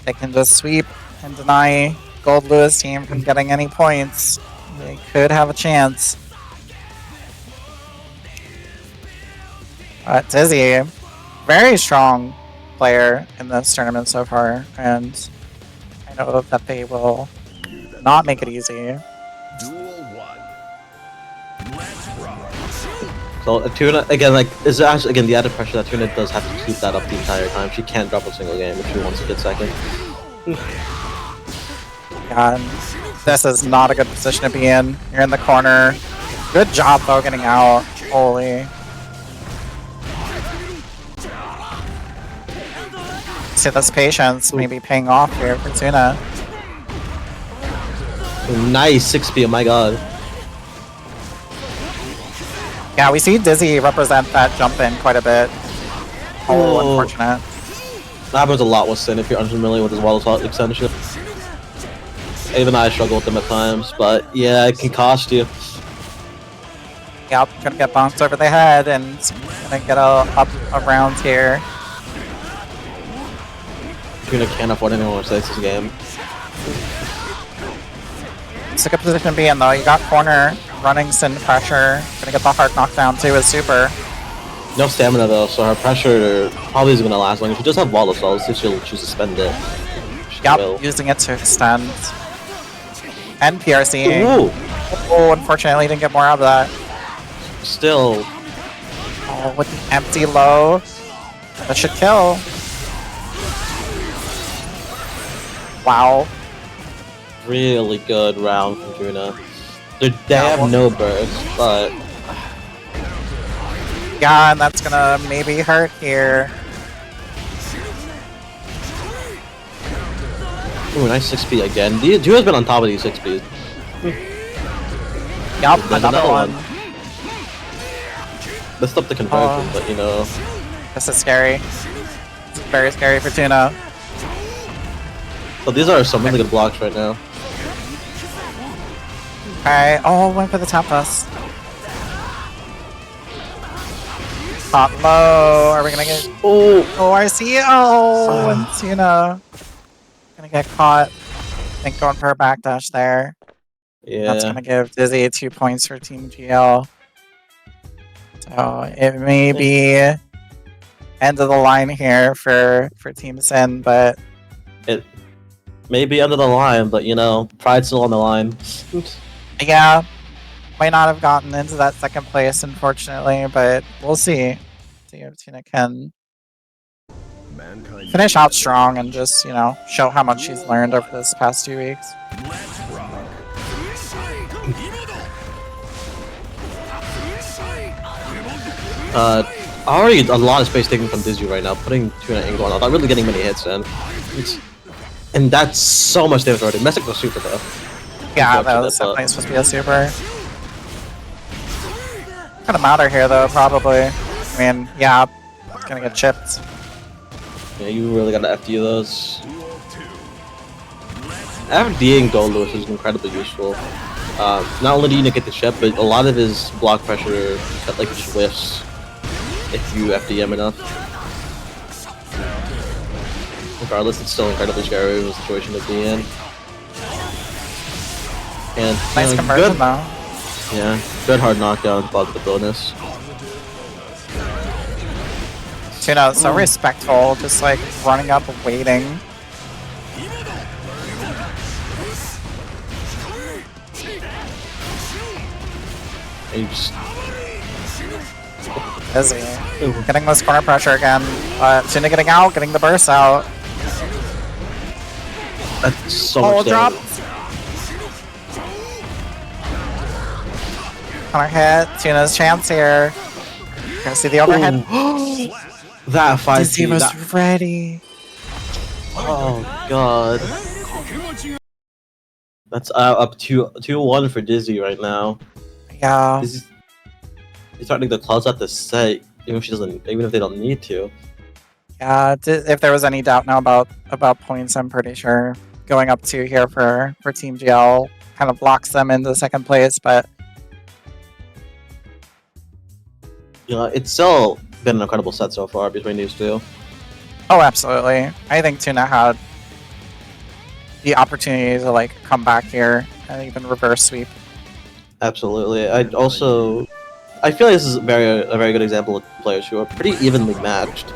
They can just sweep and deny Gold Lewis team from getting any points. They could have a chance. Dizzy, very strong player in this tournament so far, and I know that they will not make it easy. So Tuna again, like is actually again the added pressure that Tuna does have to keep that up the entire time. She can't drop a single game if she wants to get second. God, this is not a good position to be in. You're in the corner. Good job though getting out. Holy. See this patience maybe paying off here for Tuna. Nice 6P, oh my god. Yeah, we see Dizzy represent that jump in quite a bit. Oh, unfortunate. That happens a lot with Sin if you're unfamiliar with his wall assault extension. Even I struggle with them at times, but yeah, it can cost you. Yep, gonna get bounced over the head and gonna get up around here. Tuna can't afford anyone who saves this game. It's a good position to be in though. You got corner, running Sin pressure. Gonna get the heart knockdown too with super. No stamina though, so her pressure probably isn't gonna last long. If she does have wall assault, if she'll choose to spend it. Yep, using it to extend. And PRC. Ooh. Oh, unfortunately didn't get more out of that. Still. Oh, with the empty low. That should kill. Wow. Really good round from Tuna. They have no burst, but... Yeah, and that's gonna maybe hurt here. Ooh, nice 6P again. Duo's been on top of these 6Ps. Yup, There's another one. Messed up the conversion, Oh. but you know. This is scary. It's very scary for Tuna. So these are some really good blocks right now. Alright, oh, went for the top toss. Hot low. Are we gonna get. Oh, I see. Oh, and Tuna. Gonna get caught. I think going for a backdash there. That's Yeah. gonna give Dizzy 2 points for Team GL. So it may be end of the line here for Team Sin, but It may be under the line, but you know, pride's still on the line. Oops. yeah, might not have gotten into that second place, unfortunately, but we'll see. See if Tina can Mankind finish out strong and just, you know, show how much she's learned over this past 2 weeks. Let's rock. Already a lot of space taken from Dizzy right now, putting Tuna angle on, not really getting many hits in. And that's so much damage already. Messick was super though. Yeah, that was definitely supposed to be a super. Kind of matter here though, probably. I mean, yeah, gonna get chipped. Yeah, you really gotta FD those. FDing Gold Lewis is incredibly useful. Not only do you get the chip, but a lot of his block pressure like just whiffs if you FDM enough. Regardless, it's still incredibly scary of a situation to be in. And Nice conversion though. Yeah, good hard knockdown, bought the bonus. Tuna, so respectful, just like running up, waiting. And you just Busy. Getting this corner pressure again. Tuna getting out, getting the burst out. that's so Oh, much drop. damage. Corner hit. Tuna's chance here. Gonna see the overhead. That 5 Dizzy was ready. Oh god. That's up 2-1 for Dizzy right now. Yeah. Dizzy's starting to close out the set, even if they don't need to. Yeah, if there was any doubt now about points, I'm pretty sure going up 2 here for Team GL kind of locks them into second place, but You know, it's still been an incredible set so far between these two. oh, absolutely. I think Tuna had the opportunity to like come back here and even reverse sweep. Absolutely. I feel like this is a very good example of players who are pretty evenly matched.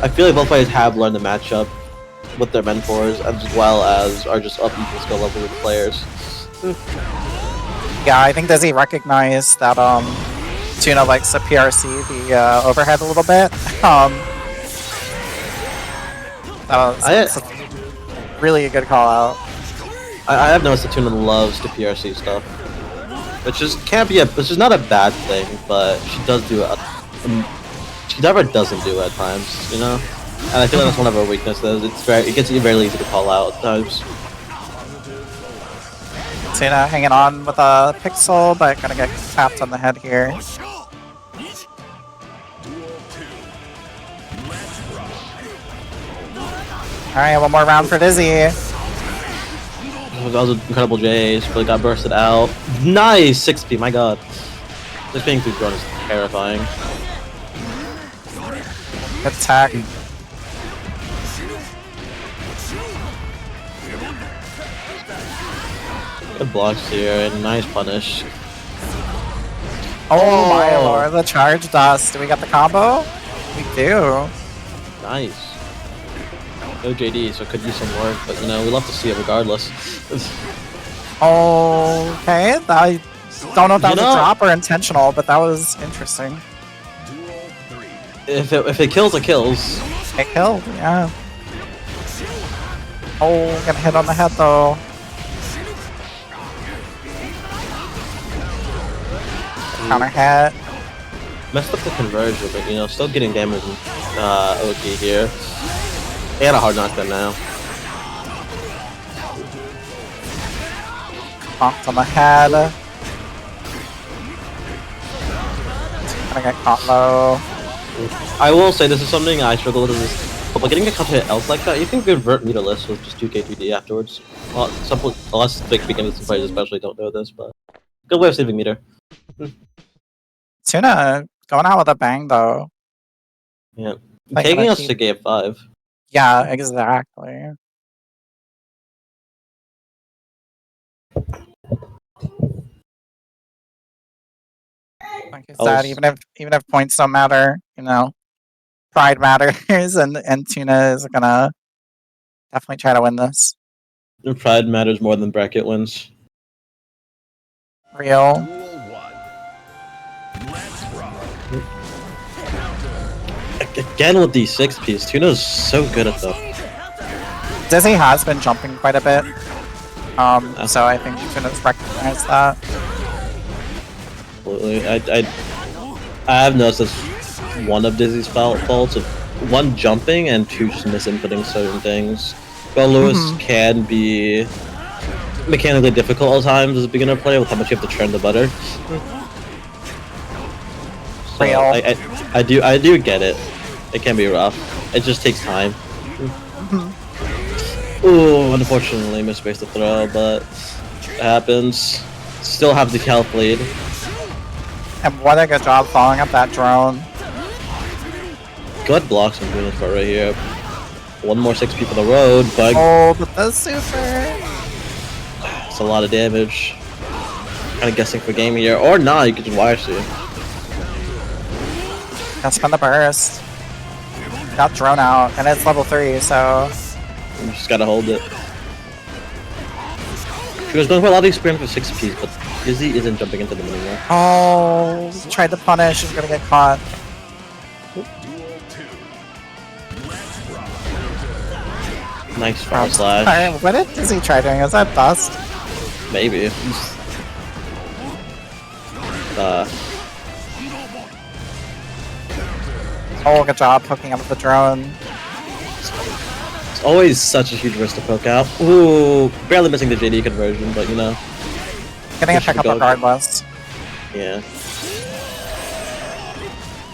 I feel like both players have learned to match up with their mentors as well as are just up equal skill level with players. Yeah, I think Dizzy recognized that Tuna likes to PRC the overhead a little bit. That's a really good call out. I have noticed that Tuna loves to PRC stuff, which is not a bad thing, but she does do it. She never doesn't do it at times, you know. And I feel like that's one of her weaknesses. It gets very easy to call out at times. Tuna hanging on with a pixel, but gonna get tapped on the head here. Alright, one more round for Dizzy. That was an incredible J's, but it got bursted out. Nice! 6P, my god. This being through drone is terrifying. Good attack. Good blocks here, and nice punish. Oh my lord, the charge dust. Do we get the combo? We do. Nice. No JD, so it could use some work, but you know, we love to see it regardless. Okay, I don't know if that was a drop or intentional, but that was interesting. If it kills, it kills. It killed, yeah. Oh, got hit on the head though. Counter hit. Messed up the conversion, but you know, still getting damage in OG here. And a hard knockdown now. Bonked on the head. Gonna get caught low. I will say this is something I struggle with. But getting a couple hit else like that, you can convert meterless with just 2k 2d afterwards. Well, unless big beginners and players especially don't know this, but good way of saving meter. Tuna going out with a bang though. Yeah, Like, taking gonna us keep- to game 5. Yeah, exactly. Like I said, even if points don't matter, you know, pride matters, and Tuna is gonna definitely try to win this. Pride matters more than bracket wins. Real. Duel 1. Let's rock. Again with the 6 piece, Tuna's so good at them. Dizzy has been jumping quite a bit. So I think Tuna's recognized that. Absolutely. I have noticed that's one of Dizzy's faults of 1 jumping and 2 just misinputting certain things. Well, Lewis can be mechanically difficult at times as a beginner player with how much you have to churn the butter. So Real. I do get it. It can be rough. It just takes time. Ooh, unfortunately misspaced the throw, but it happens. Still have the health lead. And what a good job following up that drone. Good blocks from Venus right here. 1 more 6 people on the road, but Oh, but the super. it's a lot of damage. Kind of guessing for game here, or not. You could just wire see. Gotta spend the burst. Got drone out, and it's level 3, so You just gotta hold it. She was going for a lot of experience with 6 Ps, but Dizzy isn't jumping into them anymore. oh, tried to punish. She's gonna get caught. Duel 2. Let's rock. Nice front slash. Alright, what did he try doing? Is that dust? Maybe. Oh, good job hooking up with the drone. It's always such a huge risk to poke out. Ooh, barely missing the JD conversion, but you know, Getting a Push the pick up go. regardless. yeah.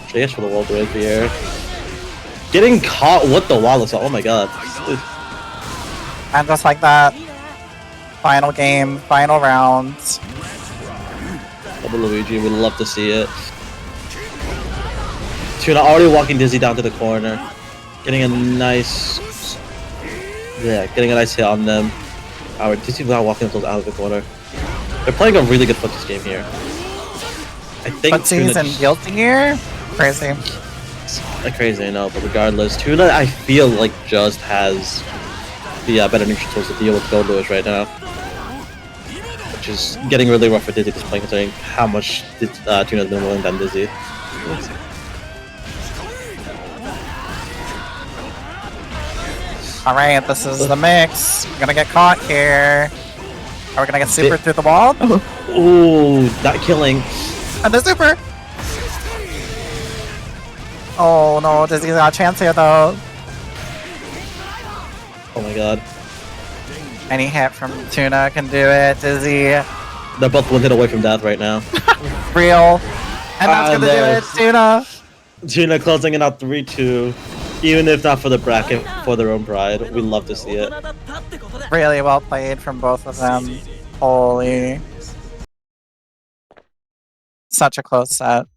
JS for the wall break here. Getting caught with the wall assault. Oh my god. And just like that, final game, final round. Double Luigi, we'd love to see it. Tuna already walking Dizzy down to the corner. Getting a nice... Yeah, getting a nice hit on them. Our Dizzy now walking themselves out of the corner. They're playing a really good focus game here. I think Footsies and guilty here? Crazy. Crazy, I know, but regardless, Tuna, I feel like just has the better neutral tools to deal with Gold Lewis right now. Which is getting really rough for Dizzy at this point, considering how much Tuna's been willing than Dizzy. Alright, this is the mix. We're gonna get caught here. Are we gonna get super through the wall? Ooh, not killing. And the super! Oh no, Dizzy's got a chance here though. Oh my god. Any hit from Tuna can do it. Dizzy, They're both 1 hit away from death right now. real. And that's gonna do there. it, Tuna. Tuna closing it out 3-2. Even if not for the bracket, for their own pride. We love to see it. Really well played from both of them. Holy. Such a close set.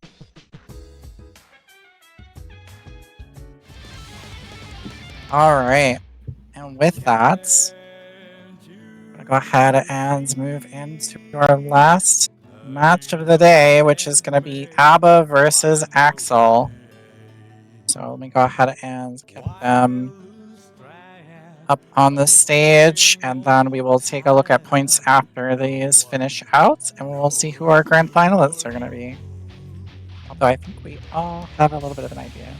Alright. And with that, I'm gonna go ahead and move into our last match of the day, which is gonna be ABBA versus Axel. So let me go ahead and get them up on the stage, and then we will take a look at points after these finish out, and we'll see who our grand finalists are going to be. Although I think we all have a little bit of an idea.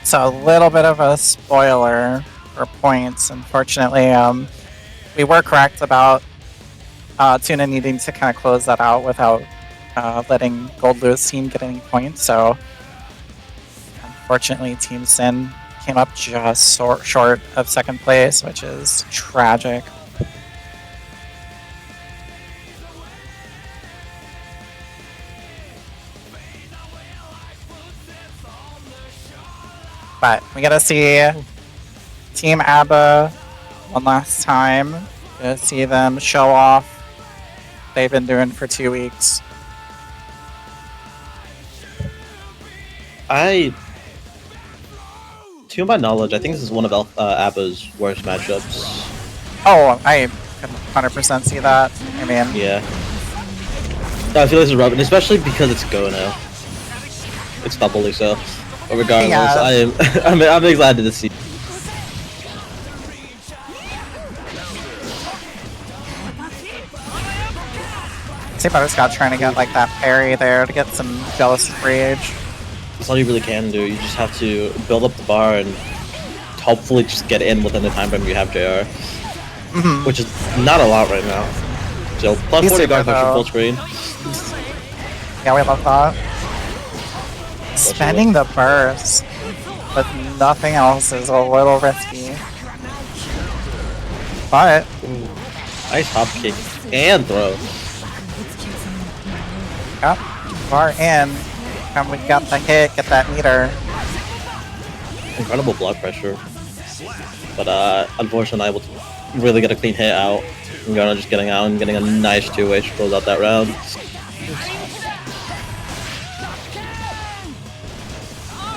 So a little bit of a spoiler for points. Unfortunately, we were correct about Tuna needing to kind of close that out without letting Gold Lewis team get any points. So unfortunately, Team Sin came up just short of second place, which is tragic. But we gotta see Team ABBA one last time to see them show off what they've been doing for 2 weeks. To my knowledge, I think this is one of ABBA's worst matchups. Oh, I can 100% see that. I mean, Yeah. No, I feel this is rubbish, especially because it's Go now. It's doubly so. But regardless, Yeah. I'm excited to see. see Butterscotch trying to get like that parry there to get some jealous rage. That's all you really can do. You just have to build up the bar and hopefully just get in within the time frame you have JR. Which is not a lot right now. So plus He's 40 guard super, pressure though. full screen. Yeah, we love that. Spending the burst, but nothing else is a little risky. But Nice hop kick and throw. yep, far in, and we got the hit, get that meter. Incredible blood pressure. But unfortunately not able to really get a clean hit out. And Garner just getting out and getting a nice 2-way to close out that round.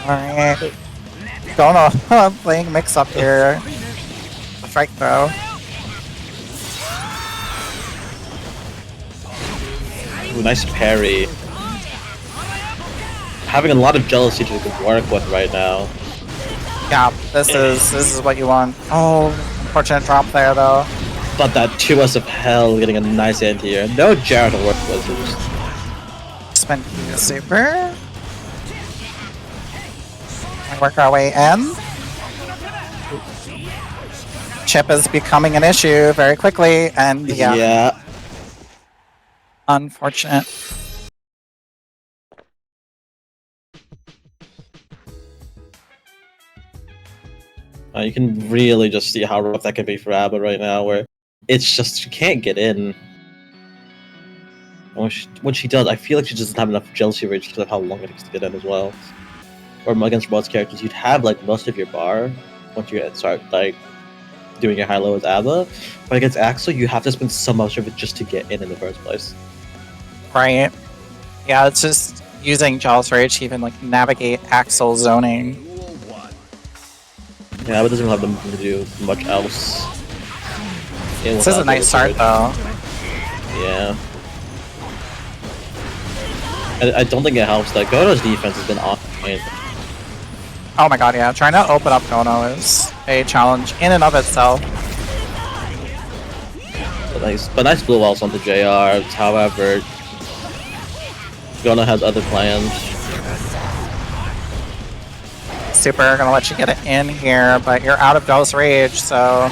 Alright. Don't know. Playing mix up here. Strike throw. Ooh, nice parry. Having a lot of jealousy to work with right now. Yeah, this is what you want. Oh, unfortunate drop there though. But that 2S of hell getting a nice anti-air. No Jared to work with. Spin super. We work our way in. Chip is becoming an issue very quickly, and yeah. Unfortunate. You can really just see how rough that can be for ABBA right now, where it's just she can't get in. And when she does, I feel like she just doesn't have enough jealousy rage because of how long it takes to get in as well. Or against most characters, you'd have like most of your bar once you start like doing your high-low as ABBA, but against Axel, you have to spend so much of it just to get in the first place. Right. Yeah, it's just using Jealous Rage to even like navigate Axel zoning. Yeah, but doesn't have them to do much else. This is a nice start though. Yeah. I don't think it helps that Gono's defense has been on point. Oh my god, yeah. Trying to open up Gono is a challenge in and of itself. But nice blue walls onto JR. However, Gono has other plans. Super gonna let you get it in here, but you're out of Jealous Rage, so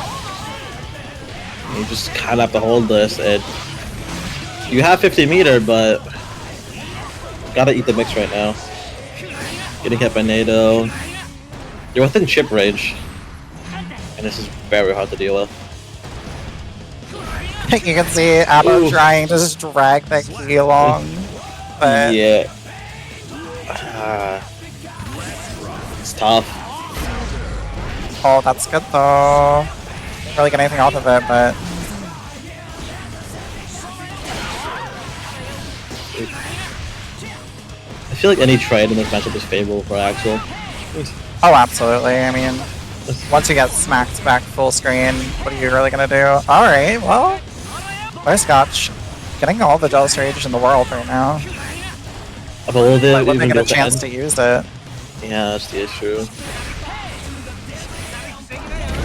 You just kind of have to hold this. And you have 50 meter, but gotta eat the mix right now. Getting hit by NATO. You're within chip range, and this is very hard to deal with. you can see ABBA Ooh. trying to just drag that key along. But Yeah. It's tough. oh, that's good though. Can't really get anything off of it, but I feel like any trade in this matchup is favorable for Axel. oh, absolutely. I mean, once you get smacked back full screen, what are you really gonna do? All right, well, Butterscotch getting all the Jealous Rage in the world right now. But will they Like, when they even get a go to chance end? to use it. Yeah, that's the issue.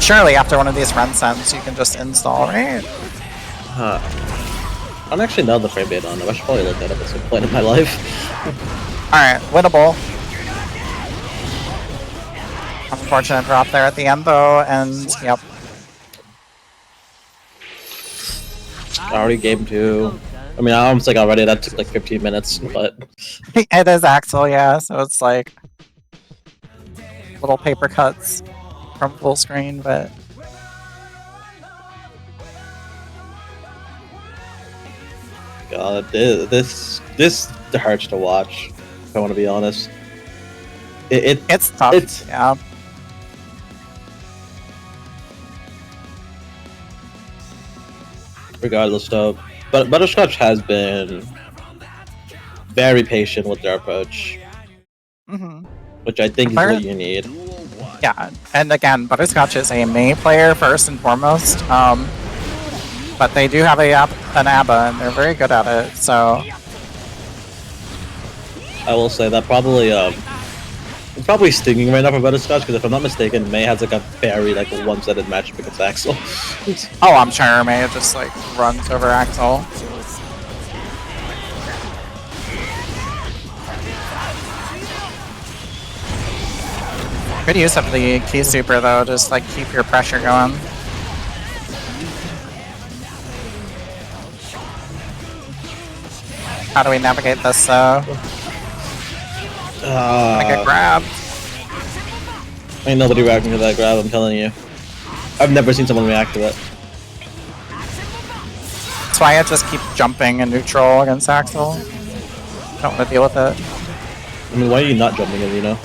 Surely after one of these run sends, you can just install, right? Huh. I don't actually know the frame rate on them. I should probably look that up at some point in my life. Alright, winnable. Unfortunate drop there at the end though, and yep. Already game 2. I mean, I almost like already that took like 15 minutes, but It is Axel, yeah. So it's like little paper cuts from full screen, but God, this hurts to watch. If I want to be honest, it's tough. It's yeah. regardless though. But Butterscotch has been very patient with their approach, Mm-hmm. which I think is what you need. Yeah, and again, Butterscotch is a Mei player first and foremost. But they do have an ABBA, and they're very good at it. So I will say that probably it's probably stinging right now for Butterscotch because if I'm not mistaken, May has like a very like one-sided matchup against Axel. oh, I'm sure Mei just like runs over Axel. Good use of the key super though, just like keep your pressure going. How do we navigate this though? I get grabbed. Ain't nobody reacting to that grab, I'm telling you. I've never seen someone react to it. That's why I just keep jumping in neutral against Axel. Don't want to deal with it. I mean, why are you not jumping in, you know?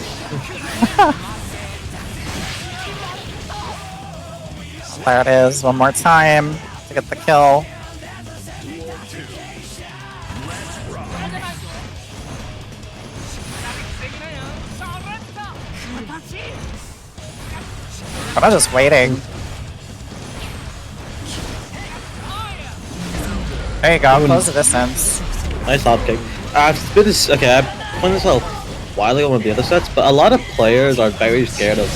There it is, one more time to get the kill. I'm just waiting. There you go, close the distance. Nice hop kick. I've been this, okay, I played this a while ago on the other sets, but a lot of players are very scared of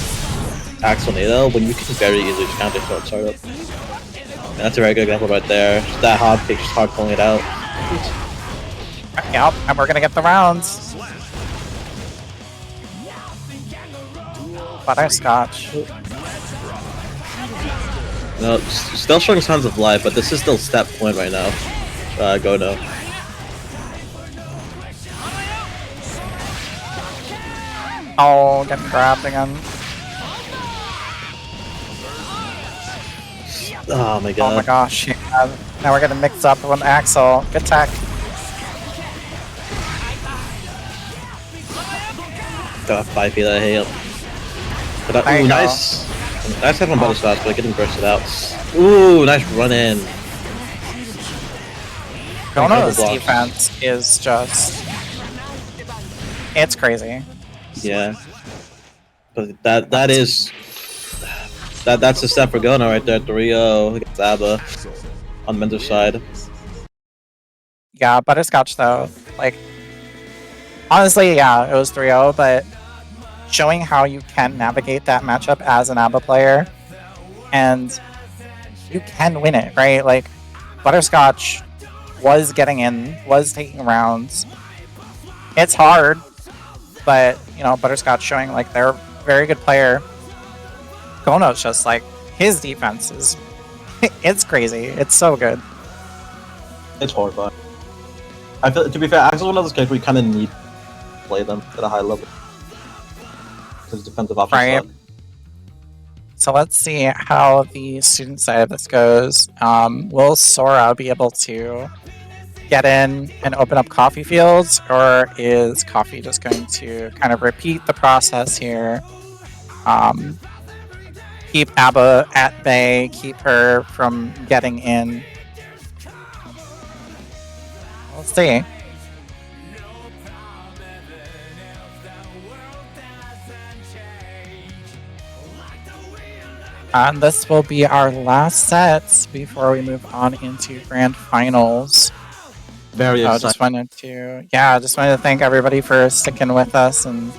Axel Nado when you can very easily just counter short startup. And that's a very good example right there. Just that hop kick, just hard pulling it out. Yep, and we're gonna get the rounds. Butterscotch. No, still showing signs of life, but this is still step point right now. Go no. Oh, getting grabbed again. Oh my god. Oh my gosh, yeah. Now we're gonna mix up with Axel. Good tech. Got 5 feet, I hate him. But There ooh, you go. nice. Nice hit from Butterscotch, but getting bursted out. Ooh, nice run in. Gono's defense is just... It's crazy. Yeah. But that's a step for Gono right there. 3-0 against ABBA on Mentor's side. Yeah, Butterscotch though, like... Honestly, yeah, it was 3-0, but showing how you can navigate that matchup as an ABBA player, and you can win it, right? Like, Butterscotch was getting in, was taking rounds. It's hard, but, you know, Butterscotch showing, like, they're a very good player. Gono's just, like, his defense is... it's crazy. It's so good. It's horrifying. I feel, to be fair, Axel's one of those characters we kind of need to play them at a high level. Because defensive options Right. suck. So let's see how the student side of this goes. Will Sora be able to get in and open up coffee fields, or is coffee just going to kind of repeat the process here? Keep ABBA at bay, keep her from getting in. We'll see. And this will be our last set before we move on into grand finals. Very exciting. Just wanted to thank everybody for sticking with us and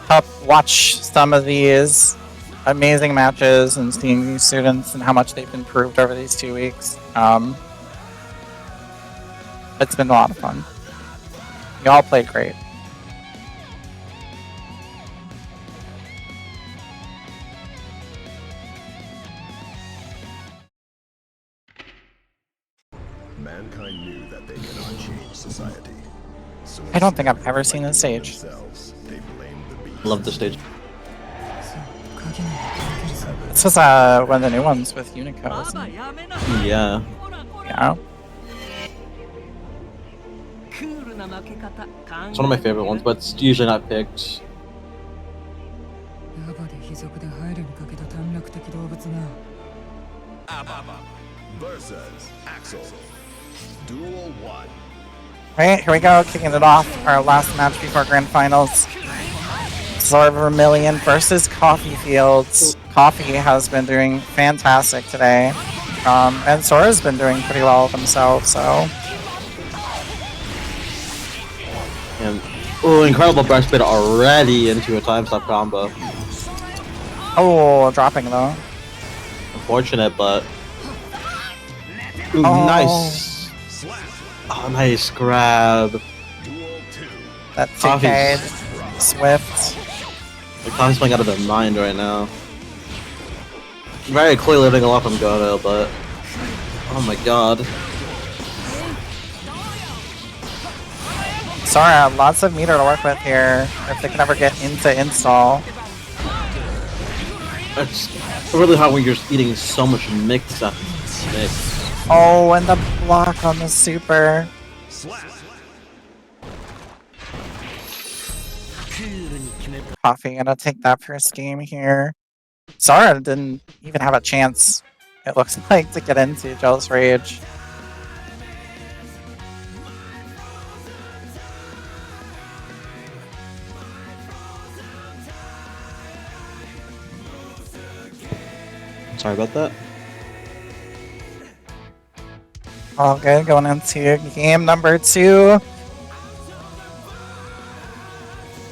help watch some of these amazing matches and seeing these students and how much they've improved over these 2 weeks. It's been a lot of fun. Y'all played great. Mankind knew that they cannot change society. So I don't think I've ever instead, seen this like stage. themselves, they blamed the beast. Love the stage. This was one of the new ones with Unico, isn't it? Yeah. Yeah. It's one of my favorite ones, but it's usually not picked. Versus Axel. Duel 1. Right, here we go, kicking it off. Our last match before Grand Finals. Zora Vermillion versus Coffee Fields. Coffee has been doing fantastic today. And Sora's been doing pretty well himself, so. And incredible burst spin already into a time stop combo. Oh, dropping though. Unfortunate, but ooh, Oh. nice. Oh, nice grab. Duel 2. That Coffee's- TK'd Swift. The Coffee's playing out of their mind right now. Very clearly living a lot from Goto, but oh my god. Sora, lots of meter to work with here if they can ever get into install. It's really hard when you're eating so much mix after mix. Oh, and the block on the super. Coffee gonna take that first game here. Sora didn't even have a chance, it looks like, to get into Jealous Rage. Sorry about that. All good, going into game number 2.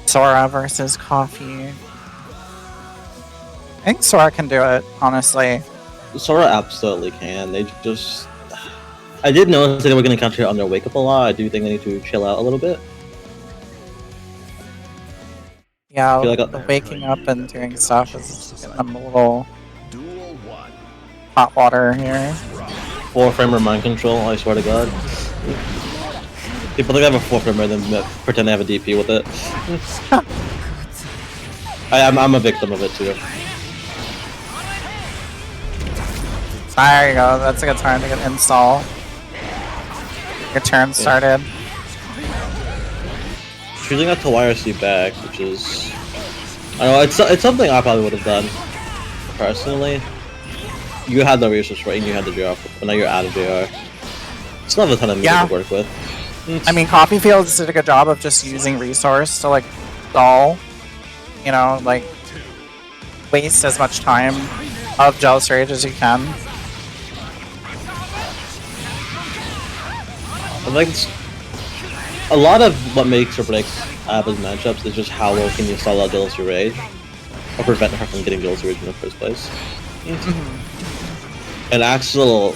Sora versus Coffee. I think Sora can do it, honestly. Sora absolutely can. They just. I did notice that they were going to counter on their wake up a lot. I do think they need to chill out a little bit. Yeah, I feel like the waking up and doing stuff is getting them a little Duel 1. hot water here. 4-framer mind control, I swear to god. People think they have a 4-framer and then pretend they have a DP with it. I'm a victim of it too. There you go, that's a good time to get install. Your turn started. Choosing not to YRC back, which is... I don't know, it's something I probably would have done, personally. You had the resource right and you had the JR, but now you're out of JR. Still have a ton of music to work with. I mean, Coffee Fields did a good job of just using resource to, like, stall. You know, like, waste as much time of Jealous Rage as you can. I think a lot of what makes or breaks Abba's matchups is just how well can you stall out Jealousy Rage, or prevent her from getting Jealousy Rage in the first place. And Axel,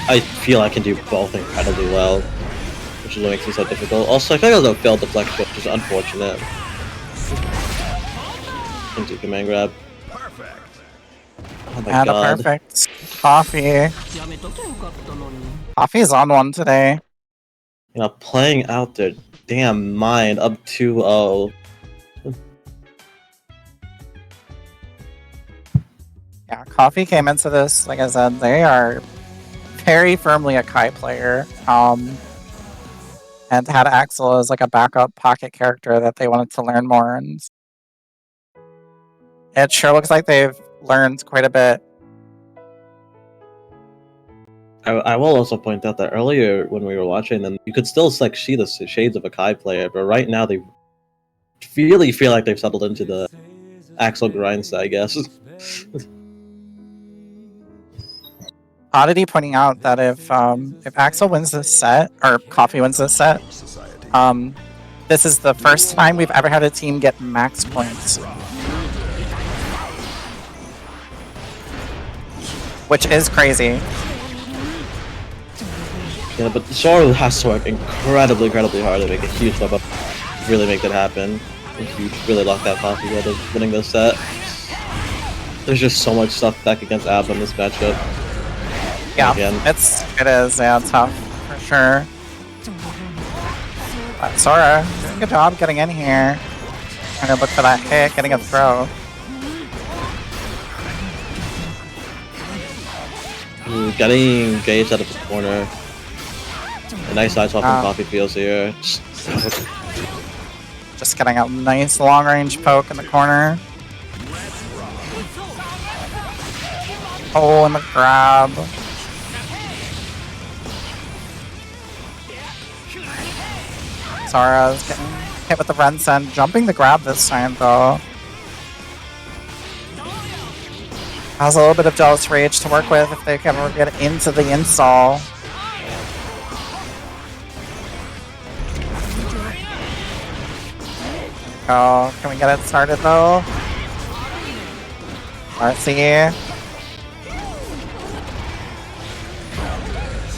I feel I can do both incredibly well, which is what makes it so difficult. Also, I feel like I was a failed deflection, which is unfortunate. Into command grab. Perfect. Oh my And a god. perfect Coffee. Coffee's on one today. You know, playing out their damn mind up 2-0. Yeah, Coffee came into this, like I said, they are very firmly a Kai player. And had Axel as like a backup pocket character that they wanted to learn more, and it sure looks like they've learned quite a bit. I will also point out that earlier when we were watching them, you could still like see the shades of a Kai player, but right now they really feel like they've settled into the Axel grind, I guess. Oddity pointing out that if Axel wins this set, or Coffee wins this set, Society. this is the first time we've ever had a team get max points, which is crazy. Yeah, but Sora has to work incredibly hard to make a huge step up, really make that happen. If you really lock that Coffee out of winning this set. There's just so much stuff back against Ab in this matchup. Yeah, Again. it is, yeah, tough for sure. But Sora doing a good job getting in here. Trying to look for that hit, getting a throw. Getting engaged out of the corner. A nice side swap from Coffee Fields here. Just getting a nice long range poke in the corner. Oh, and the grab. Sora's getting hit with the Ren Send, jumping the grab this time though. Has a little bit of Jealous Rage to work with if they can ever get into the install. Oh, can we get it started though? RC.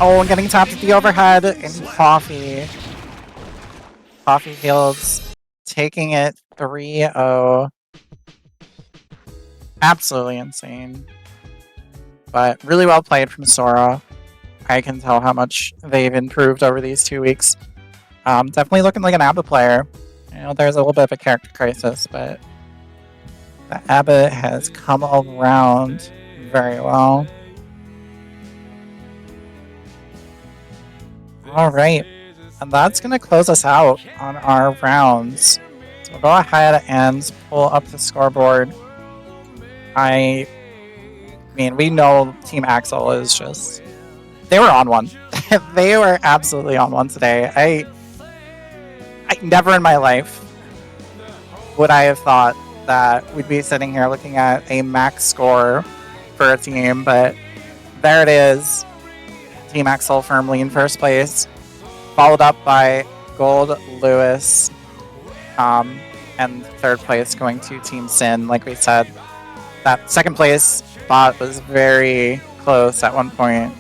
Oh, getting tapped at the overhead in Coffee. Coffee Fields taking it 3-0. Absolutely insane. But really well played from Sora. I can tell how much they've improved over these 2 weeks. Definitely looking like an ABBA player. You know, there's a little bit of a character crisis, but the ABBA has come around very well. Alright, and that's going to close us out on our rounds. So we'll go ahead and pull up the scoreboard. I mean, we know Team Axel is just... They were on one. They were absolutely on one today. I never in my life would I have thought that we'd be sitting here looking at a max score for a team, but there it is. Team Axel firmly in first place, followed up by Gold Lewis, and third place going to Team Sin. Like we said, that second place spot was very close at one point.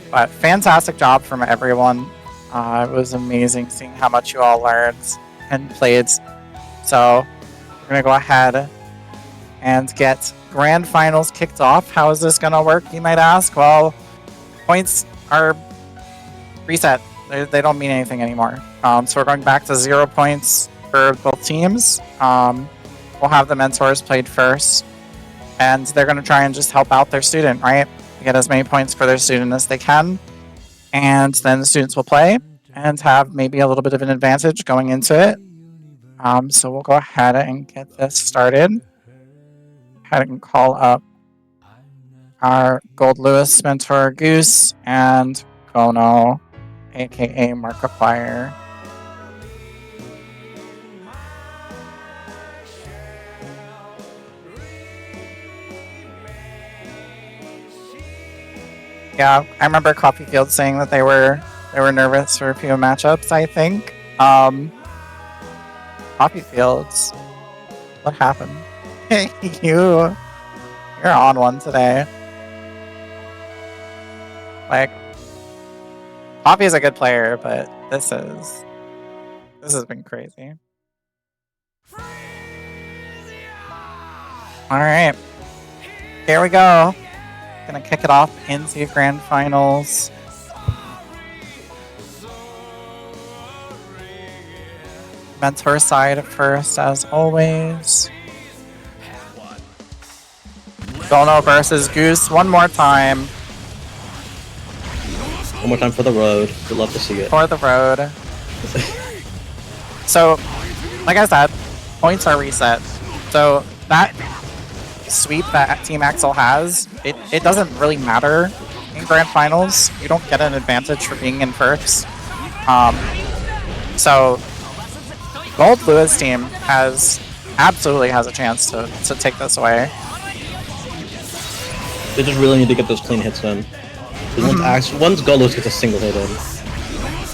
But fantastic job from everyone. It was amazing seeing how much you all learned and played. So we're going to go ahead and get Grand Finals kicked off. How is this going to work, you might ask? Well, points are reset. They don't mean anything anymore. So we're going back to 0 points for both teams. We'll have the mentors played first, and they're going to try and just help out their student, right? Get as many points for their student as they can, and then the students will play and have maybe a little bit of an advantage going into it. So we'll go ahead and get this started. Ahead and call up our Gold Lewis mentor Goose and Kono, aka Markiplier. Yeah, I remember Coffee Field saying that they were nervous for a few matchups, I think. Coffee Fields, what happened? You're on one today. Like, Coffee is a good player, but this has been crazy. Alright. Here we go. Gonna kick it off into Grand Finals. Mentor side first, as always. Dono versus Goose one more time. One more time for the road. We'd love to see it. For the road. So, like I said, points are reset. So that sweep that Team Axel has, it doesn't really matter in Grand Finals. You don't get an advantage for being in first. So Gold Lewis team absolutely has a chance to take this away. They just really need to get those clean hits in. Because once Gold Lewis gets a single hit in,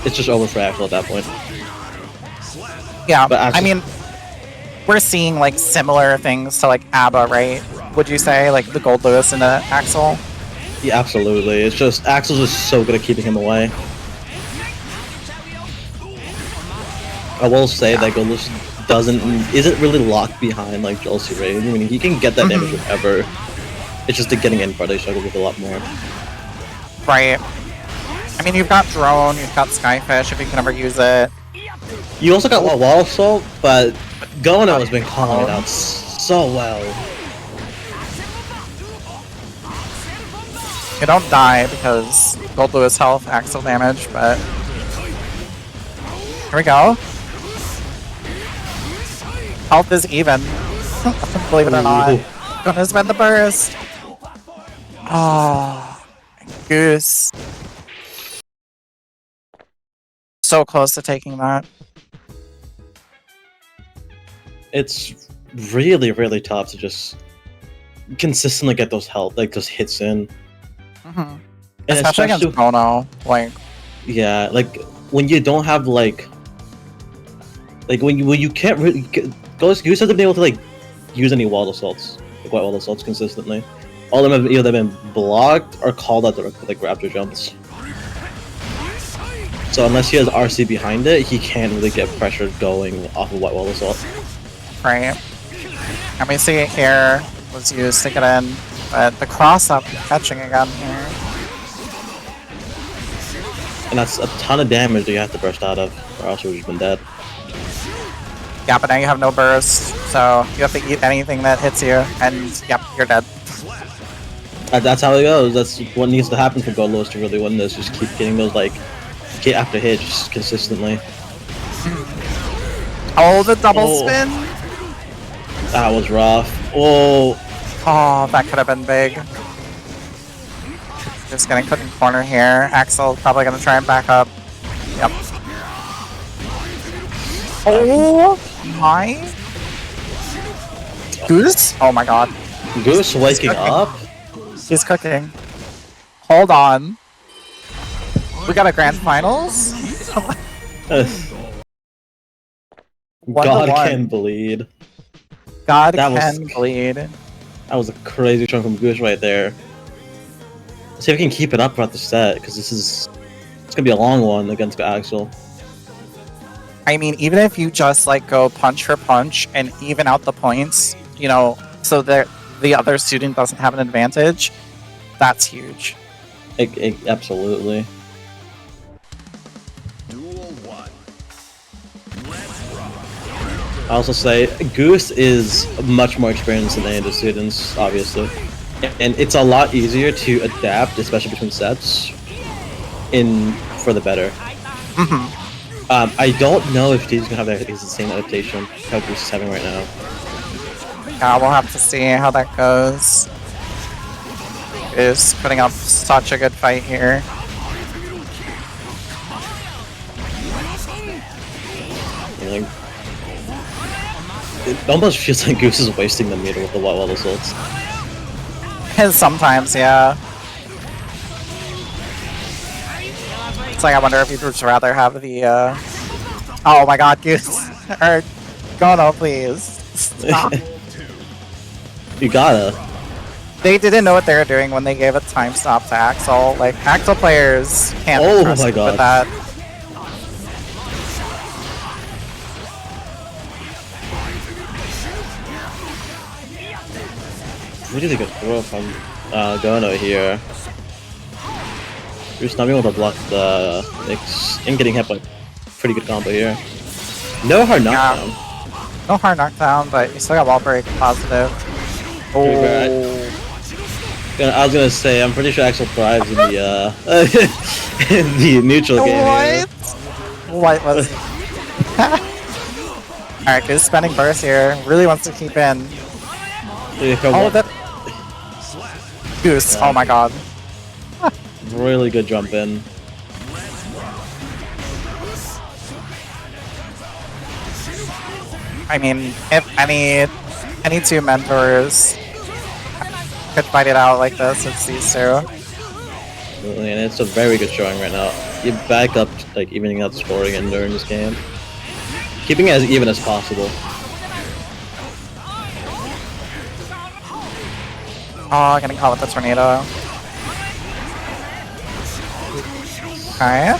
it's just over for Axel at that point. Yeah, I mean, we're seeing like similar things to like ABBA, right? Would you say like the Gold Lewis and the Axel? Yeah, absolutely. It's just Axel's just so good at keeping him away. I will say that Gold Lewis isn't really locked behind like Jealousy Rage. I mean, he can get that damage whenever. It's just the getting in part they struggle with a lot more. Right. I mean, you've got Drone, you've got Skyfish, if you can ever use it. You also got Wall Assault, but Gono has been calling it out so well. You don't die because Gold Lewis health, Axel damage, but... Here we go. Health is even. Believe it or not. Gonna spend the burst. Oh, Goose. So close to taking that. It's really, really tough to just consistently get those health, like those hits in. And especially against Gono, like... Yeah, like when you don't have like when you can't really Goose hasn't been able to like use any wall assaults, like white wall assaults consistently. All of them have either been blocked or called out with like raptor jumps. So unless he has RC behind it, he can't really get pressure going off of white wall assault. Right. And we see it here was used to get in, but the cross up catching again here. And that's a ton of damage that you have to burst out of, or else you would have been dead. Yeah, but now you have no burst, so you have to eat anything that hits you, and yep, you're dead. That's how it goes. That's what needs to happen for Gold Lewis to really win this. Just keep getting those like hit after hit just consistently. Oh, the double spin! That was rough. Oh, that could have been big. Just getting put in corner here. Axel probably gonna try and back up. Yep. Oh my! Goose? Oh my god. Goose waking up? He's cooking. Hold on. We got a grand finals? God can bleed. God can bleed. That was a crazy chunk from Goose right there. Let's see if we can keep it up throughout the set, because it's gonna be a long one against Axel. I mean, even if you just like go punch for punch and even out the points, you know, so that the other student doesn't have an advantage, that's huge. Absolutely. I also say Goose is much more experienced than any of the students, obviously, and it's a lot easier to adapt, especially between sets, for the better. I don't know if he's gonna have the same adaptation that Goose is having right now. Yeah, we'll have to see how that goes. Is putting up such a good fight here. It almost feels like Goose is wasting the meter with the white wall assaults. Sometimes, yeah. It's like I wonder if you'd just rather have the oh my god, Goose. Or Gono, please. Stop. You gotta. They didn't know what they were doing when they gave a time stop to Axel. Like, Axel players can't be trusted with that. Really good throw from Gono here. Just not being able to block the mix and getting hit by pretty good combo here. No hard knockdown. Yeah. No hard knockdown, but you still got wall break positive. Oh. I was gonna say, I'm pretty sure Axel thrives in the in the neutral game. What was? All right, Goose spending burst here. Really wants to keep in. Oh, that Goose! Oh my god! Really good jump in. I mean, if any two mentors could fight it out like this, it's these two. And it's a very good showing right now. You back up, like, evening out the scoring and during this game. Keeping it as even as possible. Oh, getting caught with the tornado. Okay.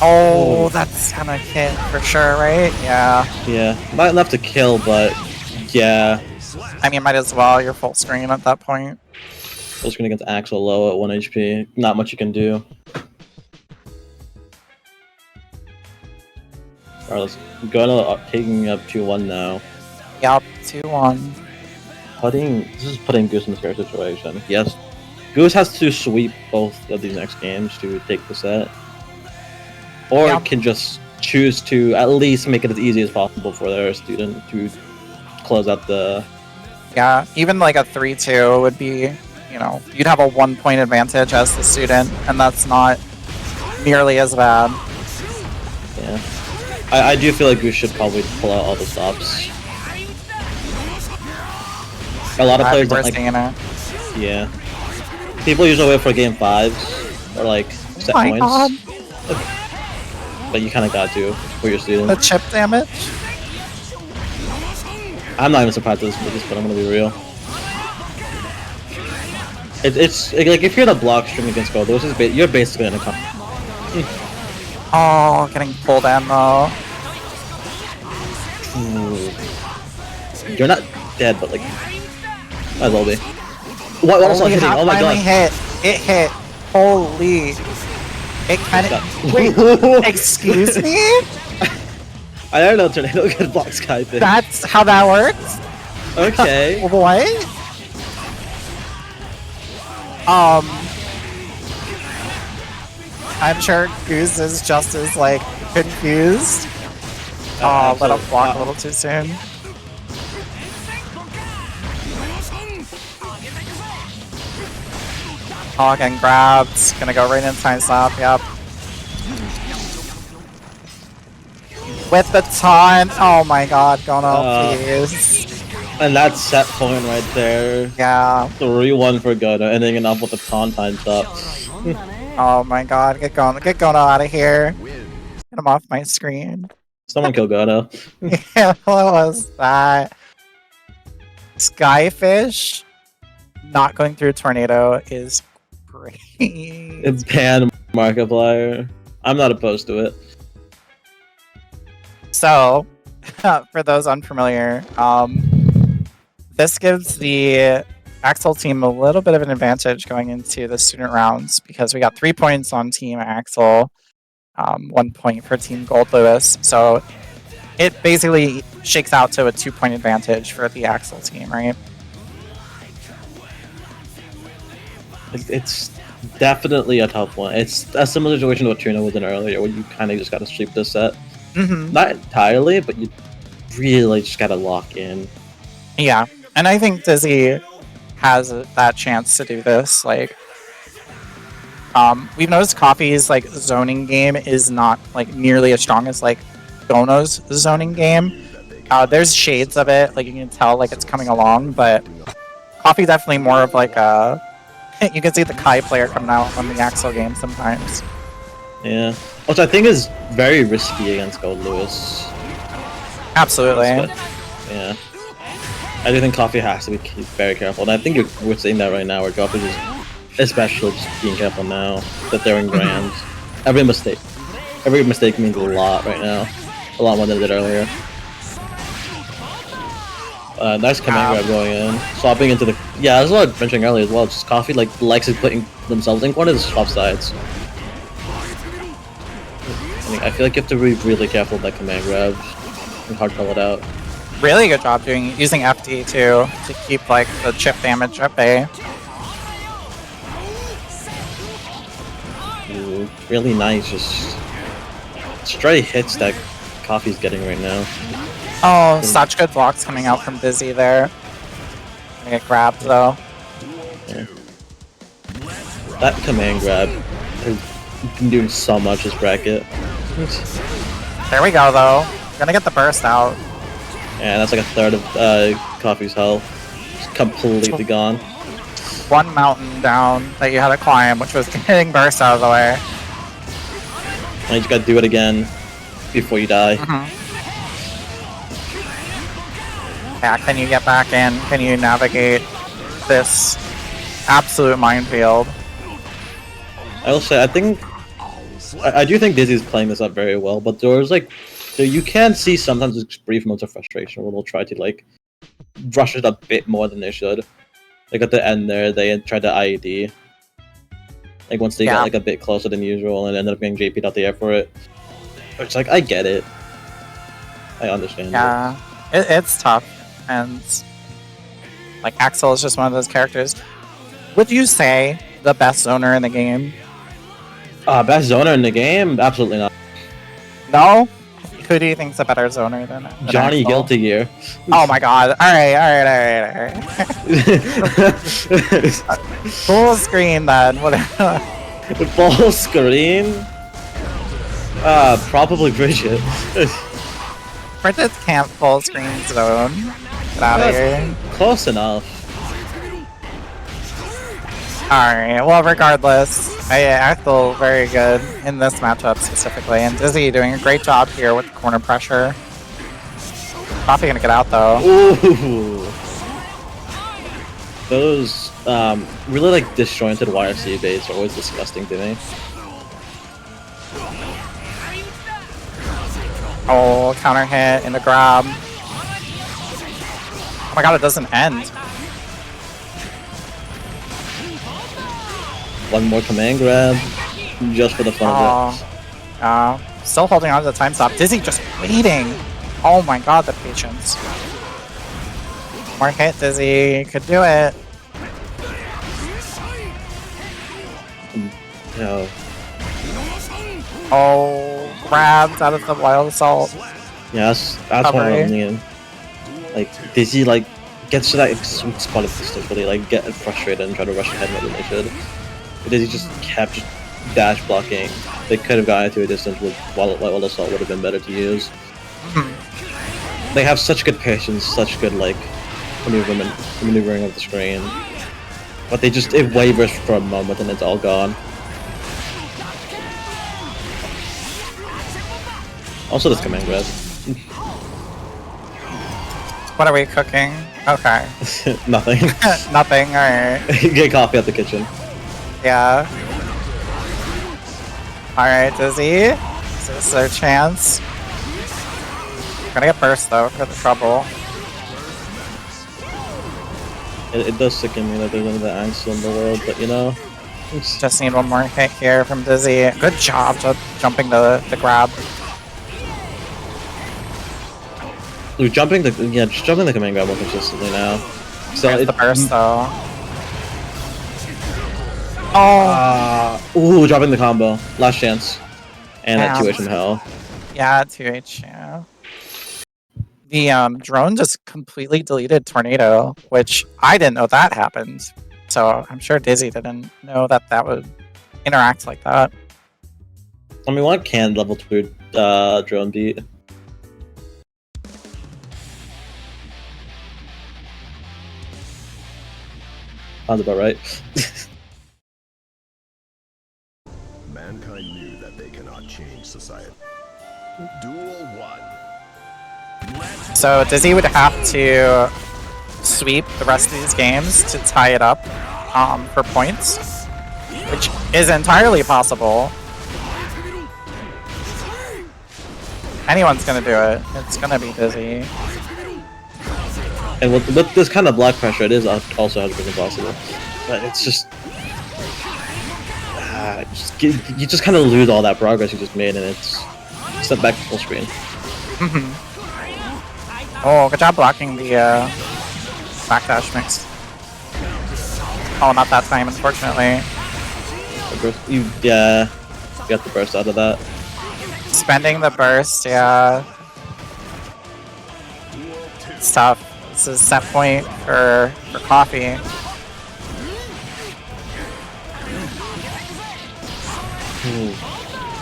Oh, that's gonna hit for sure, right? Yeah. Yeah. Not enough to kill, but yeah. I mean, might as well. You're full screen at that point. Full screen against Axel low at 1 HP. Not much you can do. Alright, let's go to taking up 2-1 now. Yup, 2-1. This is putting Goose in a fair situation. Yes, Goose has to sweep both of these next games to take the set. Or can just choose to at least make it as easy as possible for their student to close out the... Yeah, even like a 3-2 would be, you know, you'd have a 1-point advantage as the student, and that's not nearly as bad. Yeah. I do feel like Goose should probably pull out all the stops. A lot of players don't like... Yeah. People usually wait for game 5s, or like set points. God. But you kind of got to for your student. The chip damage? I'm not even surprised at this, but I'm gonna be real. It's like if you're in a block string against Gold, you're basically in a come. Oh, getting pulled in though. You're not dead, but like, might as well be. What else hitting? Oh my god! It hit. Holy! It kind of. Wait, excuse me? I don't know. Tornado can block Skype. That's how that works. Okay. What? I'm sure Goose is just as like confused. Oh, let him block a little too soon. Oh, getting grabbed. Gonna go right in time slap. Yep. With the taunt. Oh my god, Gono, please. And that's set point right there. Yeah. 3-1 for Gono, ending it up with a taunt times up. Oh my god, get Gono out of here. Get him off my screen. Someone kill Gono. Yeah, what was that? Skyfish not going through Tornado is great. It's pan Markiplier. I'm not opposed to it. So, for those unfamiliar, this gives the Axel team a little bit of an advantage going into the student rounds because we got 3 points on Team Axel, 1 point for Team Gold Lewis. So it basically shakes out to a 2-point advantage for the Axel team, right? It's definitely a tough one. It's a similar situation to what Tuna was in earlier, where you kind of just got to sweep this set. Not entirely, but you really just got to lock in. Yeah, and I think Dizzy has that chance to do this. Like, we've noticed Coffee's like zoning game is not like nearly as strong as like Gono's zoning game. There's shades of it, like you can tell like it's coming along, but Coffee definitely more of like a. You can see the Kai player coming out on the Axel game sometimes. Yeah, which I think is very risky against Gold Lewis. Absolutely. Yeah. I do think Coffee has to be very careful, and I think we're seeing that right now, where Coffee is especially just being careful now that they're in Grand. Every mistake means a lot right now. A lot more than it did earlier. Nice command grab going in. Swapping into the... Yeah, that's what I was mentioning earlier as well. Just Coffee likes putting themselves in corners to swap sides. I feel like you have to be really careful with that command grab. And hard call it out. Really good job using FD too to keep like the chip damage at bay. Ooh, really nice, just straight hits that Coffee's getting right now. Oh, such good blocks coming out from Dizzy there. Gonna get grabbed though. Yeah. That command grab has been doing so much this bracket. There we go though. Gonna get the burst out. Yeah, that's like a third of Coffee's health. Just completely gone. One mountain down that you had to climb, which was getting burst out of the way. And you just gotta do it again before you die. Yeah, can you get back in? Can you navigate this absolute minefield? I will say, I do think Dizzy's playing this up very well, but you can see sometimes brief moments of frustration where they'll try to like rush it a bit more than they should. Like at the end there, they tried to IED. Like once they got like a bit closer than usual, and ended up getting JP'd out the air for it. It's like I get it. I understand. Yeah, it's tough, and like Axel is just one of those characters. Would you say the best zoner in the game? Best zoner in the game? Absolutely not. No? Who do you think's a better zoner than Johnny Axel? Guilty Gear. Oh my god. Alright. Full screen then. Whatever. Full screen? Probably Bridget. Bridget can't full screen zone. Get out of here. Close enough. Alright, well, regardless, Axel very good in this matchup specifically, and Dizzy doing a great job here with the corner pressure. Coffee gonna get out though. Ooh. Those really like disjointed YRC baits are always disgusting to me. Oh, counter hit into grab. Oh my god, it doesn't end. One more command grab, just for the fun of it. Still holding on to the time stop. Dizzy just waiting. Oh my god, the patience. More hit, Dizzy. Could do it. No. Oh, grabbed out of the wild assault. Yeah, that's what I'm mean. Like, Dizzy like gets to that sweet spot of distance where they like get frustrated and try to rush ahead more than they should. But Dizzy just kept dash blocking. They could have gotten to a distance with wild assault would have been better to use. They have such good patience, such good like maneuvering of the screen, but they just it wavers for a moment and it's all gone. Also, this command grab. What are we cooking? Okay. Nothing. Nothing, alright. Get coffee at the kitchen. Yeah. Alright, Dizzy. Is this their chance? Gonna get burst though for the trouble. It does sicken me that there's none of the Axel in the world, but you know. Just need one more hit here from Dizzy. Good job jumping the grab. We're jumping just jumping the command grab more consistently now. So it's the burst though. Ooh, dropping the combo. Last chance. And at 2H in hell. Yeah, 2H, yeah. The drone just completely deleted Tornado, which I didn't know that happened. So I'm sure Dizzy didn't know that that would interact like that. I mean, what can level 2 drone beat? Sounds about right. Mankind knew that they cannot change society. Duel 1. So Dizzy would have to sweep the rest of these games to tie it up for points, which is entirely possible. Anyone's gonna do it. It's gonna be Dizzy. And with this kind of block pressure, it is also 100% possible. But it's just... you just kind of lose all that progress you just made, and it's sent back to full screen. Oh, good job blocking the backdash mix. Oh, not that time, unfortunately. You got the burst out of that. Spending the burst, yeah. It's tough. This is set point for Coffee.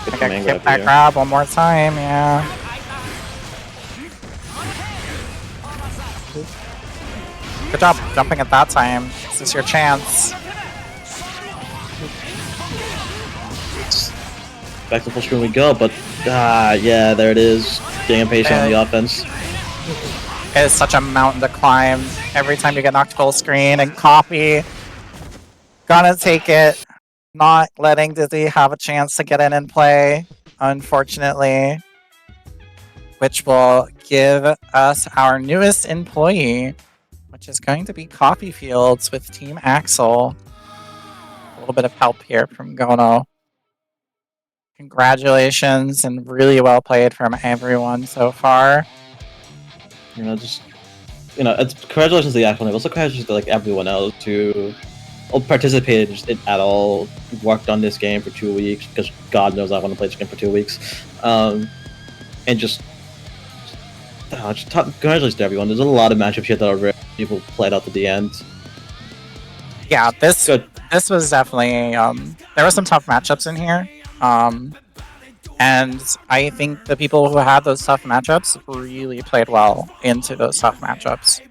Good I gotta get that grab one more time, yeah. Good job jumping at that time. This is your chance. Back to full screen we go, but yeah, there it is. Getting impatient on the offense. It is such a mountain to climb. Every time you get knocked full screen, and Coffee gonna take it. Not letting Dizzy have a chance to get in and play, unfortunately. Which will give us our newest employee, which is going to be Coffee Fields with Team Axel. A little bit of help here from Gono. Congratulations, and really well played from everyone so far. It's congratulations to the Axel, also congratulations to like everyone else who participated at all, worked on this game for 2 weeks, because God knows I want to play this game for 2 weeks. And congratulations to everyone. There's a lot of matchups here that are really people played out to the end. Yeah, this was definitely there were some tough matchups in here. And I think the people who had those tough matchups really played well into those tough matchups.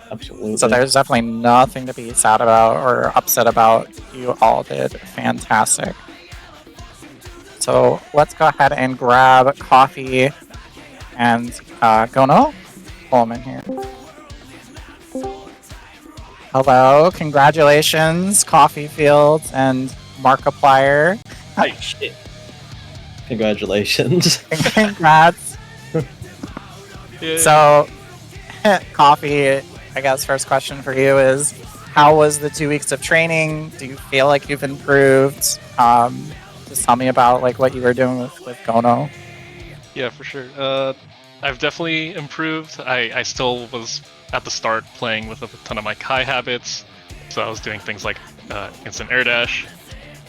Absolutely. So there's definitely nothing to be sad about or upset about. You all did fantastic. So let's go ahead and grab Coffee and Gono. Pull him in here. Hello, congratulations, Coffee Fields and Markiplier. Hi, shit. Congratulations. Congrats. So, Coffee, I guess first question for you is, how was the 2 weeks of training? Do you feel like you've improved? Just tell me about like what you were doing with Gono. Yeah, for sure. I've definitely improved. I still was at the start playing with a ton of my Kai habits, so I was doing things like instant air dash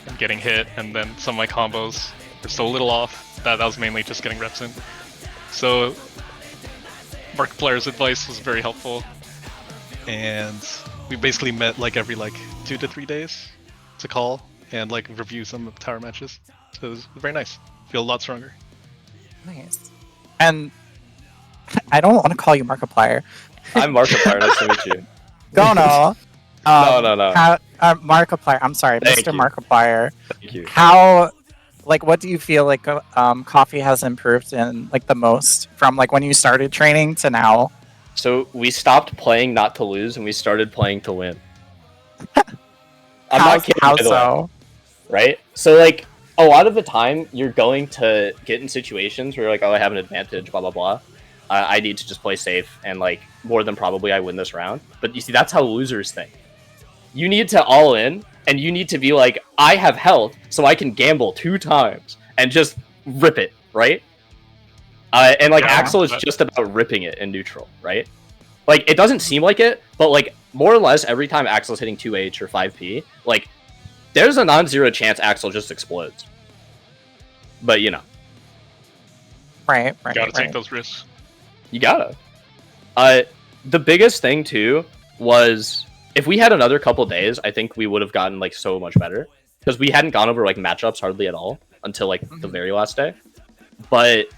and getting hit, and then some of my combos were still a little off. That was mainly just getting reps in. So Markiplier's advice was very helpful, and we basically met like every 2 to 3 days to call and like review some tower matches. So it was very nice. Feel a lot stronger. Nice. And I don't want to call you Markiplier. I'm Markiplier. Nice to meet you. Gono. No. Markiplier. I'm sorry, Thank Mr. you. Markiplier. Thank you. How, what do you feel like Coffee has improved in the most from when you started training to now? So we stopped playing not to lose, and we started playing to win. I'm not kidding. How by the way, so? right? So a lot of the time, you're going to get in situations where you're like, oh, I have an advantage, blah blah blah. I need to just play safe, and more than probably I win this round. But you see, that's how losers think. You need to all in, and you need to be like, I have health, so I can gamble 2 times and just rip it, right? And Axel is just about ripping it in neutral, right? It doesn't seem like it, but more or less every time Axel's hitting 2H or 5P, there's a non-zero chance Axel just explodes. But Right. Gotta take those risks. You gotta. The biggest thing too was if we had another couple days, I think we would have gotten so much better, because we hadn't gone over matchups hardly at all until the very last day. But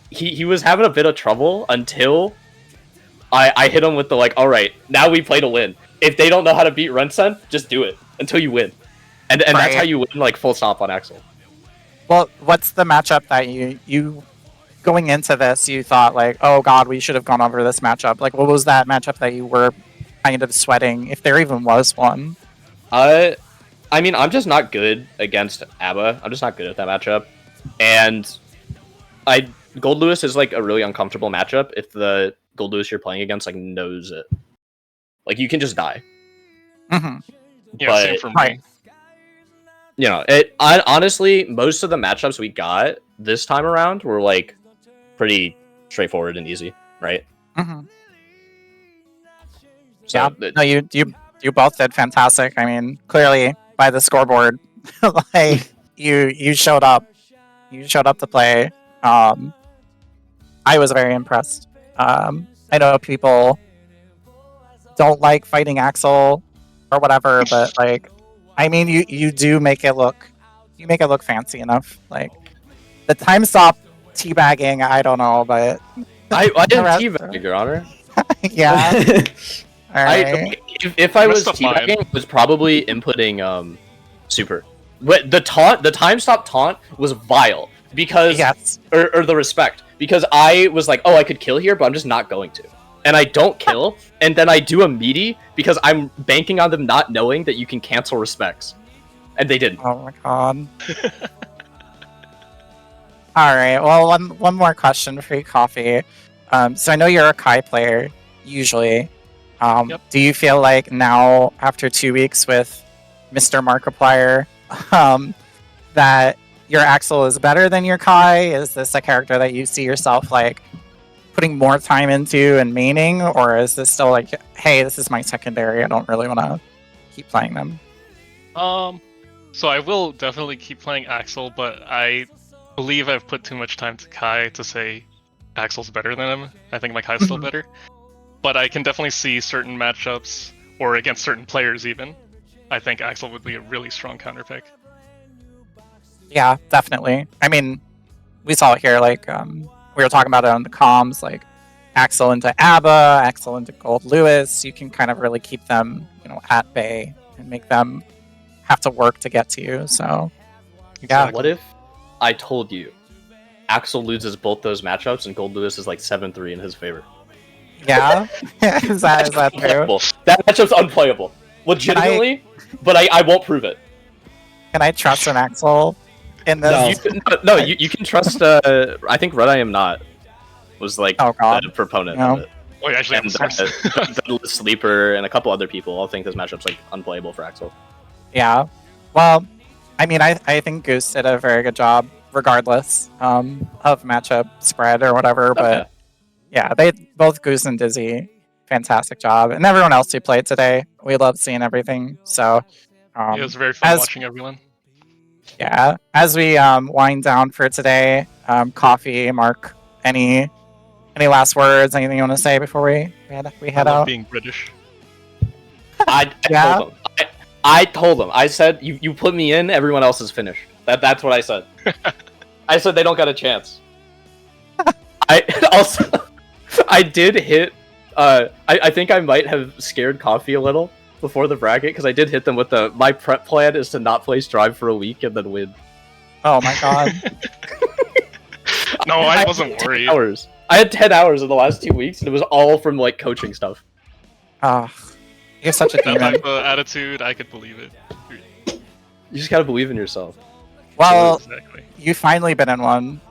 he was having a bit of trouble until I hit him with the all right, now we play to win. If they don't know how to beat Rensen, just do it until you win, and right. That's how you win full stop on Axel. Well, what's the matchup that you going into this, you thought oh god, we should have gone over this matchup? What was that matchup that you were kind of sweating, if there even was one? I mean, I'm just not good against ABBA. I'm just not good at that matchup. And Gold Lewis is a really uncomfortable matchup if the Gold Lewis you're playing against knows it. You can just die. Mm-hmm. Yeah, but, same for me. Honestly, most of the matchups we got this time around were pretty straightforward and easy, right? Mm-hmm. So, yeah. No, you both did fantastic. I mean, clearly by the scoreboard, you showed up. You showed up to play. I was very impressed. I know people don't like fighting Axel or whatever, but I mean, you do make it look, fancy enough. The time stop teabagging, I don't know, but I didn't teabag, Your Honor. Yeah. All right. If I was teabagging, it was probably inputting super. But the time stop taunt was vile because or the respect, because I was oh, I could kill here, but I'm just not going to. And I don't kill, and then I do a meaty because I'm banking on them not knowing that you can cancel respects. And they didn't. Oh my god. Alright, well, one more question for you, Coffee. So I know you're a Kai player usually. Yep. Do you feel like now, after 2 weeks with Mr. Markiplier, that your Axel is better than your Kai? Is this a character that you see yourself like putting more time into and maining, or is this still like, hey, this is my secondary, I don't really want to keep playing them? So I will definitely keep playing Axel, but I believe I've put too much time to Kai to say Axel's better than him. I think my Kai's still better. But I can definitely see certain matchups, or against certain players even. I think Axel would be a really strong counter pick. Yeah, definitely. I mean, we saw it here, like, we were talking about it on the comms, like, Axel into ABBA, Axel into Gold Lewis. You can kind of really keep them, at bay and make them have to work to get to you. So, yeah. What if I told you Axel loses both those matchups and Gold Lewis is like 7-3 in his favor? Yeah? is that true? Unplayable. That matchup's unplayable. Legitimately, but I won't prove it. Can I trust an Axel in this? No, you can trust. I think Red I Am Not was like the proponent of it. Oh, you actually have And the source. the Sleeper and a couple other people all think this matchup's like unplayable for Axel. Yeah. Well, I mean, I think Goose did a very good job, regardless of matchup spread or whatever. But yeah, they both Goose and Dizzy, fantastic job, and everyone else who played today. We love seeing everything. So It was very fun watching everyone. Yeah, as we wind down for today, Coffee, Mark, any last words? Anything you want to say before we head out? Being British. I told them. I said you put me in. Everyone else is finished. That's what I said. I said they don't got a chance. I did hit. I think I might have scared Coffee a little before the bracket, because I did hit them with my prep plan is to not play Strive for a week and then win. Oh my god. No, I wasn't worried. I had 10 hours in the last 2 weeks, and it was all from like coaching stuff. You're such a demon. That type of attitude, I could believe it. You just gotta believe in yourself. Well, exactly. You've finally been in one,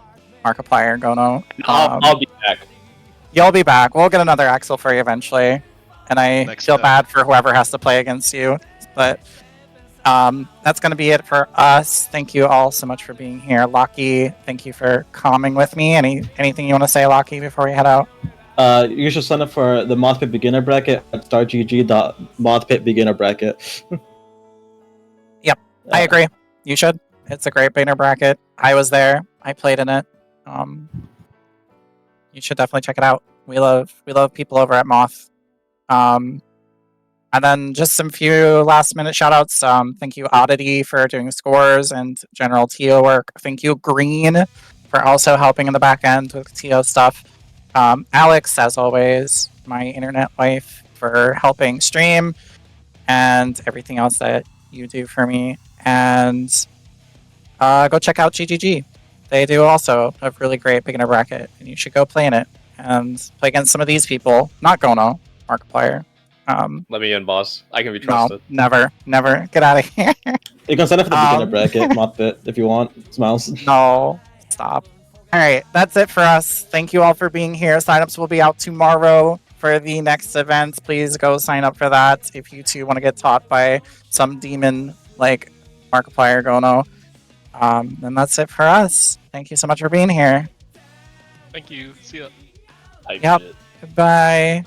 Markiplier, Gono. I'll be back. You'll be back. We'll get another Axel for you eventually. And I feel bad for whoever has to play against you. But that's going to be it for us. Thank you all so much for being here. Lockie, thank you for coming with me. Anything you want to say, Lockie, before we head out? You should sign up for the ModPit beginner bracket at stargg.modpit beginner bracket. Yep, I agree. You should. It's a great beginner bracket. I was there. I played in it. You should definitely check it out. We love people over at Moth. And then just some few last minute shout outs. Thank you Oddity for doing scores and general TO work. Thank you Green for also helping in the back end with TO stuff. Alex, as always, my internet wife, for helping stream and everything else that you do for me. And go check out GGG. They do also a really great beginner bracket, and you should go play in it and play against some of these people. Not Gono, Markiplier. Let me in, boss. I can be trusted. No, never. Get out of here. You can sign up for the beginner bracket, ModPit, if you want. Smiles. No, stop. All right, that's it for us. Thank you all for being here. Signups will be out tomorrow for the next event. Please go sign up for that if you too want to get taught by some demon like Markiplier Gono. And that's it for us. Thank you so much for being here. Thank you. See ya. Yep. Goodbye.